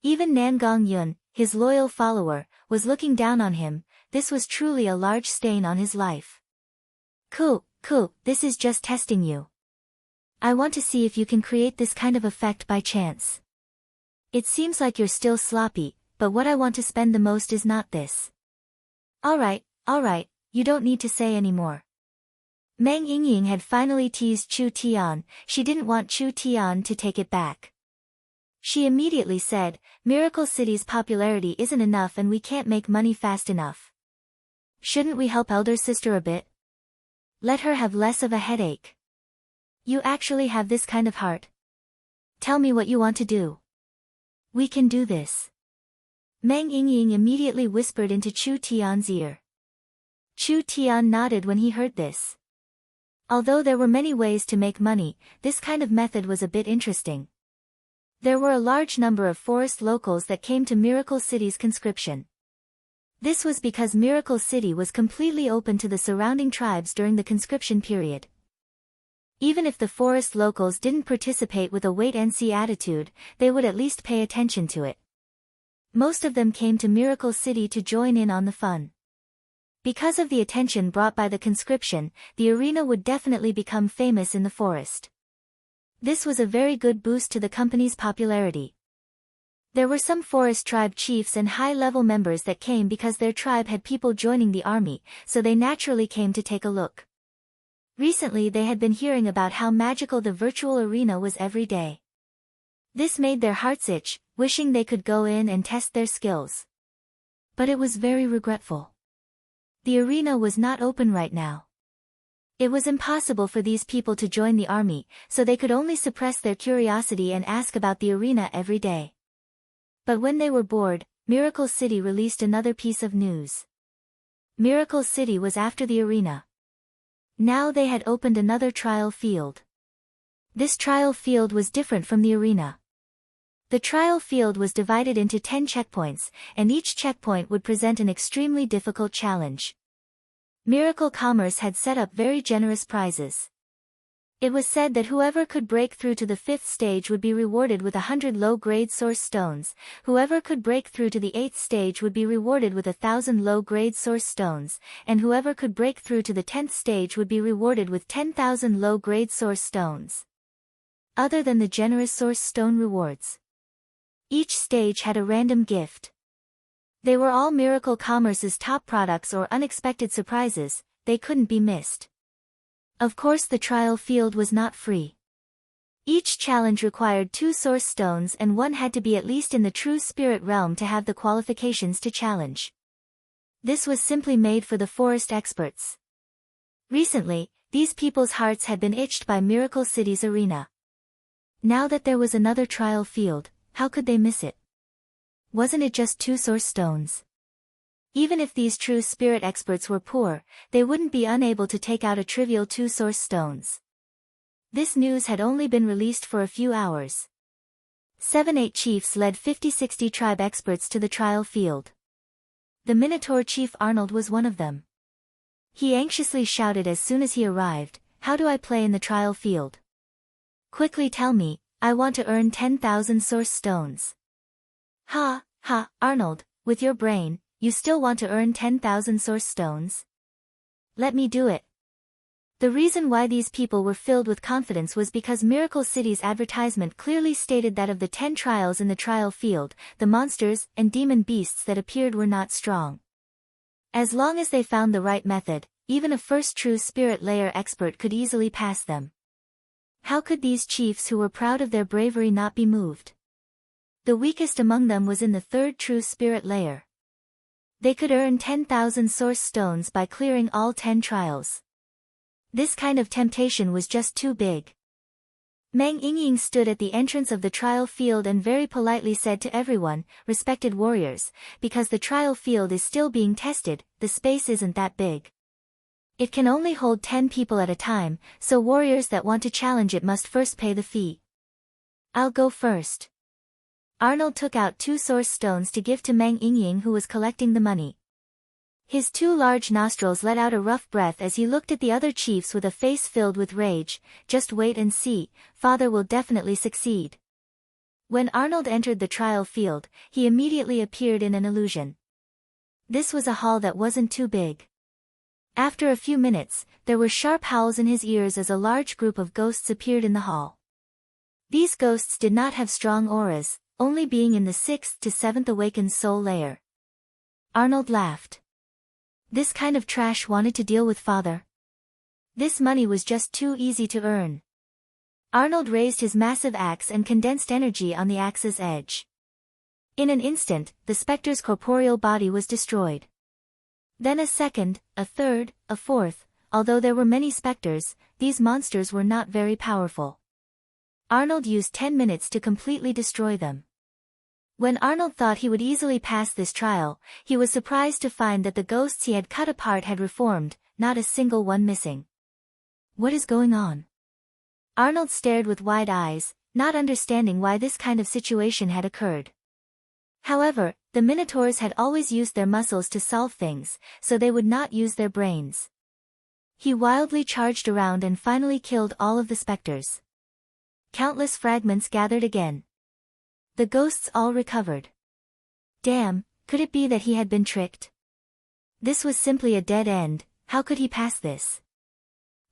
Even Nangong Yun, his loyal follower, was looking down on him. This was truly a large stain on his life. Cool, this is just testing you. I want to see if you can create this kind of effect by chance. It seems like you're still sloppy, but what I want to spend the most is not this. Alright, you don't need to say any more. Meng Yingying had finally teased Chu Tian. She didn't want Chu Tian to take it back. She immediately said, Miracle City's popularity isn't enough and we can't make money fast enough. Shouldn't we help elder sister a bit? Let her have less of a headache. You actually have this kind of heart. Tell me what you want to do. We can do this. Meng Yingying immediately whispered into Chu Tian's ear. Chu Tian nodded when he heard this. Although there were many ways to make money, this kind of method was a bit interesting. There were a large number of forest locals that came to Miracle City's conscription. This was because Miracle City was completely open to the surrounding tribes during the conscription period. Even if the forest locals didn't participate with a wait-and-see attitude, they would at least pay attention to it. Most of them came to Miracle City to join in on the fun. Because of the attention brought by the conscription, the arena would definitely become famous in the forest. This was a very good boost to the company's popularity. There were some forest tribe chiefs and high-level members that came because their tribe had people joining the army, so they naturally came to take a look. Recently they had been hearing about how magical the virtual arena was every day. This made their hearts itch, wishing they could go in and test their skills. But it was very regretful. The arena was not open right now. It was impossible for these people to join the army, so they could only suppress their curiosity and ask about the arena every day. But when they were bored, Miracle City released another piece of news. Miracle City was after the arena. Now they had opened another trial field. This trial field was different from the arena. The trial field was divided into 10 checkpoints, and each checkpoint would present an extremely difficult challenge. Miracle Commerce had set up very generous prizes. It was said that whoever could break through to the 5th stage would be rewarded with 100 low-grade source stones, whoever could break through to the 8th stage would be rewarded with 1,000 low-grade source stones, and whoever could break through to the 10th stage would be rewarded with 10,000 low-grade source stones. Other than the generous source stone rewards, each stage had a random gift. They were all Miracle Commerce's top products or unexpected surprises, they couldn't be missed. Of course the trial field was not free. Each challenge required 2 source stones and one had to be at least in the true spirit realm to have the qualifications to challenge. This was simply made for the forest experts. Recently, these people's hearts had been itched by Miracle City's arena. Now that there was another trial field, how could they miss it? Wasn't it just 2 source stones? Even if these true spirit experts were poor, they wouldn't be unable to take out a trivial 2 source stones. This news had only been released for a few hours. 7-8 chiefs led 50-60 tribe experts to the trial field. The Minotaur chief Arnold was one of them. He anxiously shouted as soon as he arrived, "How do I play in the trial field? Quickly tell me, I want to earn 10,000 source stones." Ha, Arnold, with your brain, you still want to earn 10,000 source stones? Let me do it. The reason why these people were filled with confidence was because Miracle City's advertisement clearly stated that of the 10 trials in the trial field, the monsters and demon beasts that appeared were not strong. As long as they found the right method, even a first true spirit layer expert could easily pass them. How could these chiefs who were proud of their bravery not be moved? The weakest among them was in the 3rd true spirit layer. They could earn 10,000 source stones by clearing all 10 trials. This kind of temptation was just too big. Meng Yingying stood at the entrance of the trial field and very politely said to everyone, "Respected warriors, because the trial field is still being tested, the space isn't that big. It can only hold 10 people at a time, so warriors that want to challenge it must first pay the fee. I'll go first." Arnold took out 2 source stones to give to Meng Yingying, who was collecting the money. His 2 large nostrils let out a rough breath as he looked at the other chiefs with a face filled with rage. "Just wait and see, father will definitely succeed." When Arnold entered the trial field, he immediately appeared in an illusion. This was a hall that wasn't too big. After a few minutes, there were sharp howls in his ears as a large group of ghosts appeared in the hall. These ghosts did not have strong auras, only being in the 6th to 7th awakened soul layer. Arnold laughed. This kind of trash wanted to deal with father. This money was just too easy to earn. Arnold raised his massive axe and condensed energy on the axe's edge. In an instant, the specter's corporeal body was destroyed. Then a second, a third, a fourth. Although there were many specters, these monsters were not very powerful. Arnold used 10 minutes to completely destroy them. When Arnold thought he would easily pass this trial, he was surprised to find that the ghosts he had cut apart had reformed, not a single one missing. What is going on? Arnold stared with wide eyes, not understanding why this kind of situation had occurred. However, the Minotaurs had always used their muscles to solve things, so they would not use their brains. He wildly charged around and finally killed all of the specters. Countless fragments gathered again. The ghosts all recovered. Damn, could it be that he had been tricked? This was simply a dead end. How could he pass this?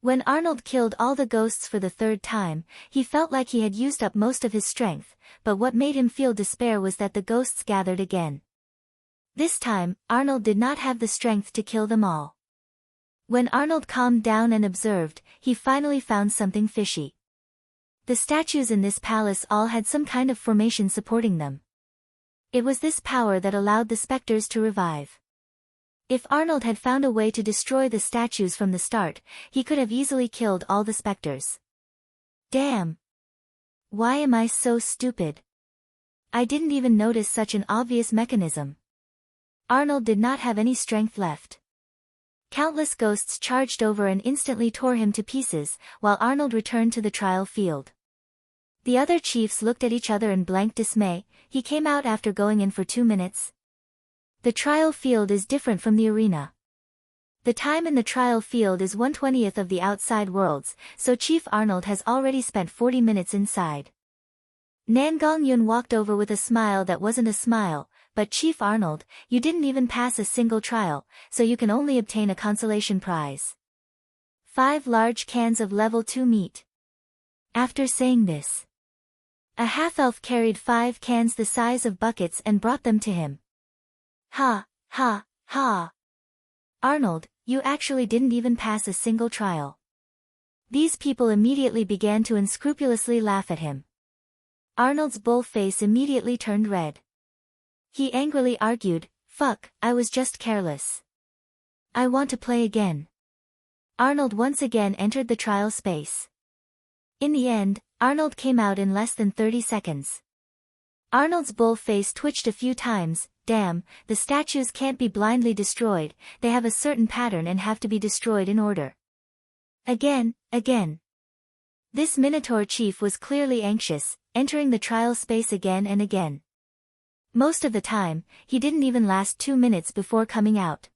When Arnold killed all the ghosts for the third time, he felt like he had used up most of his strength, but what made him feel despair was that the ghosts gathered again. This time, Arnold did not have the strength to kill them all. When Arnold calmed down and observed, he finally found something fishy. The statues in this palace all had some kind of formation supporting them. It was this power that allowed the specters to revive. If Arnold had found a way to destroy the statues from the start, he could have easily killed all the specters. Damn! Why am I so stupid? I didn't even notice such an obvious mechanism. Arnold did not have any strength left. Countless ghosts charged over and instantly tore him to pieces, while Arnold returned to the trial field. The other chiefs looked at each other in blank dismay. He came out after going in for 2 minutes. The trial field is different from the arena. The time in the trial field is 1/20th of the outside worlds, so Chief Arnold has already spent 40 minutes inside. Nangong Yun walked over with a smile that wasn't a smile, but Chief Arnold, you didn't even pass a single trial, so you can only obtain a consolation prize. 5 large cans of level 2 meat. After saying this, a half-elf carried 5 cans the size of buckets and brought them to him. Ha, ha, ha. Arnold, you actually didn't even pass a single trial. These people immediately began to unscrupulously laugh at him. Arnold's bull face immediately turned red. He angrily argued, fuck, I was just careless. I want to play again. Arnold once again entered the trial space. In the end, Arnold came out in less than 30 seconds. Arnold's bull face twitched a few times. Damn, the statues can't be blindly destroyed, they have a certain pattern and have to be destroyed in order. Again. This Minotaur chief was clearly anxious, entering the trial space again and again. Most of the time, he didn't even last 2 minutes before coming out.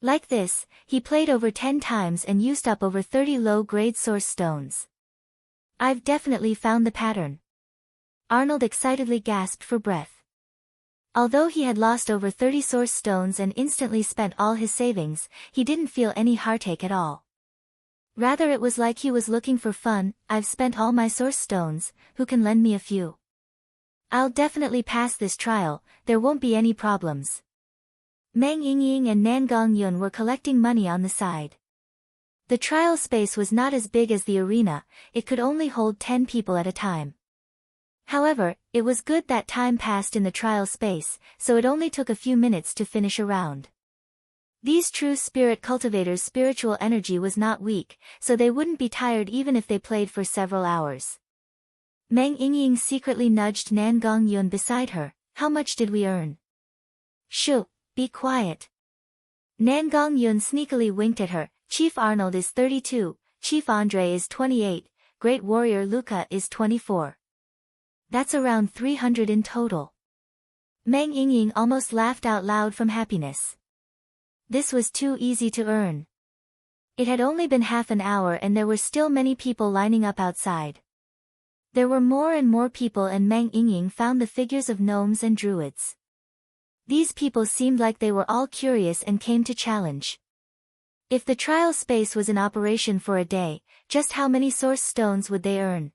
Like this, he played over 10 times and used up over 30 low-grade source stones. I've definitely found the pattern. Arnold excitedly gasped for breath. Although he had lost over 30 source stones and instantly spent all his savings, he didn't feel any heartache at all. Rather it was like he was looking for fun. I've spent all my source stones, who can lend me a few? I'll definitely pass this trial, there won't be any problems. Meng Yingying and Nangong Yun were collecting money on the side. The trial space was not as big as the arena, it could only hold 10 people at a time. However, it was good that time passed in the trial space, so it only took a few minutes to finish a round. These true spirit cultivators' spiritual energy was not weak, so they wouldn't be tired even if they played for several hours. Meng Yingying secretly nudged Nangong Yun beside her. How much did we earn? Shoo, be quiet. Nangong Yun sneakily winked at her. Chief Arnold is 32, Chief Andre is 28, Great Warrior Luca is 24. That's around 300 in total. Meng Yingying almost laughed out loud from happiness. This was too easy to earn. It had only been half an hour and there were still many people lining up outside. There were more and more people and Meng Yingying found the figures of gnomes and druids. These people seemed like they were all curious and came to challenge. If the trial space was in operation for a day, just how many source stones would they earn?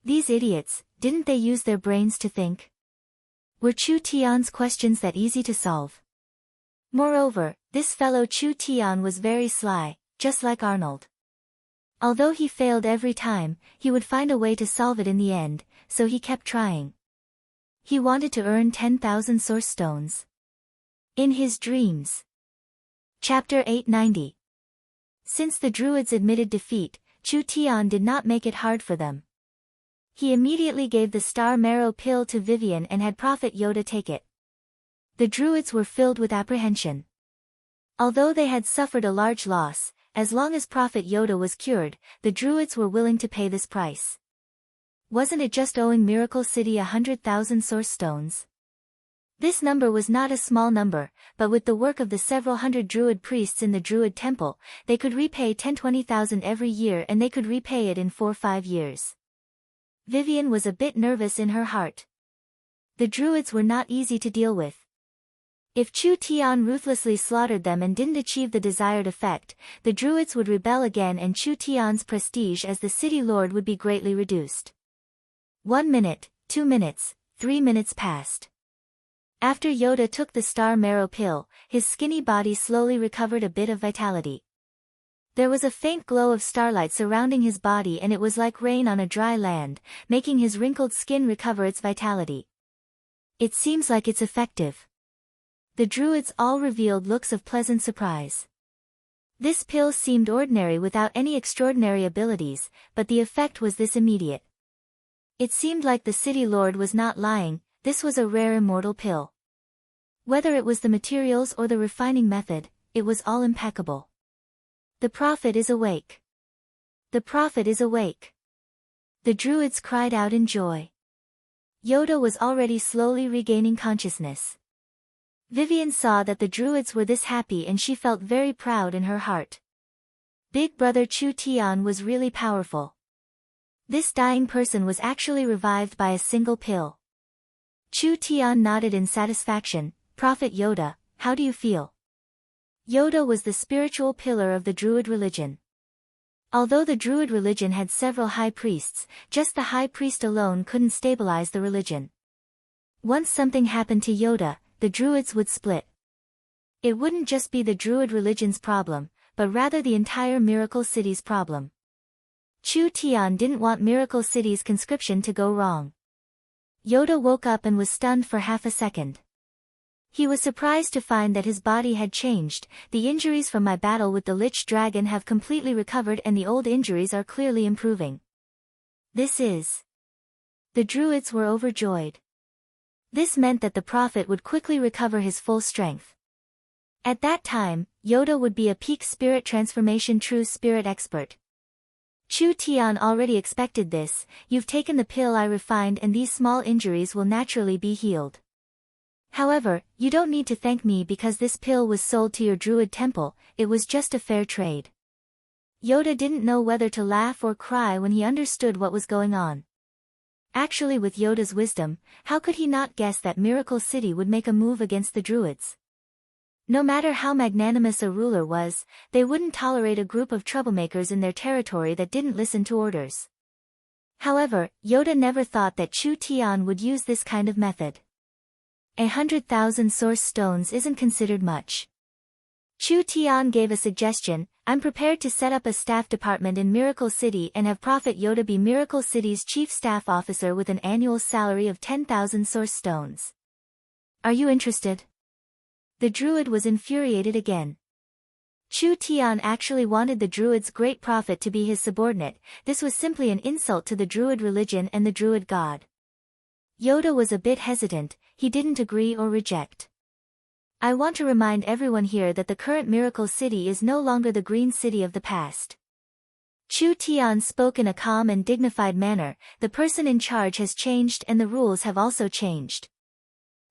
These idiots, didn't they use their brains to think? Were Chu Tian's questions that easy to solve? Moreover, this fellow Chu Tian was very sly, just like Arnold. Although he failed every time, he would find a way to solve it in the end, so he kept trying. He wanted to earn 10,000 source stones. In his dreams. Chapter 890. Since the Druids admitted defeat, Chu Tian did not make it hard for them. He immediately gave the star marrow pill to Vivian and had Prophet Yoda take it. The Druids were filled with apprehension. Although they had suffered a large loss, as long as Prophet Yoda was cured, the Druids were willing to pay this price. Wasn't it just owing Miracle City 100,000 source stones? This number was not a small number, but with the work of the several hundred Druid priests in the Druid temple, they could repay 10-20,000 every year, and they could repay it in 4-5 years. Vivian was a bit nervous in her heart. The Druids were not easy to deal with. If Chu Tian ruthlessly slaughtered them and didn't achieve the desired effect, the Druids would rebel again and Chu Tian's prestige as the city lord would be greatly reduced. 1 minute, 2 minutes, 3 minutes passed. After Yoda took the star marrow pill, his skinny body slowly recovered a bit of vitality. There was a faint glow of starlight surrounding his body, and it was like rain on a dry land, making his wrinkled skin recover its vitality. It seems like it's effective. The Druids all revealed looks of pleasant surprise. This pill seemed ordinary without any extraordinary abilities, but the effect was this immediate. It seemed like the city lord was not lying, this was a rare immortal pill. Whether it was the materials or the refining method, it was all impeccable. The prophet is awake. The prophet is awake. The Druids cried out in joy. Yoda was already slowly regaining consciousness. Vivian saw that the Druids were this happy and she felt very proud in her heart. Big brother Chu Tian was really powerful. This dying person was actually revived by a single pill. Chu Tian nodded in satisfaction. Prophet Yoda, how do you feel? Yoda was the spiritual pillar of the Druid religion. Although the Druid religion had several high priests, just the high priest alone couldn't stabilize the religion. Once something happened to Yoda, the Druids would split. It wouldn't just be the Druid religion's problem, but rather the entire Miracle City's problem. Chu Tian didn't want Miracle City's conscription to go wrong. Yoda woke up and was stunned for half a second. He was surprised to find that his body had changed. The injuries from my battle with the Lich Dragon have completely recovered and the old injuries are clearly improving. This is... The Druids were overjoyed. This meant that the prophet would quickly recover his full strength. At that time, Yoda would be a peak spirit transformation true spirit expert. Chu Tian already expected this. You've taken the pill I refined and these small injuries will naturally be healed. However, you don't need to thank me because this pill was sold to your Druid temple, it was just a fair trade. Yoda didn't know whether to laugh or cry when he understood what was going on. Actually, with Yoda's wisdom, how could he not guess that Miracle City would make a move against the Druids? No matter how magnanimous a ruler was, they wouldn't tolerate a group of troublemakers in their territory that didn't listen to orders. However, Yoda never thought that Chu Tian would use this kind of method. 100,000 source stones isn't considered much. Chu Tian gave a suggestion. I'm prepared to set up a staff department in Miracle City and have Prophet Yoda be Miracle City's chief staff officer with an annual salary of 10,000 source stones. Are you interested? The Druid was infuriated again. Chu Tian actually wanted the Druid's great prophet to be his subordinate. This was simply an insult to the Druid religion and the Druid god. Yoda was a bit hesitant, he didn't agree or reject. I want to remind everyone here that the current Miracle City is no longer the Green City of the past. Chu Tian spoke in a calm and dignified manner. The person in charge has changed and the rules have also changed.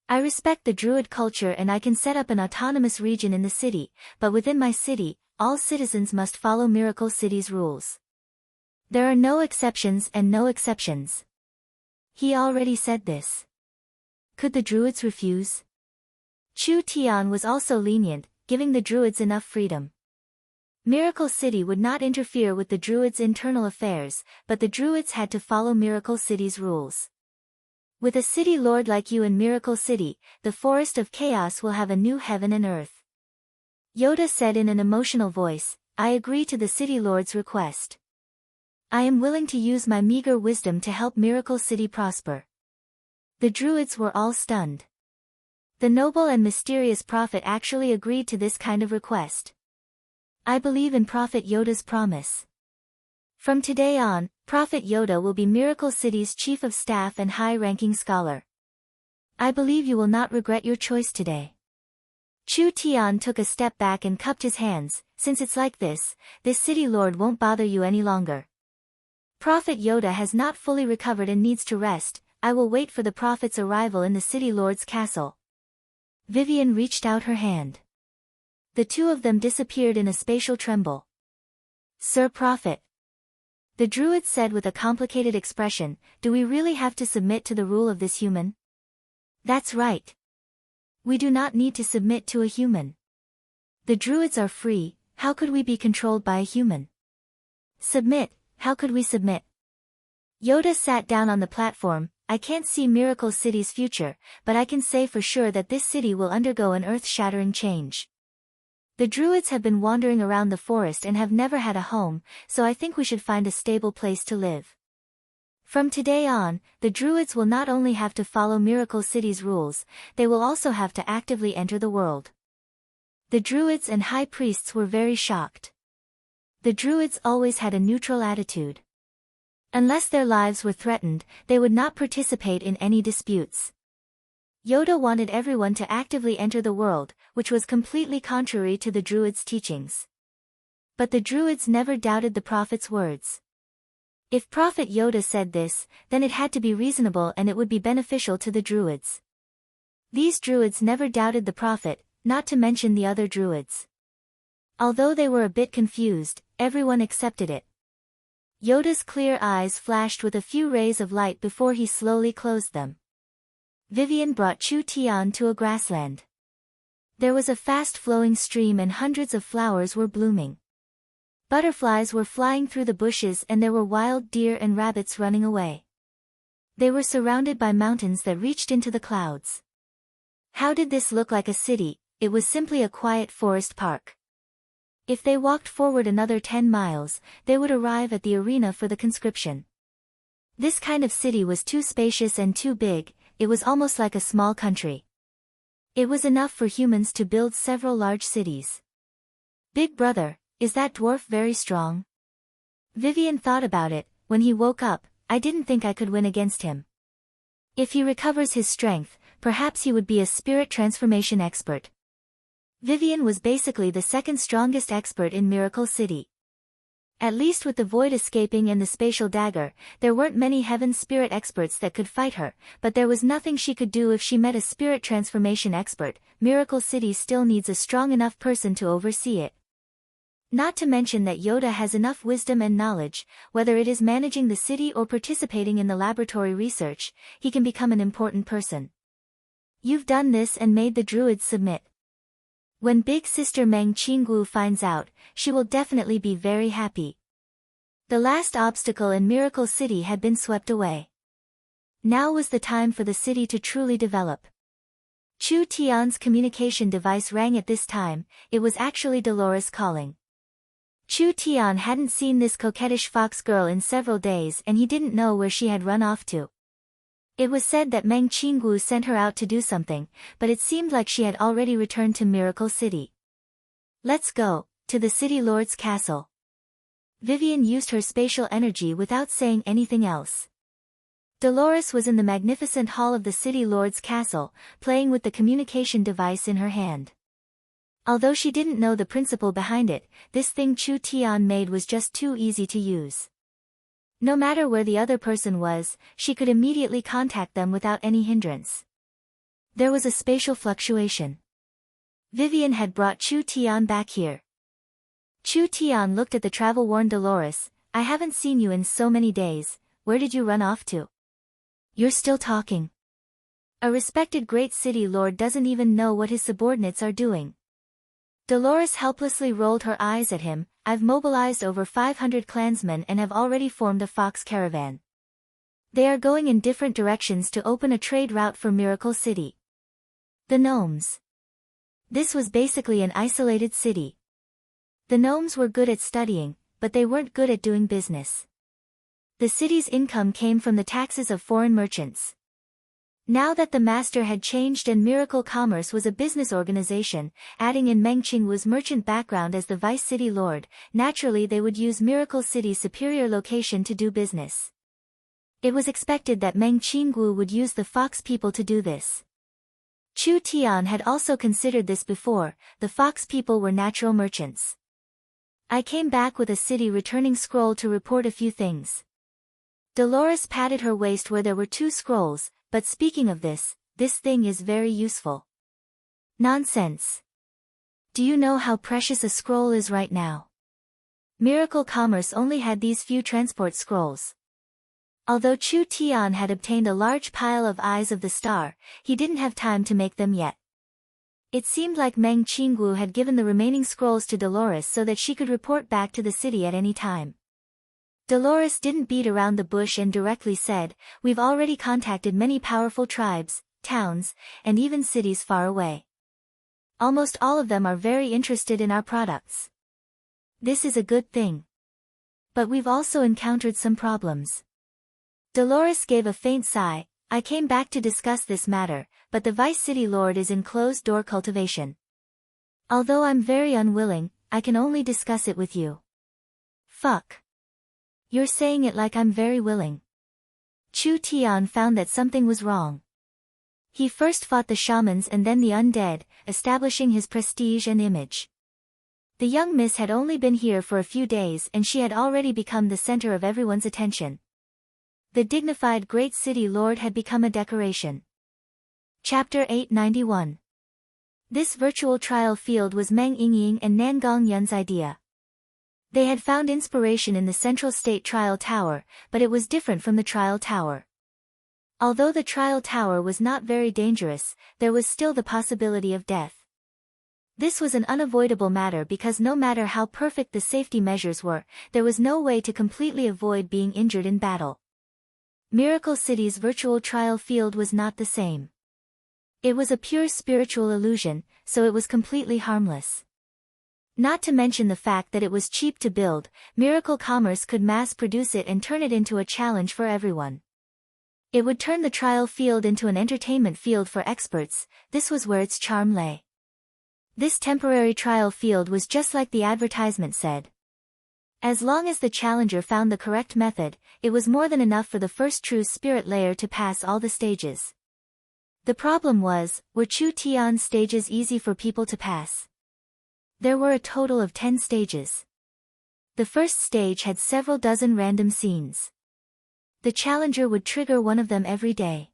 I respect the Druid culture and I can set up an autonomous region in the city, but within my city, all citizens must follow Miracle City's rules. There are no exceptions and no exceptions. He already said this. Could the Druids refuse? Chu Tian was also lenient, giving the Druids enough freedom. Miracle City would not interfere with the Druids' internal affairs, but the Druids had to follow Miracle City's rules. With a city lord like you in Miracle City, the Forest of Chaos will have a new heaven and earth. Yoda said in an emotional voice, I agree to the city lord's request. I am willing to use my meager wisdom to help Miracle City prosper. The Druids were all stunned. The noble and mysterious prophet actually agreed to this kind of request. I believe in Prophet Yoda's promise. From today on, Prophet Yoda will be Miracle City's chief of staff and high-ranking scholar. I believe you will not regret your choice today. Chu Tian took a step back and cupped his hands. Since it's like this city lord won't bother you any longer. Prophet Yoda has not fully recovered and needs to rest. I will wait for the prophet's arrival in the city lord's castle. Vivian reached out her hand. The two of them disappeared in a spatial tremble. Sir Prophet. The Druid said with a complicated expression, do we really have to submit to the rule of this human? That's right. We do not need to submit to a human. The Druids are free, how could we be controlled by a human? Submit, how could we submit? Yoda sat down on the platform. I can't see Miracle City's future, but I can say for sure that this city will undergo an earth-shattering change. The Druids have been wandering around the forest and have never had a home, so I think we should find a stable place to live. From today on, the Druids will not only have to follow Miracle City's rules, they will also have to actively enter the world. The Druids and High Priests were very shocked. The Druids always had a neutral attitude. Unless their lives were threatened, they would not participate in any disputes. Yoda wanted everyone to actively enter the world, which was completely contrary to the Druids' teachings. But the Druids never doubted the prophet's words. If Prophet Yoda said this, then it had to be reasonable and it would be beneficial to the Druids. These Druids never doubted the prophet, not to mention the other Druids. Although they were a bit confused, everyone accepted it. Yoda's clear eyes flashed with a few rays of light before he slowly closed them. Vivian brought Chu Tian to a grassland. There was a fast-flowing stream and hundreds of flowers were blooming. Butterflies were flying through the bushes and there were wild deer and rabbits running away. They were surrounded by mountains that reached into the clouds. How did this look like a city? It was simply a quiet forest park. If they walked forward another 10 miles, they would arrive at the arena for the conscription. This kind of city was too spacious and too big, it was almost like a small country. It was enough for humans to build several large cities. Big brother, is that dwarf very strong? Vivian thought about it. When he woke up, I didn't think I could win against him. If he recovers his strength, perhaps he would be a spirit transformation expert. Vivian was basically the second strongest expert in Miracle City. At least with the void escaping and the spatial dagger, there weren't many heaven spirit experts that could fight her, but there was nothing she could do if she met a spirit transformation expert. Miracle City still needs a strong enough person to oversee it. Not to mention that Yoda has enough wisdom and knowledge, whether it is managing the city or participating in the laboratory research, he can become an important person. You've done this and made the Druids submit. When Big Sister Meng Qinggu finds out, she will definitely be very happy. The last obstacle in Miracle City had been swept away. Now was the time for the city to truly develop. Chu Tian's communication device rang at this time. It was actually Dolores calling. Chu Tian hadn't seen this coquettish fox girl in several days and he didn't know where she had run off to. It was said that Meng Qinggu sent her out to do something, but it seemed like she had already returned to Miracle City. Let's go, to the City Lord's castle. Vivian used her spatial energy without saying anything else. Dolores was in the magnificent hall of the City Lord's castle, playing with the communication device in her hand. Although she didn't know the principle behind it, this thing Chu Tian made was just too easy to use. No matter where the other person was, she could immediately contact them without any hindrance. There was a spatial fluctuation. Vivian had brought Chu Tian back here. Chu Tian looked at the travel-worn Dolores. I haven't seen you in so many days, where did you run off to? You're still talking. A respected great city lord doesn't even know what his subordinates are doing. Dolores helplessly rolled her eyes at him. I've mobilized over 500 clansmen and have already formed a fox caravan. They are going in different directions to open a trade route for Miracle City. The gnomes. This was basically an isolated city. The gnomes were good at studying, but they weren't good at doing business. The city's income came from the taxes of foreign merchants. Now that the master had changed and Miracle Commerce was a business organization, adding in Meng Qingwu's merchant background as the vice city lord, naturally they would use Miracle City's superior location to do business. It was expected that Meng Qingwu would use the fox people to do this. Chu Tian had also considered this before. The fox people were natural merchants. I came back with a city returning scroll to report a few things. Dolores patted her waist where there were 2 scrolls, but speaking of this thing is very useful. Nonsense. Do you know how precious a scroll is right now? Miracle Commerce only had these few transport scrolls. Although Chu Tian had obtained a large pile of Eyes of the Star, he didn't have time to make them yet. It seemed like Meng Qingwu had given the remaining scrolls to Dolores so that she could report back to the city at any time. Dolores didn't beat around the bush and directly said, "We've already contacted many powerful tribes, towns, and even cities far away. Almost all of them are very interested in our products. This is a good thing. But we've also encountered some problems." Dolores gave a faint sigh. "I came back to discuss this matter, but the Vice City Lord is in closed-door cultivation. Although I'm very unwilling, I can only discuss it with you." Fuck. You're saying it like I'm very willing. Chu Tian found that something was wrong. He first fought the shamans and then the undead, establishing his prestige and image. The young miss had only been here for a few days and she had already become the center of everyone's attention. The dignified great city lord had become a decoration. Chapter 891. This virtual trial field was Meng Yingying and Nangong Yun's idea. They had found inspiration in the Central State Trial Tower, but it was different from the Trial Tower. Although the Trial Tower was not very dangerous, there was still the possibility of death. This was an unavoidable matter because no matter how perfect the safety measures were, there was no way to completely avoid being injured in battle. Miracle City's virtual trial field was not the same. It was a pure spiritual illusion, so it was completely harmless. Not to mention the fact that it was cheap to build, Miracle Commerce could mass-produce it and turn it into a challenge for everyone. It would turn the trial field into an entertainment field for experts. This was where its charm lay. This temporary trial field was just like the advertisement said. As long as the challenger found the correct method, it was more than enough for the first true spirit layer to pass all the stages. The problem was, were Chu Tian's stages easy for people to pass? There were a total of 10 stages. The first stage had several dozen random scenes. The challenger would trigger one of them every day.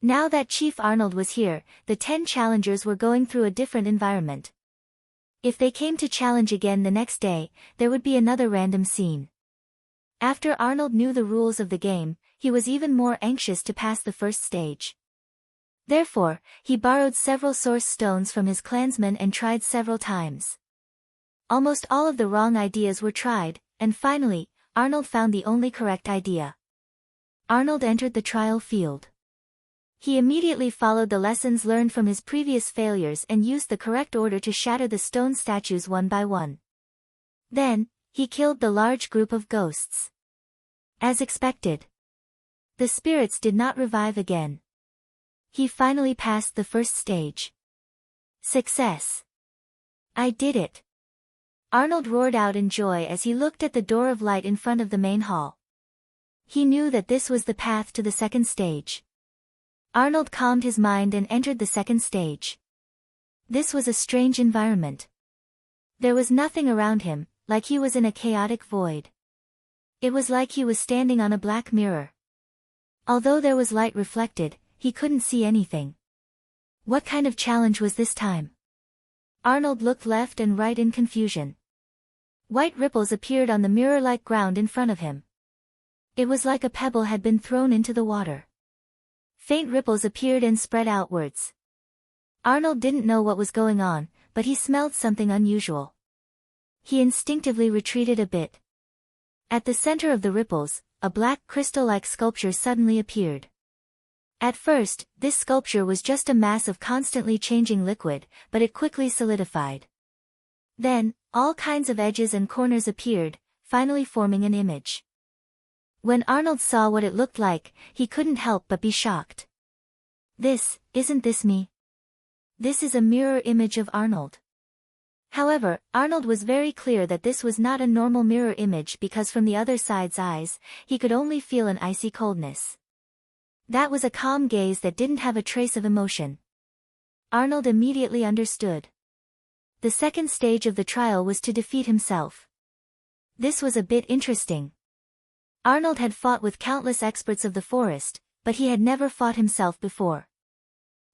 Now that Chief Arnold was here, the 10 challengers were going through a different environment. If they came to challenge again the next day, there would be another random scene. After Arnold knew the rules of the game, he was even more anxious to pass the first stage. Therefore, he borrowed several source stones from his clansmen and tried several times. Almost all of the wrong ideas were tried, and finally, Arnold found the only correct idea. Arnold entered the trial field. He immediately followed the lessons learned from his previous failures and used the correct order to shatter the stone statues one by one. Then, he killed the large group of ghosts. As expected, the spirits did not revive again. He finally passed the first stage. Success! I did it! Arnold roared out in joy as he looked at the door of light in front of the main hall. He knew that this was the path to the second stage. Arnold calmed his mind and entered the second stage. This was a strange environment. There was nothing around him, like he was in a chaotic void. It was like he was standing on a black mirror. Although there was light reflected, he couldn't see anything. What kind of challenge was this time? Arnold looked left and right in confusion. White ripples appeared on the mirror-like ground in front of him. It was like a pebble had been thrown into the water. Faint ripples appeared and spread outwards. Arnold didn't know what was going on, but he smelled something unusual. He instinctively retreated a bit. At the center of the ripples, a black crystal-like sculpture suddenly appeared. At first, this sculpture was just a mass of constantly changing liquid, but it quickly solidified. Then, all kinds of edges and corners appeared, finally forming an image. When Arnold saw what it looked like, he couldn't help but be shocked. Isn't this me? This is a mirror image of Arnold. However, Arnold was very clear that this was not a normal mirror image because from the other side's eyes, he could only feel an icy coldness. That was a calm gaze that didn't have a trace of emotion. Arnold immediately understood. The second stage of the trial was to defeat himself. This was a bit interesting. Arnold had fought with countless experts of the forest, but he had never fought himself before.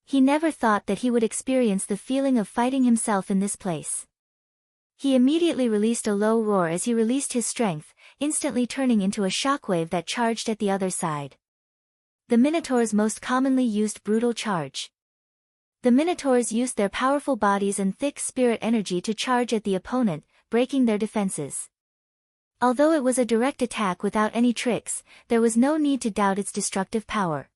He never thought that he would experience the feeling of fighting himself in this place. He immediately released a low roar as he released his strength, instantly turning into a shockwave that charged at the other side. The Minotaurs most commonly used brutal charge. The Minotaurs used their powerful bodies and thick spirit energy to charge at the opponent, breaking their defenses. Although it was a direct attack without any tricks, there was no need to doubt its destructive power.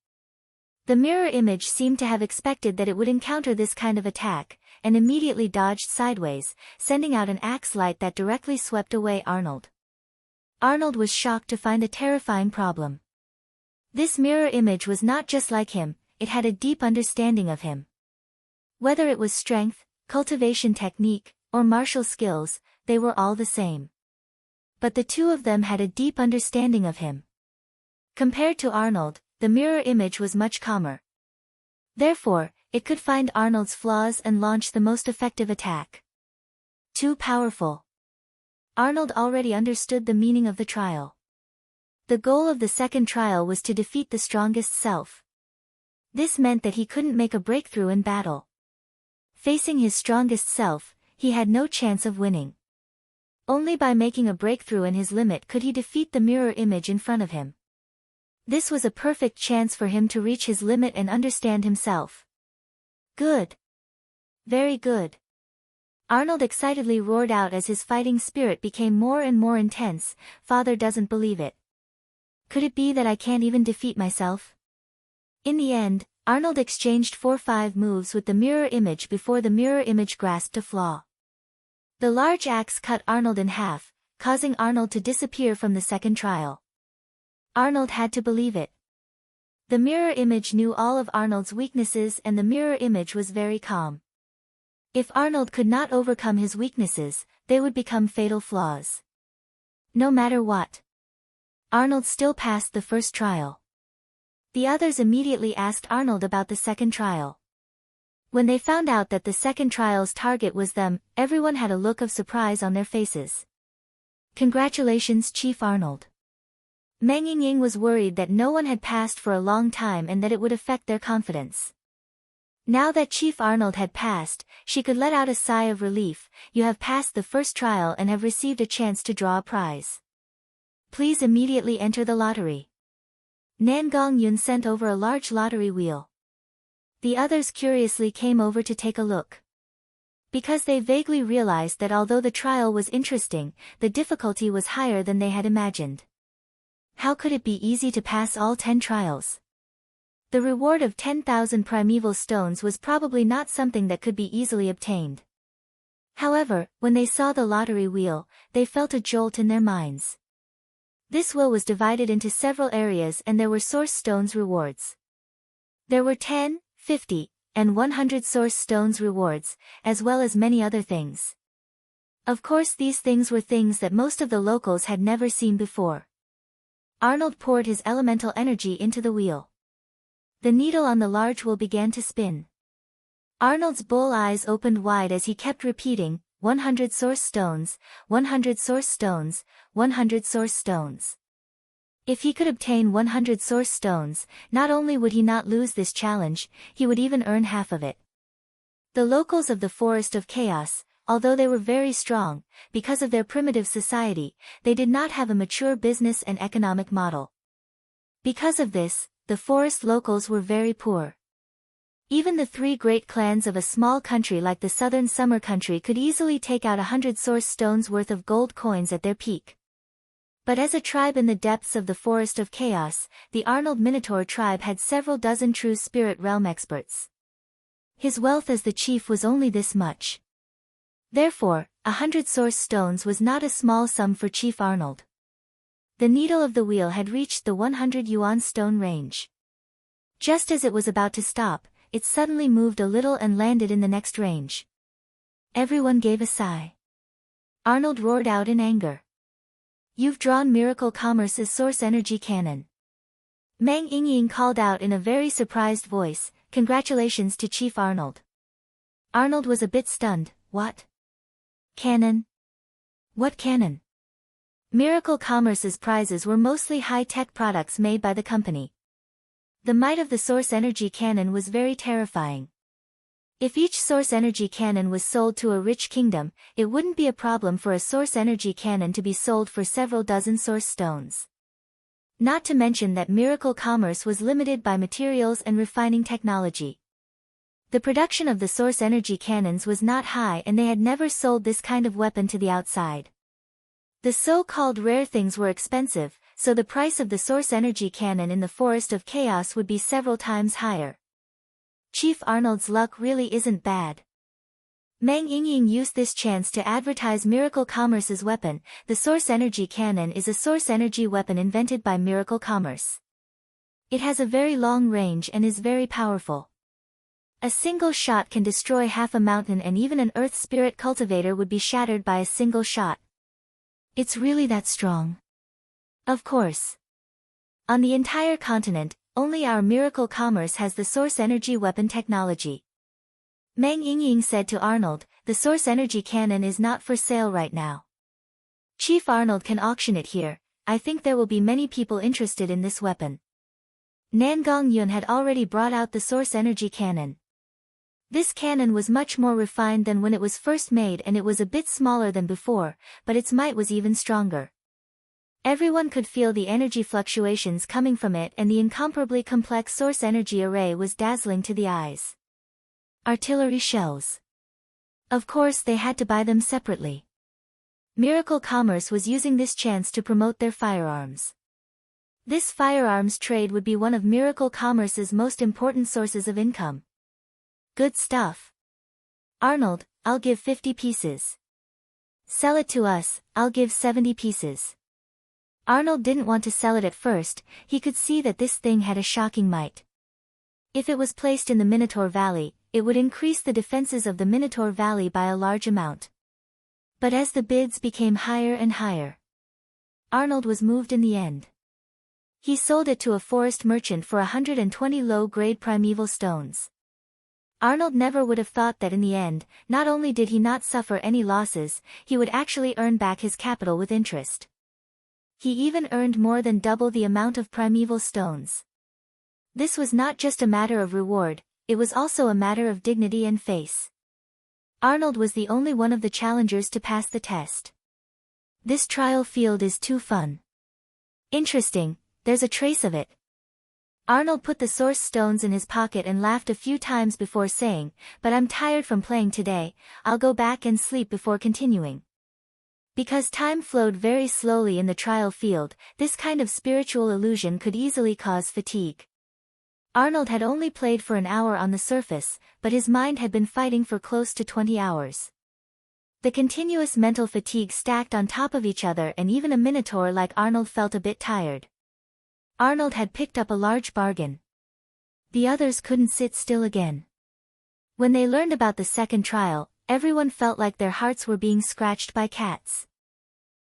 The mirror image seemed to have expected that it would encounter this kind of attack, and immediately dodged sideways, sending out an axe light that directly swept away Arnold. Arnold was shocked to find a terrifying problem. This mirror image was not just like him, it had a deep understanding of him. Whether it was strength, cultivation technique, or martial skills, they were all the same. But the two of them had a deep understanding of him. Compared to Arnold, the mirror image was much calmer. Therefore, it could find Arnold's flaws and launch the most effective attack. Too powerful. Arnold already understood the meaning of the trial. The goal of the second trial was to defeat the strongest self. This meant that he couldn't make a breakthrough in battle. Facing his strongest self, he had no chance of winning. Only by making a breakthrough in his limit could he defeat the mirror image in front of him. This was a perfect chance for him to reach his limit and understand himself. Good. Very good. Arnold excitedly roared out as his fighting spirit became more and more intense. Father doesn't believe it. Could it be that I can't even defeat myself? In the end, Arnold exchanged 4-5 moves with the mirror image before the mirror image grasped a flaw. The large axe cut Arnold in half, causing Arnold to disappear from the second trial. Arnold had to believe it. The mirror image knew all of Arnold's weaknesses and the mirror image was very calm. If Arnold could not overcome his weaknesses, they would become fatal flaws. No matter what. Arnold still passed the first trial. The others immediately asked Arnold about the second trial. When they found out that the second trial's target was them, everyone had a look of surprise on their faces. Congratulations, Chief Arnold. Meng Yingying was worried that no one had passed for a long time and that it would affect their confidence. Now that Chief Arnold had passed, she could let out a sigh of relief. You have passed the first trial and have received a chance to draw a prize. Please immediately enter the lottery. Nangong Yun sent over a large lottery wheel. The others curiously came over to take a look. Because they vaguely realized that although the trial was interesting, the difficulty was higher than they had imagined. How could it be easy to pass all 10 trials? The reward of 10,000 primeval stones was probably not something that could be easily obtained. However, when they saw the lottery wheel, they felt a jolt in their minds. This wheel was divided into several areas and there were source stones rewards. There were 10, 50, and 100 source stones rewards, as well as many other things. Of course these things were things that most of the locals had never seen before. Arnold poured his elemental energy into the wheel. The needle on the large wheel began to spin. Arnold's bull eyes opened wide as he kept repeating, 100 source stones, 100 source stones, 100 source stones. If he could obtain 100 source stones, not only would he not lose this challenge, he would even earn half of it. The locals of the Forest of Chaos, although they were very strong, because of their primitive society, they did not have a mature business and economic model. Because of this, the forest locals were very poor. Even the three great clans of a small country like the southern summer country could easily take out 100 source stones worth of gold coins at their peak. But as a tribe in the depths of the Forest of Chaos, the Arnold Minotaur tribe had several dozen true spirit realm experts. His wealth as the chief was only this much. Therefore, 100 source stones was not a small sum for Chief Arnold. The needle of the wheel had reached the 100 yuan stone range. Just as it was about to stop, it suddenly moved a little and landed in the next range. Everyone gave a sigh. Arnold roared out in anger. "You've drawn Miracle Commerce's source energy cannon." Meng Yingying called out in a very surprised voice, "Congratulations to Chief Arnold." Arnold was a bit stunned. "What? Cannon? What cannon?" Miracle Commerce's prizes were mostly high-tech products made by the company. The might of the source energy cannon was very terrifying. If each source energy cannon was sold to a rich kingdom, it wouldn't be a problem for a source energy cannon to be sold for several dozen source stones. Not to mention that Miracle Commerce was limited by materials and refining technology. The production of the source energy cannons was not high and they had never sold this kind of weapon to the outside. The so-called rare things were expensive, so the price of the source energy cannon in the Forest of Chaos would be several times higher. Chief Arnold's luck really isn't bad. Meng Yingying used this chance to advertise Miracle Commerce's weapon. The source energy cannon is a source energy weapon invented by Miracle Commerce. It has a very long range and is very powerful. A single shot can destroy half a mountain and even an earth spirit cultivator would be shattered by a single shot. It's really that strong. Of course. On the entire continent, only our Miracle Commerce has the source energy weapon technology. Meng Yingying said to Arnold, "The source energy cannon is not for sale right now. Chief Arnold can auction it here. I think there will be many people interested in this weapon." Nangong Yun had already brought out the source energy cannon. This cannon was much more refined than when it was first made and it was a bit smaller than before, but its might was even stronger. Everyone could feel the energy fluctuations coming from it and the incomparably complex source energy array was dazzling to the eyes. Artillery shells. Of course they had to buy them separately. Miracle Commerce was using this chance to promote their firearms. This firearms trade would be one of Miracle Commerce's most important sources of income. Good stuff. Arnold, I'll give 50 pieces. Sell it to us, I'll give 70 pieces. Arnold didn't want to sell it at first, he could see that this thing had a shocking might. If it was placed in the Minotaur Valley, it would increase the defenses of the Minotaur Valley by a large amount. But as the bids became higher and higher, Arnold was moved in the end. He sold it to a forest merchant for 120 low-grade primeval stones. Arnold never would have thought that in the end, not only did he not suffer any losses, he would actually earn back his capital with interest. He even earned more than double the amount of primeval stones. This was not just a matter of reward, it was also a matter of dignity and face. Arnold was the only one of the challengers to pass the test. This trial field is too fun. Interesting, there's a trace of it. Arnold put the source stones in his pocket and laughed a few times before saying, "But I'm tired from playing today, I'll go back and sleep before continuing." Because time flowed very slowly in the trial field, this kind of spiritual illusion could easily cause fatigue. Arnold had only played for an hour on the surface, but his mind had been fighting for close to 20 hours. The continuous mental fatigue stacked on top of each other and even a minotaur like Arnold felt a bit tired. Arnold had picked up a large bargain. The others couldn't sit still again. When they learned about the second trial, everyone felt like their hearts were being scratched by cats.